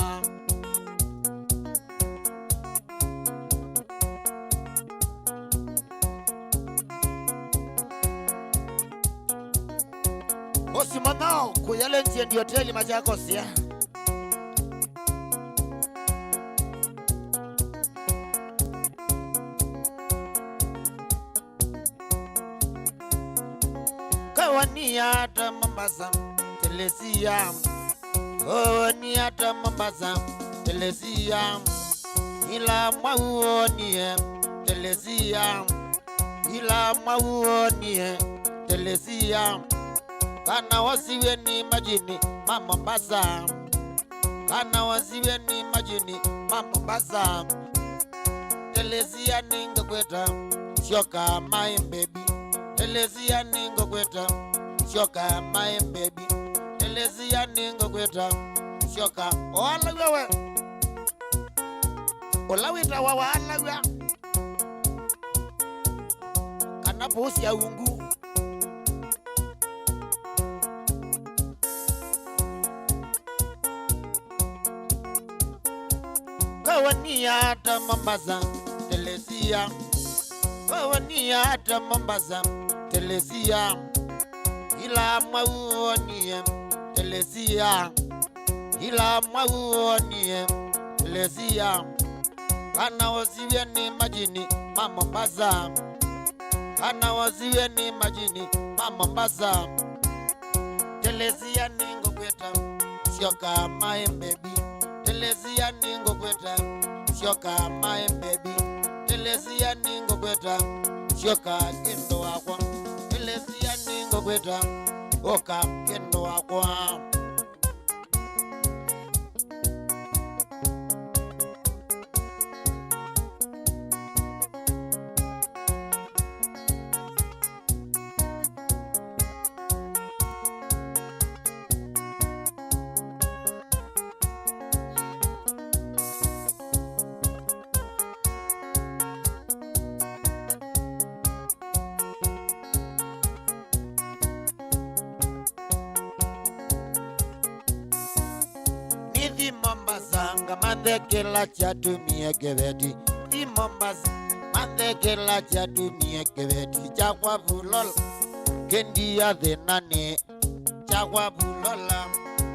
Osimonao kuyale nchiendi hoteli Machakosia. Kawaniata Mombasa Telesia. Kawaniata Mombasa Telesia. Ila mauonie Telesia. Ila mauonie Telesia. Kana wasiwe ni majini Mombasa. Kana wasiwe ni majini Mombasa. Telesia ningo kweta shoka my baby. Telesia ningo kweta shoka my baby. Telesia ningo kweta shoka wala wewe. Olawita wa wala wewe. Kana bosi ya ungu. Kawaniata Mombasa Telesia. Kawaniata Mombasa Telesia. Ila mauonie Telesia. Ila mauonie Telesia. Kana wasiwe ni majini Mombasa. Kana wasiwe ni majini Mombasa. Telesia ningo kweta shoka my baby. Telesia ningo kweta shoka my baby. Telesia ningo kweta shoka kendo wakwa. Telesia ningo kweta oka kendo wakwa. Di Mombasa ngamande kila chatumie kebeti. Di Mombasa mande kila chatumie kebeti. Chakwa bulol kendi ya denani. Chakwa bulola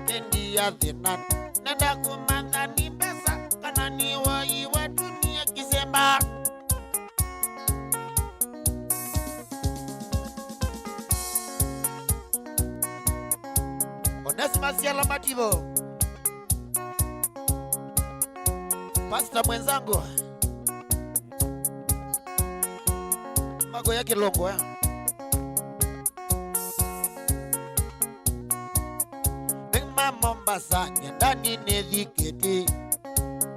kendi ya denani. Nenda kumanga ni pesa kanani wa iwa dunia kisemba. Onesimus Mativo, Pastor mwenzangu mago ya Kilongo Ningma Mombasa ndani nedhiketi.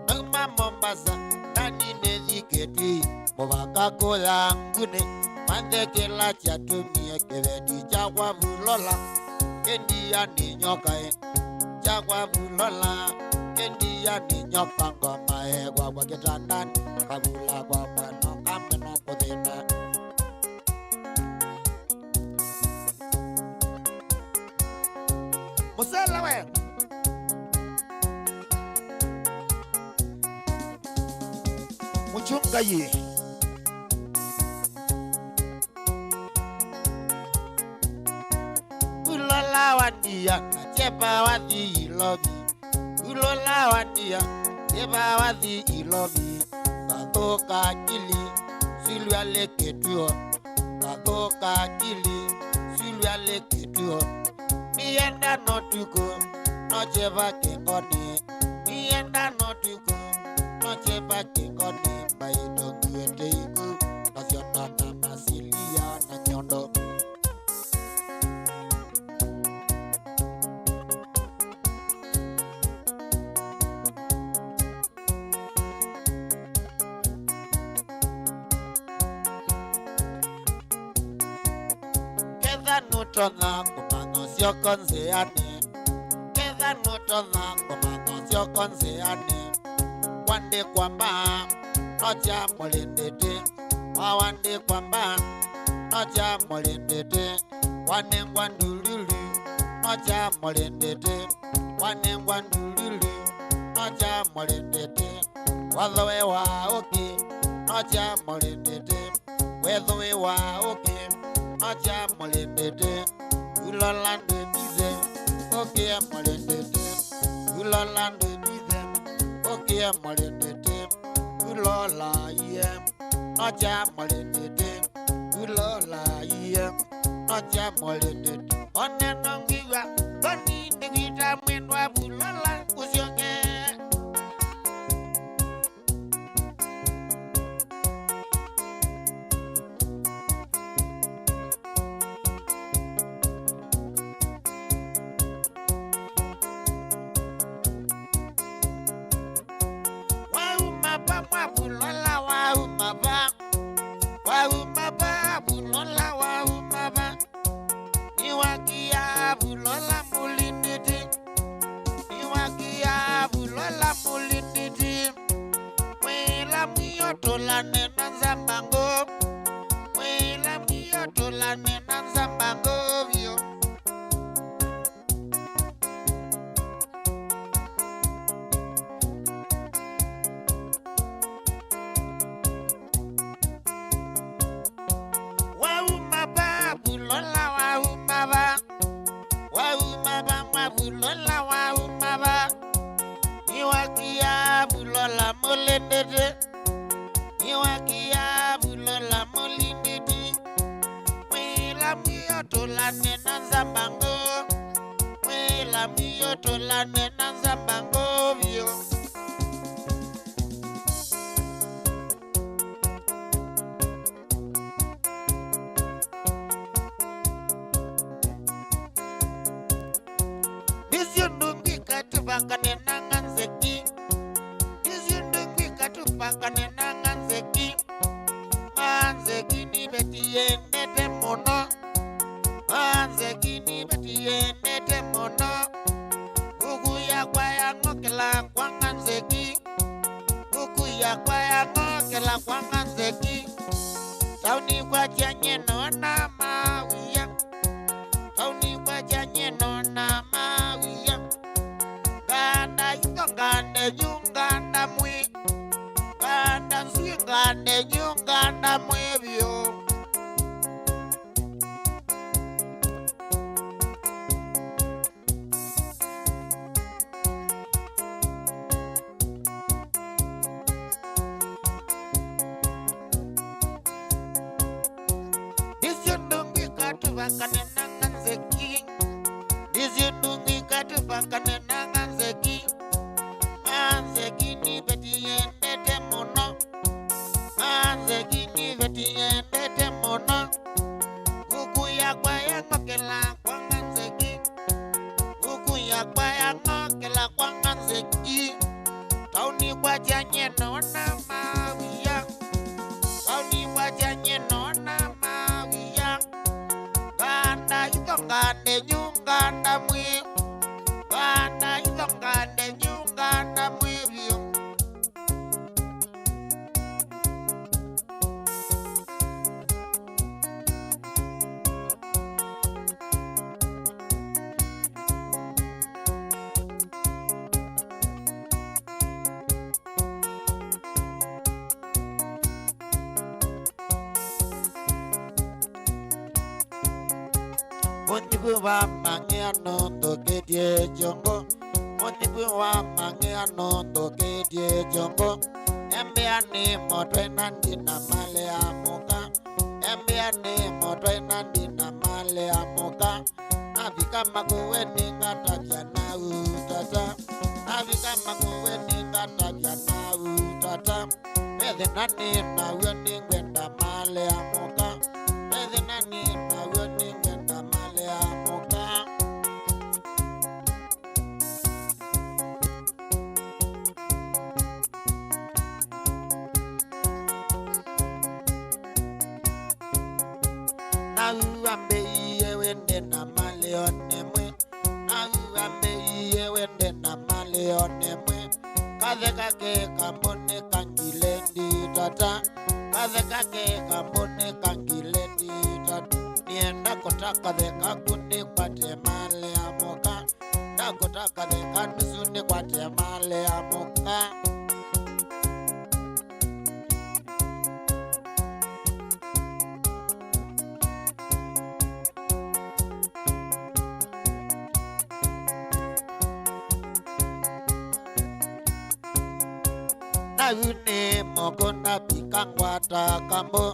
Ningma Mombasa ndani nedhiketi. Mobaka kola ngune mande kila chatumie kebeti. Chakwa bulola kendi ya ni nyoka Chakwa bulola kendi ya ni nyoka ngoma kwa kitandani. Kabula kwa mano kameno kodena. Musela we Muchunga ye Ulola wadia na chepa wadi ilobi. Ulola wadia chepa wadi ilobi. Katoka kili silu aleketuo. Katoka kili silu aleketuo. Mienda no tuko no chepa kengoni. Mienda no tuko no chepa kengoni. Baito kuete iku nasiona na masilia na nyondo. Keda nutona kumano sio konseane. Keda nutona kumano sio konseane. Wande kwamba nocha molendete. Wande kwamba nocha molendete. Wanengwa ndululu nocha molendete. Wanengwa ndululu nocha molendete. Wadhowe wa oki nocha molendete. Wedhowe wa oki nocha molendete. Ulolande bize oki molendete. Ulolande bize oki molendete. Ulola iye nocha molendete. Ulola iye nocha molendete. Onenongiwa boni ndivita mwenwa bulola kusionge. Waumaba mwabulola waumaba. Waumaba bulola waumaba. Niwakia bulola mulinditi. Niwakia bulola mulinditi. Mwela miotola nena nzambango. Mwela miotola nena nzambango vyo. Waumaba bulola waumaba. Waumaba mwabulola waumaba. Niwakia bulola mulinditi. Niwakia bulola mulinditi. Mwela miotola nena nzambango. Mwela miotola nena nzambango vyo. Nizundungi katubaka nena nganzeki. Nizundungi katubaka nena nganzeki. Nganzeki ni beti yenete mono. Nganzeki ni beti yenete mono. Gugu ya kwa ya ngokela kwa nganzeki. Gugu ya kwa ya ngokela kwa nganzeki. Tauni kwa chanye nona mawia. Tauni kwa chanye nona mawia. Ganda yuko nyungane nyungana mwe ganda singane nyungana mwebyo Disyundungi katubakane nanganzeki Disyundungi katubakane nanganzeki Anzeki ni beti yendete mono Anzeki ni beti yendete mono Ukuya kwa ya ngokela kwa nganzeki Ukuya kwa ya ngokela kwa nganzeki Tauni kwa janye nona mawia Tauni kwa janye nona mawia Ganda yungane nyungana mwe Ganda yungane nyungana mwe vyo Onibu wa mange anondo kedie jongo Onibu wa mange anondo kedie jongo Embe ane motwe nandi na male amuka Embe ane motwe nandi na male amuka Navika makuwe ninga tabia na utata Navika makuwe ninga tabia na utata Ede nani na uwe ningwenda male amuka Ede nani na uwe ningwenda male amuka Na uambe iye wende na male onemwe Na uambe iye wende na male onemwe Kaze kake kambone kangilendi tata Kaze kake kambone kangilendi tata Nienda kotaka de kakuni kwa temale amoka Na kotaka de kanusuni kwa temale amoka Na une mokona pikangwata kambo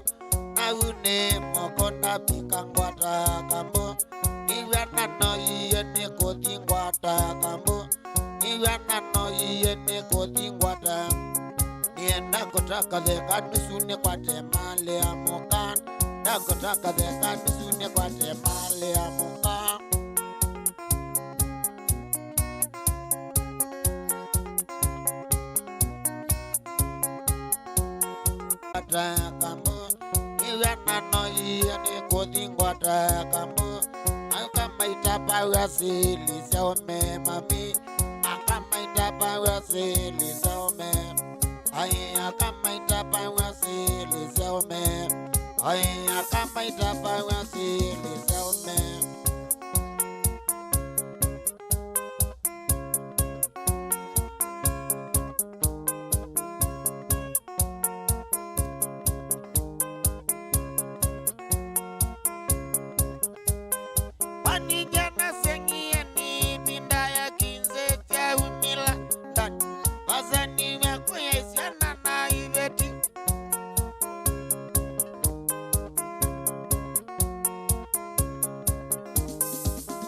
Na une mokona pikangwata kambo Iwana no iye ne kodingwata kambo Iwana no iye ne kodingwata Nienda kotaka de kanusune kwa temale amoka Na kotaka de kanusune kwa temale amoka Kambo Iwana no iye ne kodingwata kambo Akama itapa wasili saome mami Akama itapa wasili saome Ay akama itapa wasili saome Ay akama itapa wasili saome Wanijana sengia ni binda ya kinze tia umila ndani Wazani wako ya isiana na ibeti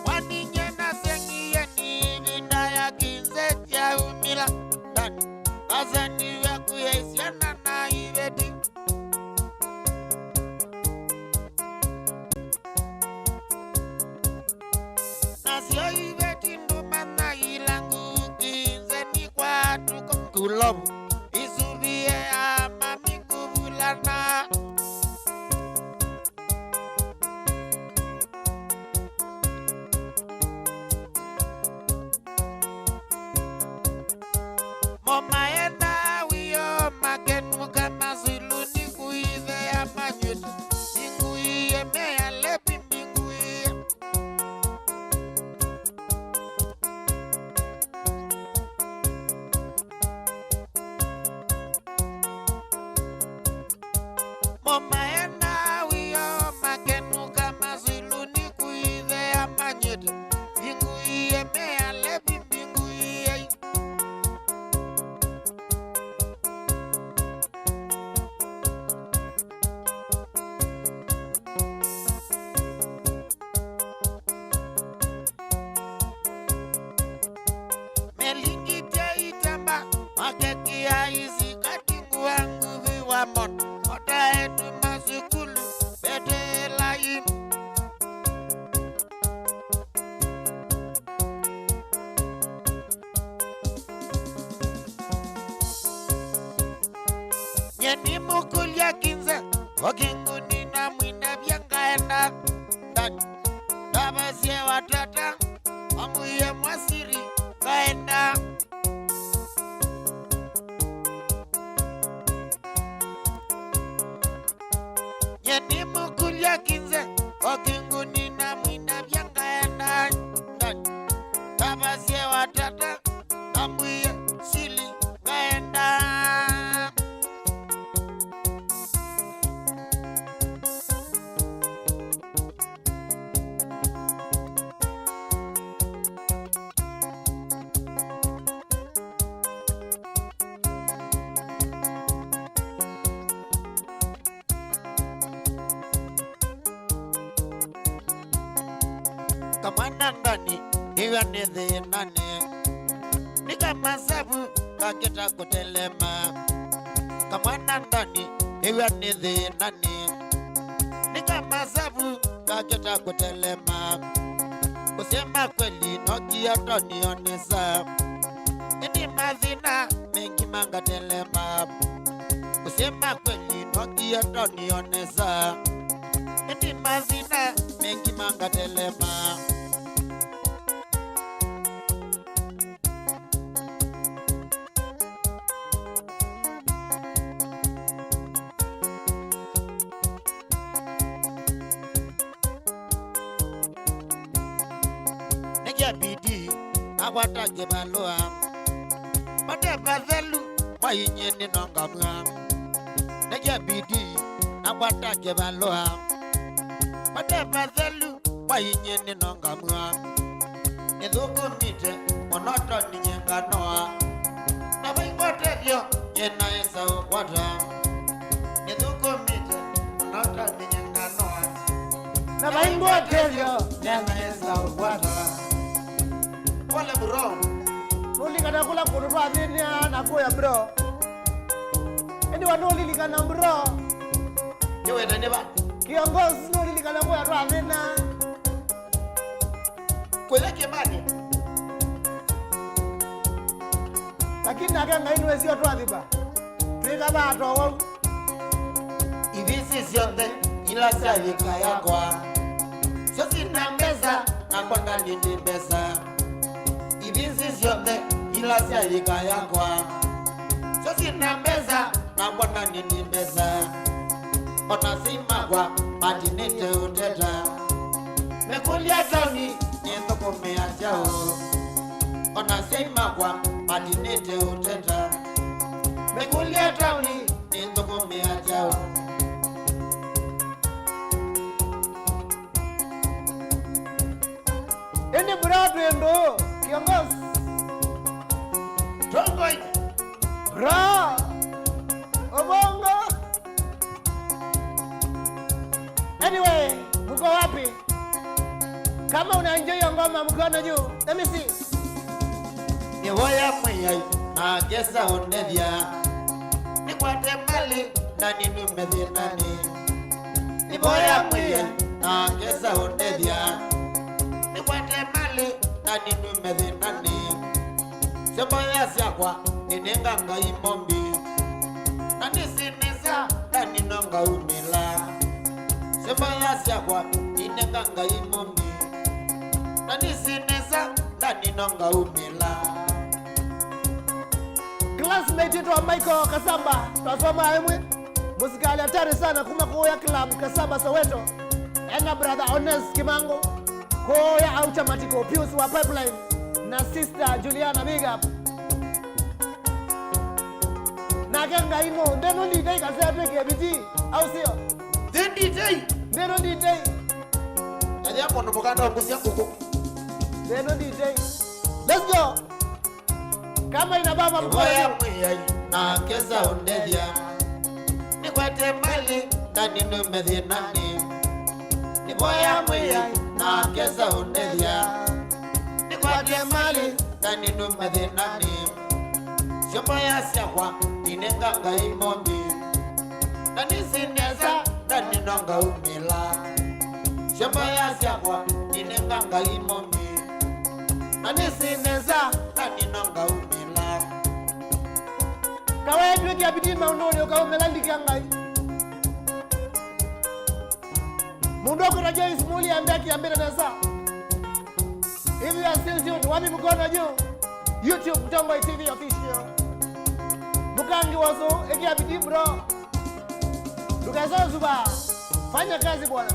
Wanijana sengia ni binda ya kinze tia umila ndani Wazani wako ya isiana na ibeti Nasio ibeti ndumana ilangu kinze ni kwa tuko kulobu Isubie ama mikubulana Moma enda wiyo magenu kama zuluni kuive ya manyutu Minguiye mea lepi minguiye makekia isi katingu wangu viwa mon Ota etu masukulu bete laim Nyeni mukul ya kinza Wakingu nina mwina bianga enda Dabasie watata Amuye mwasiri kaenda Nyeni mukul ya kinza Wakingu nina mwina bianga enda Dabasie watata Amuye sili kaenda Kamana ndani niwa nithi nani Nika masabu kakita kutelema Kamana ndani niwa nithi nani Nika masabu kakita kutelema Kusema kweli noki yoto nionesa Ini mazina mengi manga telema Kusema kweli noki yoto nionesa Ini mazina mengi manga telema Negia bidi Awata jebaloa Mate bazelu Mwayinye ninongamwa Negia bidi Awata jebaloa Mate bazelu Mwayinye ninongamwa Nidhuku mite Monoto ninyenganoa Na waingote vyo Yena esa ukwata Nidhuku mite Monoto ninyenganoa Na waingote vyo Yena esa ukwata Wale bro Nuli kana kula kurupa dhinia na kuya bro Edi wanuli likana bro Yewe naniba Kiongozi nuli likana kuya rwa dhina Kwele kemani Lakini nakenga inuwe siyo rwa dhiba Tuika bato wawu Ibisi sionde ila sayika yakwa Sosi na mbeza na kwanga nini mbeza Ibisi sionde ila sayika yakwa Sosi na mbeza na kwanga nini mbeza Ona simagwa matinite uteta Mekulia tauni niendo kumea chao Ona simagwa matinite uteta Mekulia tauni niendo kumea chao Ini beradu endo Kiongozi Tongoi Bra Obongo Anyway Muko wapi Kama unaenjoy ngoma mkono juu Let me see Niwoya mwenye na gesa onevya Nikwate mali na ninumedhi nani Niwoya mwenye na gesa onevya Nikwate mali na ninumedhi nani Sema ya siakwa ninenganga imombi Na nisinisa na ninonga umila Sema ya siakwa ninenganga imombi Na nisinisa na ninonga umila Classmate yetu wa Michael Kasamba Twasoma emwe Musikali hatari sana kuma kuya club Kasamba Soweto Ena brother Honest Kimango Koya Automatiko Pius wa Pipeline Na sister Juliana Big Up Nakenga ino Ndeno DJ kasea tuweke biti Au sio? Then DJ Ndeno DJ Kaya kono mokanda wakusia kuku Ndeno DJ Let's go Kama inababa mkoya mwenye na kesa undevya Nikwate mali na ninumedhi nani Niboya mwenye na kesa undevya Nikwate mali na ninumedhi nani Shamba ya siakwa ninenganga imomi Nanisineza naninonga umila Shamba ya siakwa ninenganga imomi Nanisineza naninonga umila Kawaye tuweki ya bidii maunoni ukaumela ndikiangai Mundu wako na Joyce Muli ambeki ambele nasa If you are still tuned, wapi mkono juu YouTube Mtongoi TV official Mukangi wazo, eki ya bidii bro Lukazo Zuba Fanya kazi bwana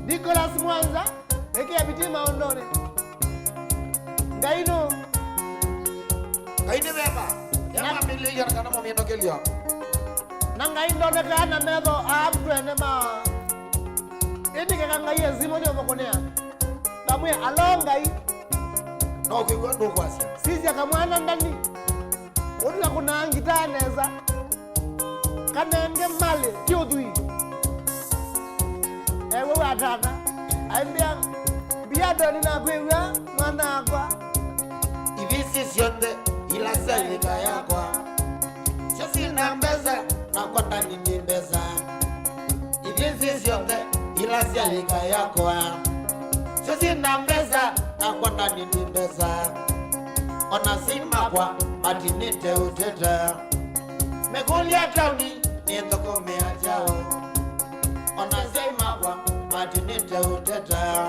Nicholas Mwanza eki ya bidii maunoni Ngaino Ngaine beba Yama mili yana mo miendo kelio Nangaindo nekana medo abdwene ma Indi ke kangaye zimo ni omokonea Kamwe alongai No kigwa ndo kwasi Sisi akamwana ndani Odi ya kuna angita neza Kanenge male Kiodui Ewe ataka Aimbia Biado nina kwewa Mwana akwa Ivisi sionde ila selika yakwa Sisi na mbeza na kwa ndani ni mbeza Ivisi sionde ila selika yakwa Sisi na mbeza na kwa ndani ni mbeza Onasima kwa matinite uteta Mekulia tauni ni ndoko meachao Onasima kwa matinite uteta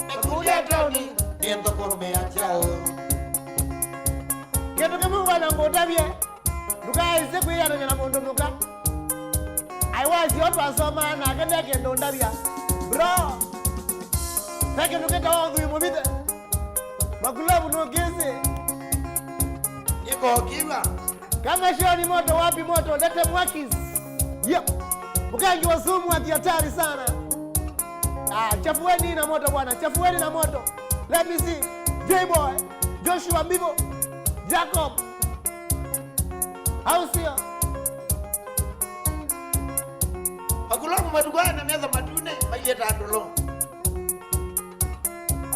Mekulia tauni ni ndoko meachao Keto kemu wana ngotabye Duka ise kwiyana nyana mondo muka Aiwazi otu asoma na kende kendo ndabya Bro Peke nuketa wangu yumubite Makulabu nukisi Iko kiwa Kama shio ni moto wapi moto lete mwakis Yep Mukangi wa sumu ati hatari sana Chafueni na moto bwana Chafueni na moto Let me see J-Boy Joshua Mbivo Jacob Hausia Makulabu madugaya na meza matune Mayeta andolo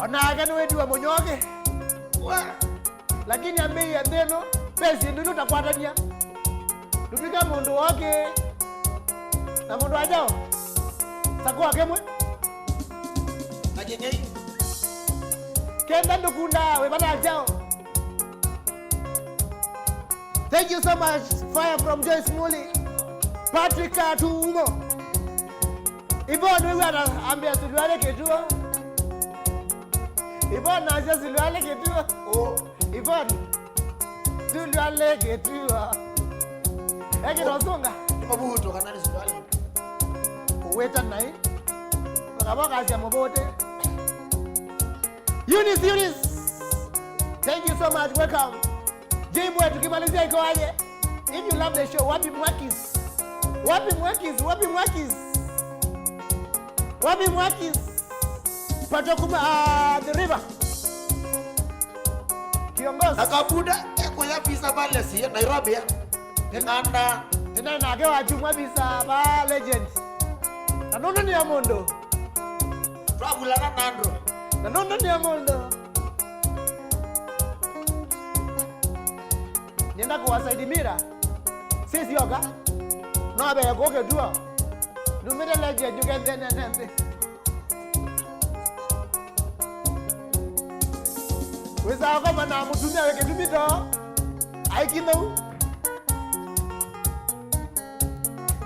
Ona agani wedi wa monyoke Lakini amei ya deno Pesi ndudu takwata niya Tupika mundu wake Na mundu wajao Sakuwa kemwe Najengei Kenda ndukunda webata ajao Thank you so much Fire from Joyce Muli Patrick Katumo Ibon wewe anaambia tuliwale ketua Ibon naja tuliwale ketua Ibon tuliwale ketua Eki rozonga Mabuto kanani tuliwale Uweta nai Kakaboka asya mabote Eunice Thank you so much welcome J-Boy tukimalizia iko aje If you love the show wapi mwakis Wapi mwakis Wapi mwakis Wapi mwakis Patokuma the river Kiongozi Akabuda eko ya visa bale siya Nairobi ya Nganda Tena nagewa chumwa visa ba legend Nanono ni ya mondo Tuabula na nandro Nanono ni ya mondo Nienda kuwasaidi mira Sisi yoga No abe ya koke dua Numida legend you can then and Weza wako mana mutumia weke tumito Aikino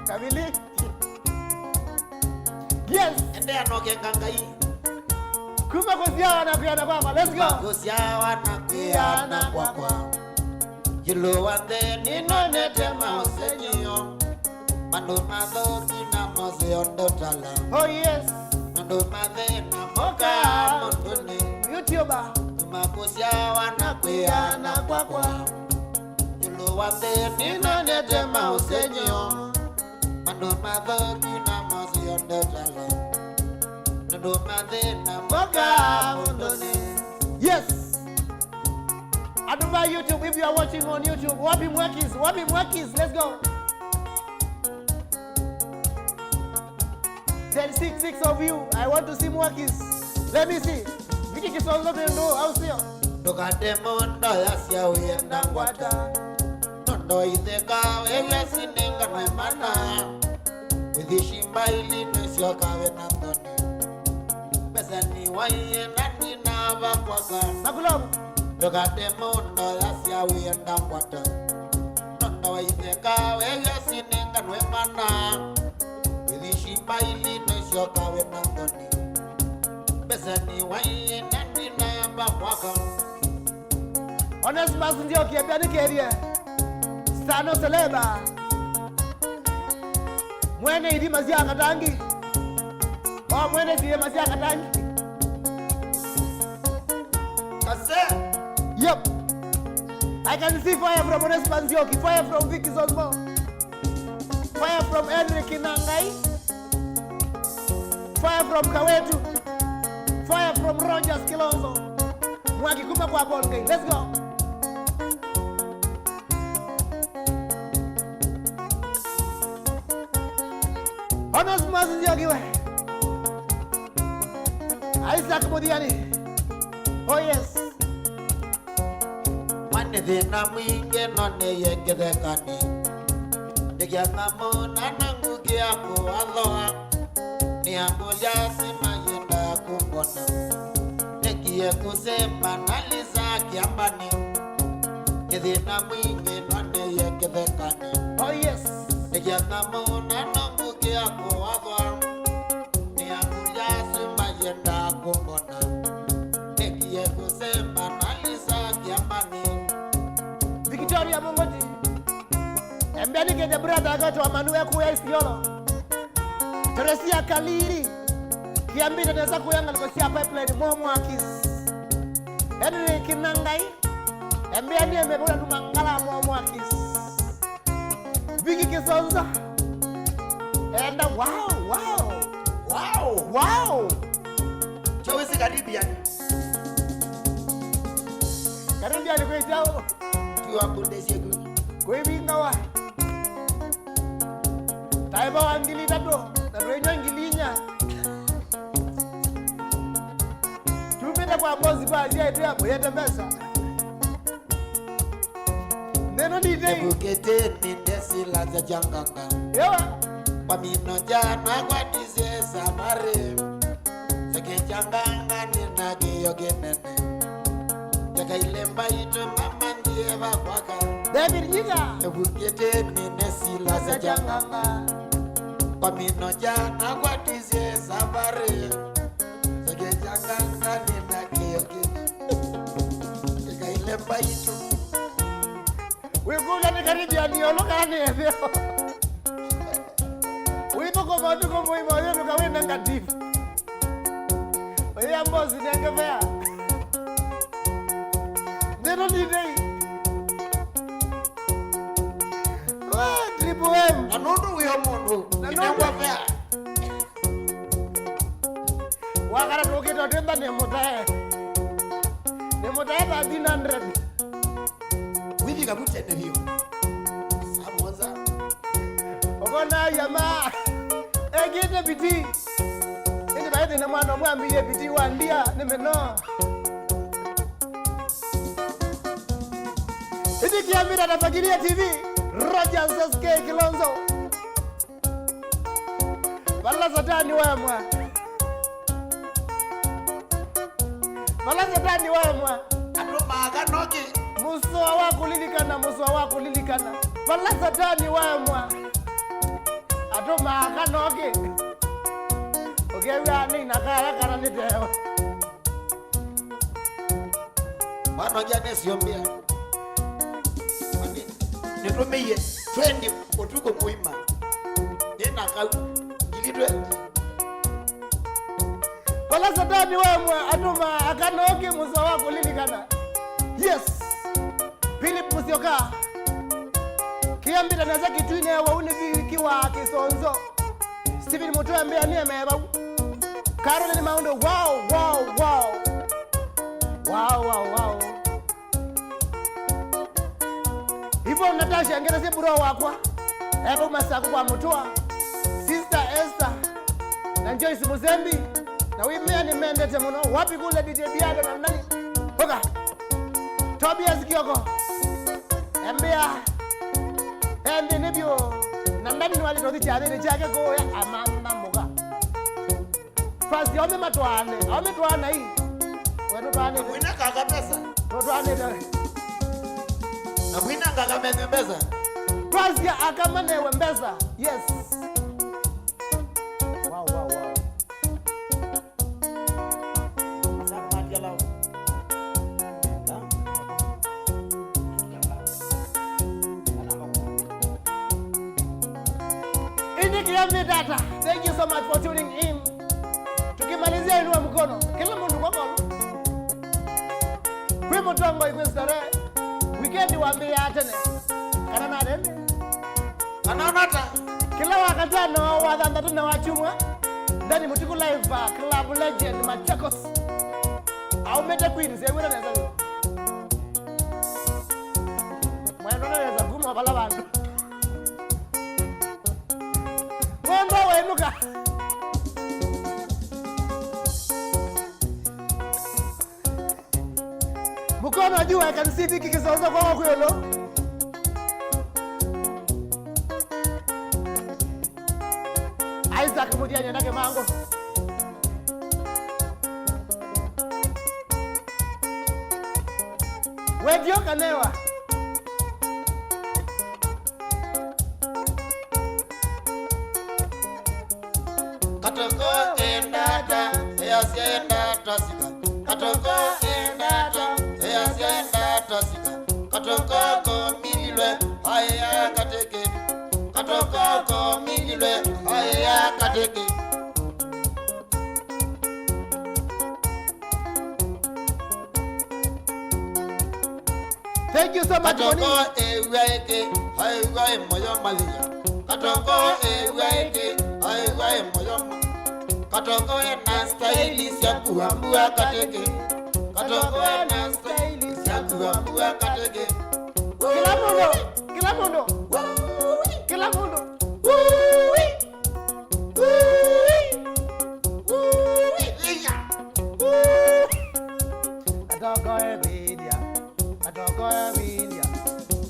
Kabili Yes Ende anoke ngangai Kuma kusia wana kuyana kwa let's go Kusia wana kuyana kwa Yilo wande nino netema usenyo Mando mado kina moze ondo tala Oh yes Mando made na moka motuni YouTuber Tumakusia wana kuyana kwa Yilo wande nino netema usenyo Mando mado kina moze ondo tala Mando made na moka motuni Yes Aduba YouTube if you are watching on YouTube Wapi Mwakis let's go 10, 6 of you I want to see Mwakis Let me see Viki Kisonzo bindu au sio? Tukate mondo yasia uyenda ngwata Nondo itheka wewe sininga noemana Withishimba ili nesio kawe na thoni Pesa ni waiye nani na vakwaka Nakulomu Tukate mondo yasia uyenda ngwata Nondo itheka wewe sininga noemana Withishimba ili nesio kawe na thoni Pesa ni waiye nani na vakwaka Onesimus ndio kiambia nikerie Stano Seleba Mwene idi mazia katangi mwene siye mazia katangi Kase Yep I can see fire from Onesimus Nzioki, fire from Vicky Zosmo, fire from Henry Kinangai, fire from Kawetu, fire from Rogers Kilonzo. Mwakikupa kwa ball game. Let's go. Onesimus Nzioki we. Isaac Mudiani. Oh yes. Mane thina mwingi none yengethekani Nigiang'amo na nangu giaku athoa Niambulia sima yenda kumbona Nigie kusema nalisa kiambani Nithina mwingi none yengethekani Oh yes. Nigiang'amo na nangu giaku athoa Niambulia sima yenda kumbona Nigie kusema nalisa kiambani Victoria Mongoti. Embiani ke the brother agato Manuel kuya Isiolo. Teresia Kaliri. Kiambita neza kuyanga likosia pipeline momo akis. Henry Kinangai. Embiani emebula tumangala momo akis. Vicky Kisonzo. And wow. Chawezi Caribbean. Caribbean kwa itao. Kiwa Bundesliga. Kwa winga wa. Taiba wangili tato. Tato ngilinya. Tumenda kwa bozi ba dia dia boyeta pesa. Neno ni dei. Bukete ni desi la janganga. Yewa. Pamino jana kwa dise samare. Sake janganga ni nagiyo genene. Jaka ilemba ito mama ndiye vakwaka. David Jiga. Bukete ni desi la janganga. Pamino jana kwa dise samare. Sake janganga ni nagiyo genene. Jaka ilemba ito. Wigula ni Caribbean yolo kani evyo. Wito koma tu koma ima yolo kawe negative. Oya mbozi nenge vea. Neno ni dei. Triple M. Anondo uyo mundu. Inengwa vea. Wakara toke totemba ne motae. Ne motae ba 100. Widi kabutene hiyo. Samoza. Ogona yama. Egete biti. Ende baede na mwana mwambiye biti wandia nemeno. Idi kiamira na Fagilia TV. Rogers SK Kilonzo. Bala satani wamwa. Bala satani wamwa. Ato maganoki. Muswa wako lilikana. Bala satani wamwa. Ato maganoki. Ogewa ni nakaya kana nitewa. Mano jane siombia. Netomeye 20 otuko muima. Nena ka gilidwe. Bala satani wamwa atoma akanoki muswa wako lilikana. Yes. Philip Musyoka. Kiambita naza kitwine wa univiki wa Kisonzo. Stephen Mutoa mbea ni emeba. Caroline Maundo. Wow. Hivyo Natasha ngera se bro wakwa. Ebo masaku kwa Mutoa. Sister Esther. Na Joyce Muzembi. Na wimea ni mendete muno. Wapi kule DJ Biaga na nani? Oka. Tobias Kioko. Embea. Endi nibyo. Na ndani ni wali rodi chane chake go ya amama moga. Fast yome matwane. Ome twana hii. Wenu twane. Wina kaka pesa. Twane da. Na wina kaka pesa. Fast ya akamane wembeza. Yes. Wow. Data. Thank you so much for tuning in. Tukimalizia inua mkono. Kila mtu kwa mkono. Kwa Mutongo ikwestare. Weekend waambia tena. Kana na dende. Ananata. Kila wakati no wadanda tuna wachumwa. Ndani Mutiku Live Club Legend Machakos. Au meta queen sasa wewe unaweza. Mwana unaweza kuma bala bantu. Mwendo wenuka. Mukono juu I can see Vicky kisozo kwa kwelo. Isaac Mudianya ndake mango. Wedio kanewa. Katoko endata, eyasiendata sika. Katoko endata, eyasiendata sika. Katoko komilwe, aya kateke. Katoko komilwe, aya kateke. Thank you so much. Katoko eweke, aya moyo malia. Katoko eweke, aya moyo malia. Katoko ena stylish ya kuambua kateke. Katoko ena stylish ya kuambua kateke. Kila mundo.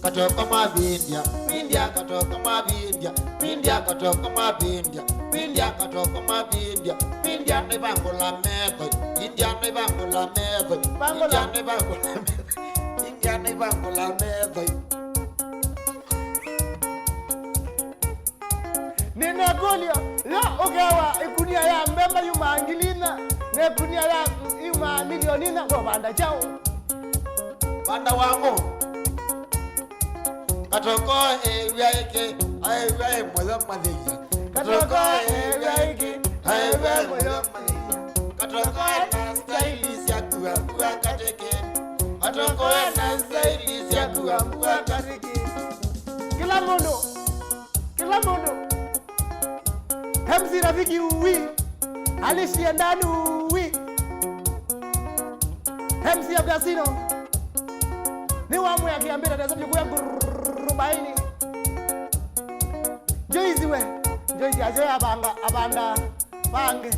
Katoko mabindia, bindia katoko mabindia, bindia katoko mabindia, bindia katoko mabindia, bindia ne bangula medo, India ne bangula medo, India ne bangula medo, India ne bangula medo. Nina golia, ya ogewa ikunia ya mbemba yuma angilina, ne kunia ya yuma milionina kwa banda chao. Banda wangu. Katoko eweke, ayewe moyo malia. Katoko eweke, ayewe moyo malia. Katoko na stylish ya kuambua kateke. Katoko na stylish ya kuambua kateke. Kila mundo. Hamsi rafiki uwi. Alishi ndani uwi. Hamsi ya kasino. Ni wamu ya kiambira na sababu ya rubaini. Joyce we. Joyce ajoya abanda bange.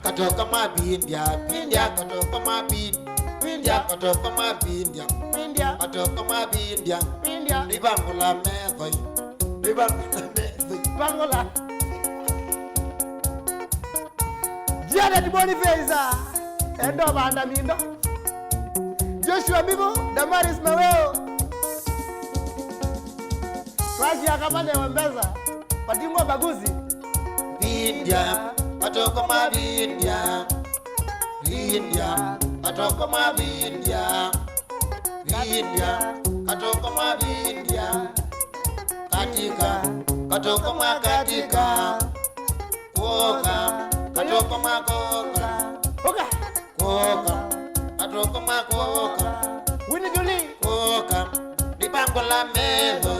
Katoko mabindia, bindia katoko mabindia. Bindia katoko mabindia. Bindia katoko mabindia. Bindia libangula medo. Libangula medo. Bangola. Janet Boniface. Endo banda mindo. Joshua Bibo, Damaris Maweo. Twasi akamane wembeza. Patingo baguzi. Bindia, katoko mabindia. Bindia, katoko mabindia. Bindia, katoko mabindia. Katika, katoko makatika. Koka, katoko makoka. Koka. Koka, katoko makoka. Winnie Julie. Koka, libangula medo.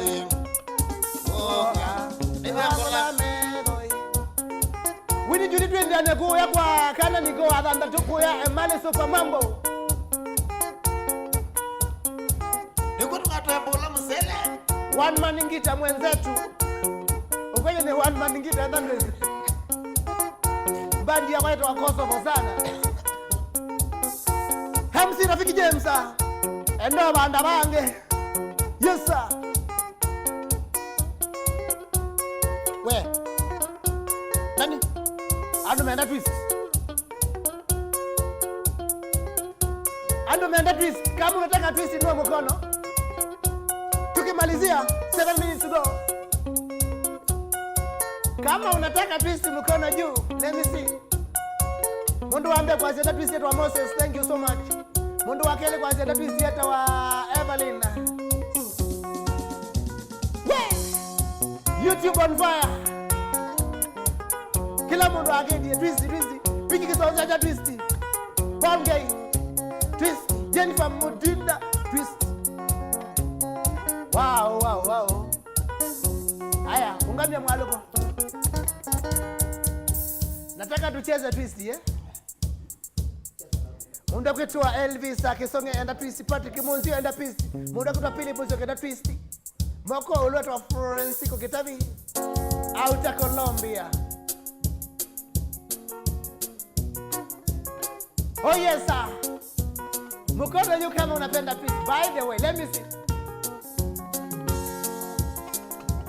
Koka, libangula medo. Winnie Julie twende anakuya kwa kana niko adanda tukuya emale sofa mambo. Niko tukatambula msele. One man ngita mwenzetu. Ukweli ni one man ngita ndani. bandi ya kwetu wa Kosovo sana. MC Rafiki James endo banda bange. Yes sir. We. Nani? Ando meenda twist. Ando meenda twist. Kama unataka twist inua mkono. Tukimalizia 7 minutes to go. Kama unataka twist mkono juu, let me see. Mundu waambie kwa zeta twist yetu wa Moses, thank you so much. Mundu wakele kwa zeta twist yetu wa Evelyn. Yeah! YouTube on fire. Kila mundu akedi twist. Piki kisonja cha twist. Bongei. Twist. Jennifer Mudinda twist. Wow. Aya, ungamia mwaloko. Nataka tucheze twist Munda kwetua Elvis akisonge enda twist, Patrick Monzio enda twist. Munda kwetua Philip Monzio enda twist. Moko ulweta Francisco Kitavi Auta Colombia. Oh yes sir. Mkono yu kama unapenda twist. By the way, let me see.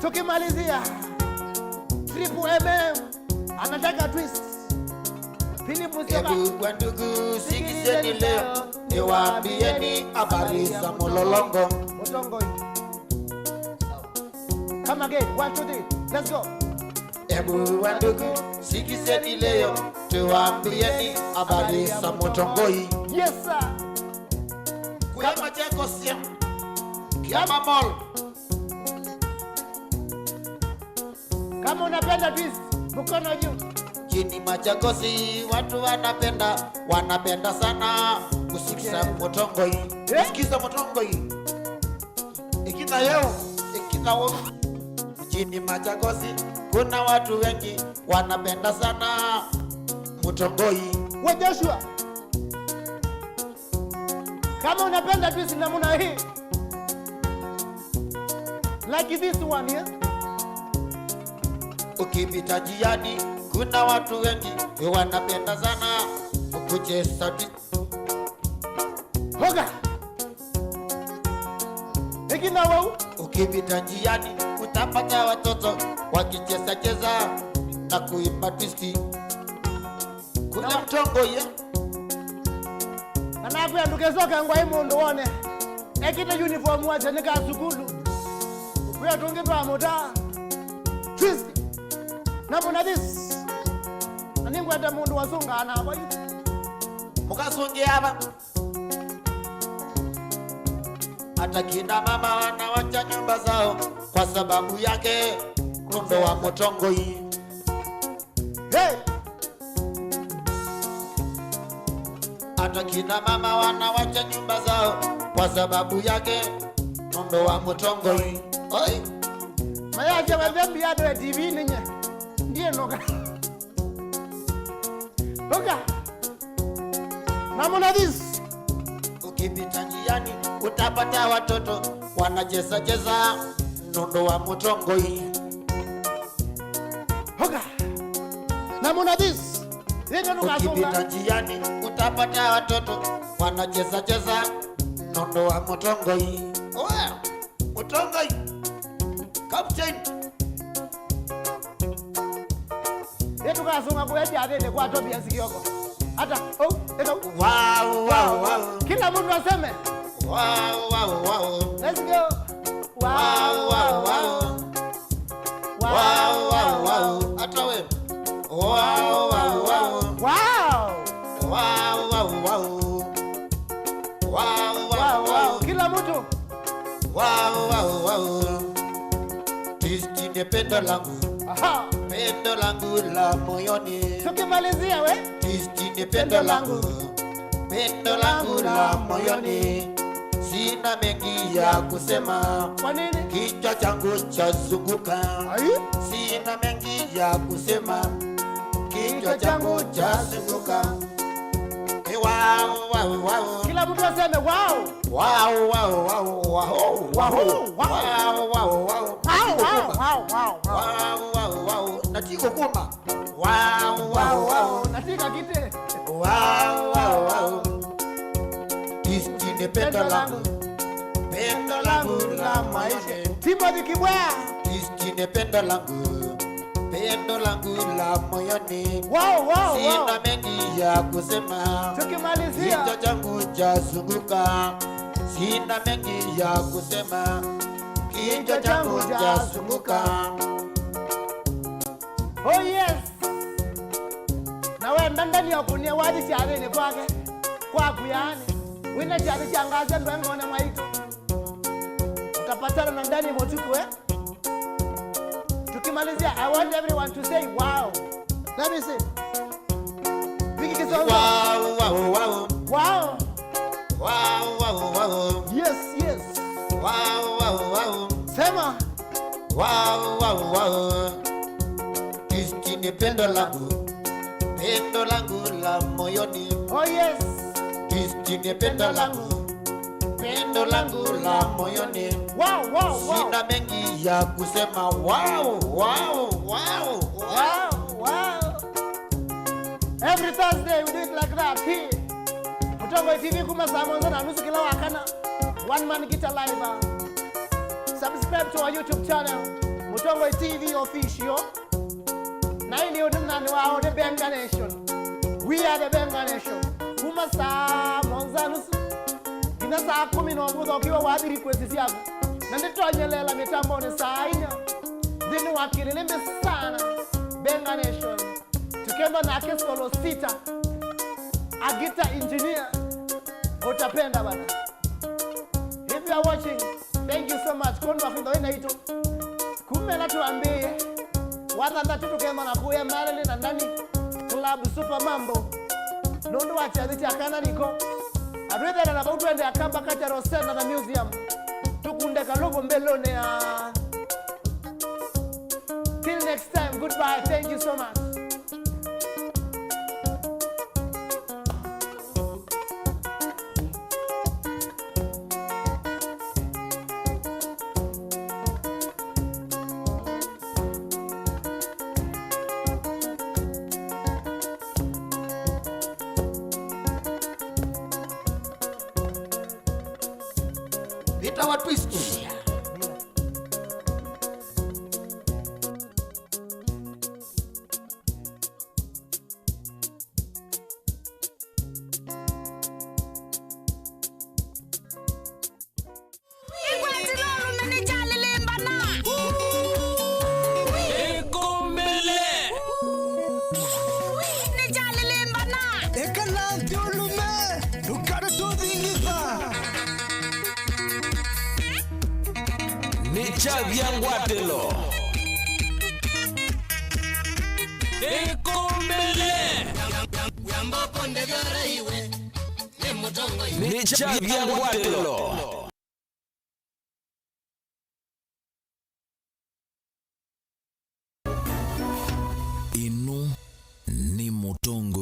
Tukimalizia Triple MM anataka twist. Philip Musyoka. Ebu ndugu sikizeni leo niwaambieni habari za Mlolongo. Mutongo. Come again. 1 2 3. Let's go. Ebu ndugu sikizeni leo niwaambieni habari za Mutongoi. Yes sir. Kama cheko sim. Kama mall. Kama unapenda twist, mkono juu. Jini Machakosi watu wanapenda sana kusikiza Mutongoi. Sikiza Mutongoi. Ikita yeo, ikita wo. Jini Machakosi kuna watu wengi wanapenda sana Mutongoi. We Joshua. Kama unapenda twist namna hii. Like this one here. Ukipita jiani kuna watu wengi wanapenda sana kucheza Hoga. Ikina wao. Ukipita jiani utapata watoto wakicheza na kuimba twist. Kuna Mtongoi Anakuya ndukezoka ngwa imundu wone. Ekite uniform wacha nika sukulu. Kuya tungitwa muta. Twist. Namuna this. Aningwenda mundu wasunga anaba. Mukasungi aba. Hata kina mama wanawacha nyumba zao kwa sababu yake kumbe wa Mutongoi. Hey! Hata kina mama wanawacha nyumba zao kwa sababu yake kumbe wa Mutongoi. Oi! Mayaje wabembi ya TV ninye. Ndiye noka. Noka. Namuna this. Ukipita njiani utapata watoto wanacheza nondo wa Mutongoi. Hoga. Namuna this. Ukipita njiani utapata watoto wanacheza nondo wa Mutongoi. Oya, Mutongoi. Captain. Yetu kasunga kueja adele kwa Tobias Kioko. Hata Wow. Kila mtu aseme. Wow. Let's go. Wow. Hata wewe. Wow. Kila mtu. Wow. Twist ni pendo langu. Aha. Pendo langu la moyoni. Tukimalizia we. Twist ni pendo langu. Pendo langu la moyoni. Sina mengi ya kusema. Kwa nini? Kichwa changu chazunguka. Sina mengi ya kusema. Kichwa changu chazunguka. Wow. Kila mtu aseme wow. Wow. natiko kuma wow natika kite wow Kistine pendo langu la maisha Timothy Kibwea Kistine pendo langu la moyoni wow sina mengi ya kusema tukimalizia kichwa changu chazunguka sina mengi ya kusema kichwa changu chazunguka oh yes nawe ndani ya kunia wadi chale ni kwake kwa kuyani wina chale changaza ndwengo na maito utapatana na ndani motuko tukimalizia I want everyone to say wow. Let me see. Viki Kisonga. Wow. Yes. Wow. Sema. Wow. Kistine pendo langu la moyoni. Oh yes. Kistine pendo langu la moyoni. Wow. Sina mengi ya kusema wow. Every Thursday we do it like that here. Mutongo TV kuma saa moja na nusu kila wakana. One Man Guitar Live. Subscribe to our YouTube channel Mutongo TV official. Na hii ndio tunani wao the Benga Nation. We are the Benga Nation. Kuma saa moja nusu. Ina saa 10 na mbuzo ukiwa wadi request yako. Na nditwanyelela mitambo ni saa 4. Zinu wakirimbe sana Benga Nation. Tukenda na kesolo 6. A guitar engineer. Utapenda bana. If you are watching, thank you so much. Kondo wakindo ina ito. Kumela tuambie. Watanda tukenda na kuya Marilyn na ndani. Club Super Mambo. Nondo wachaditi akana niko. Adwetha na about wende akamba kacha Rosenda na museum. Tukunde kalogo mbelone ya. Till next time, goodbye. Thank you so much. Vita wa twist. Chavyangwatelo ni Chavyangwatelo. Inu ni Mutongo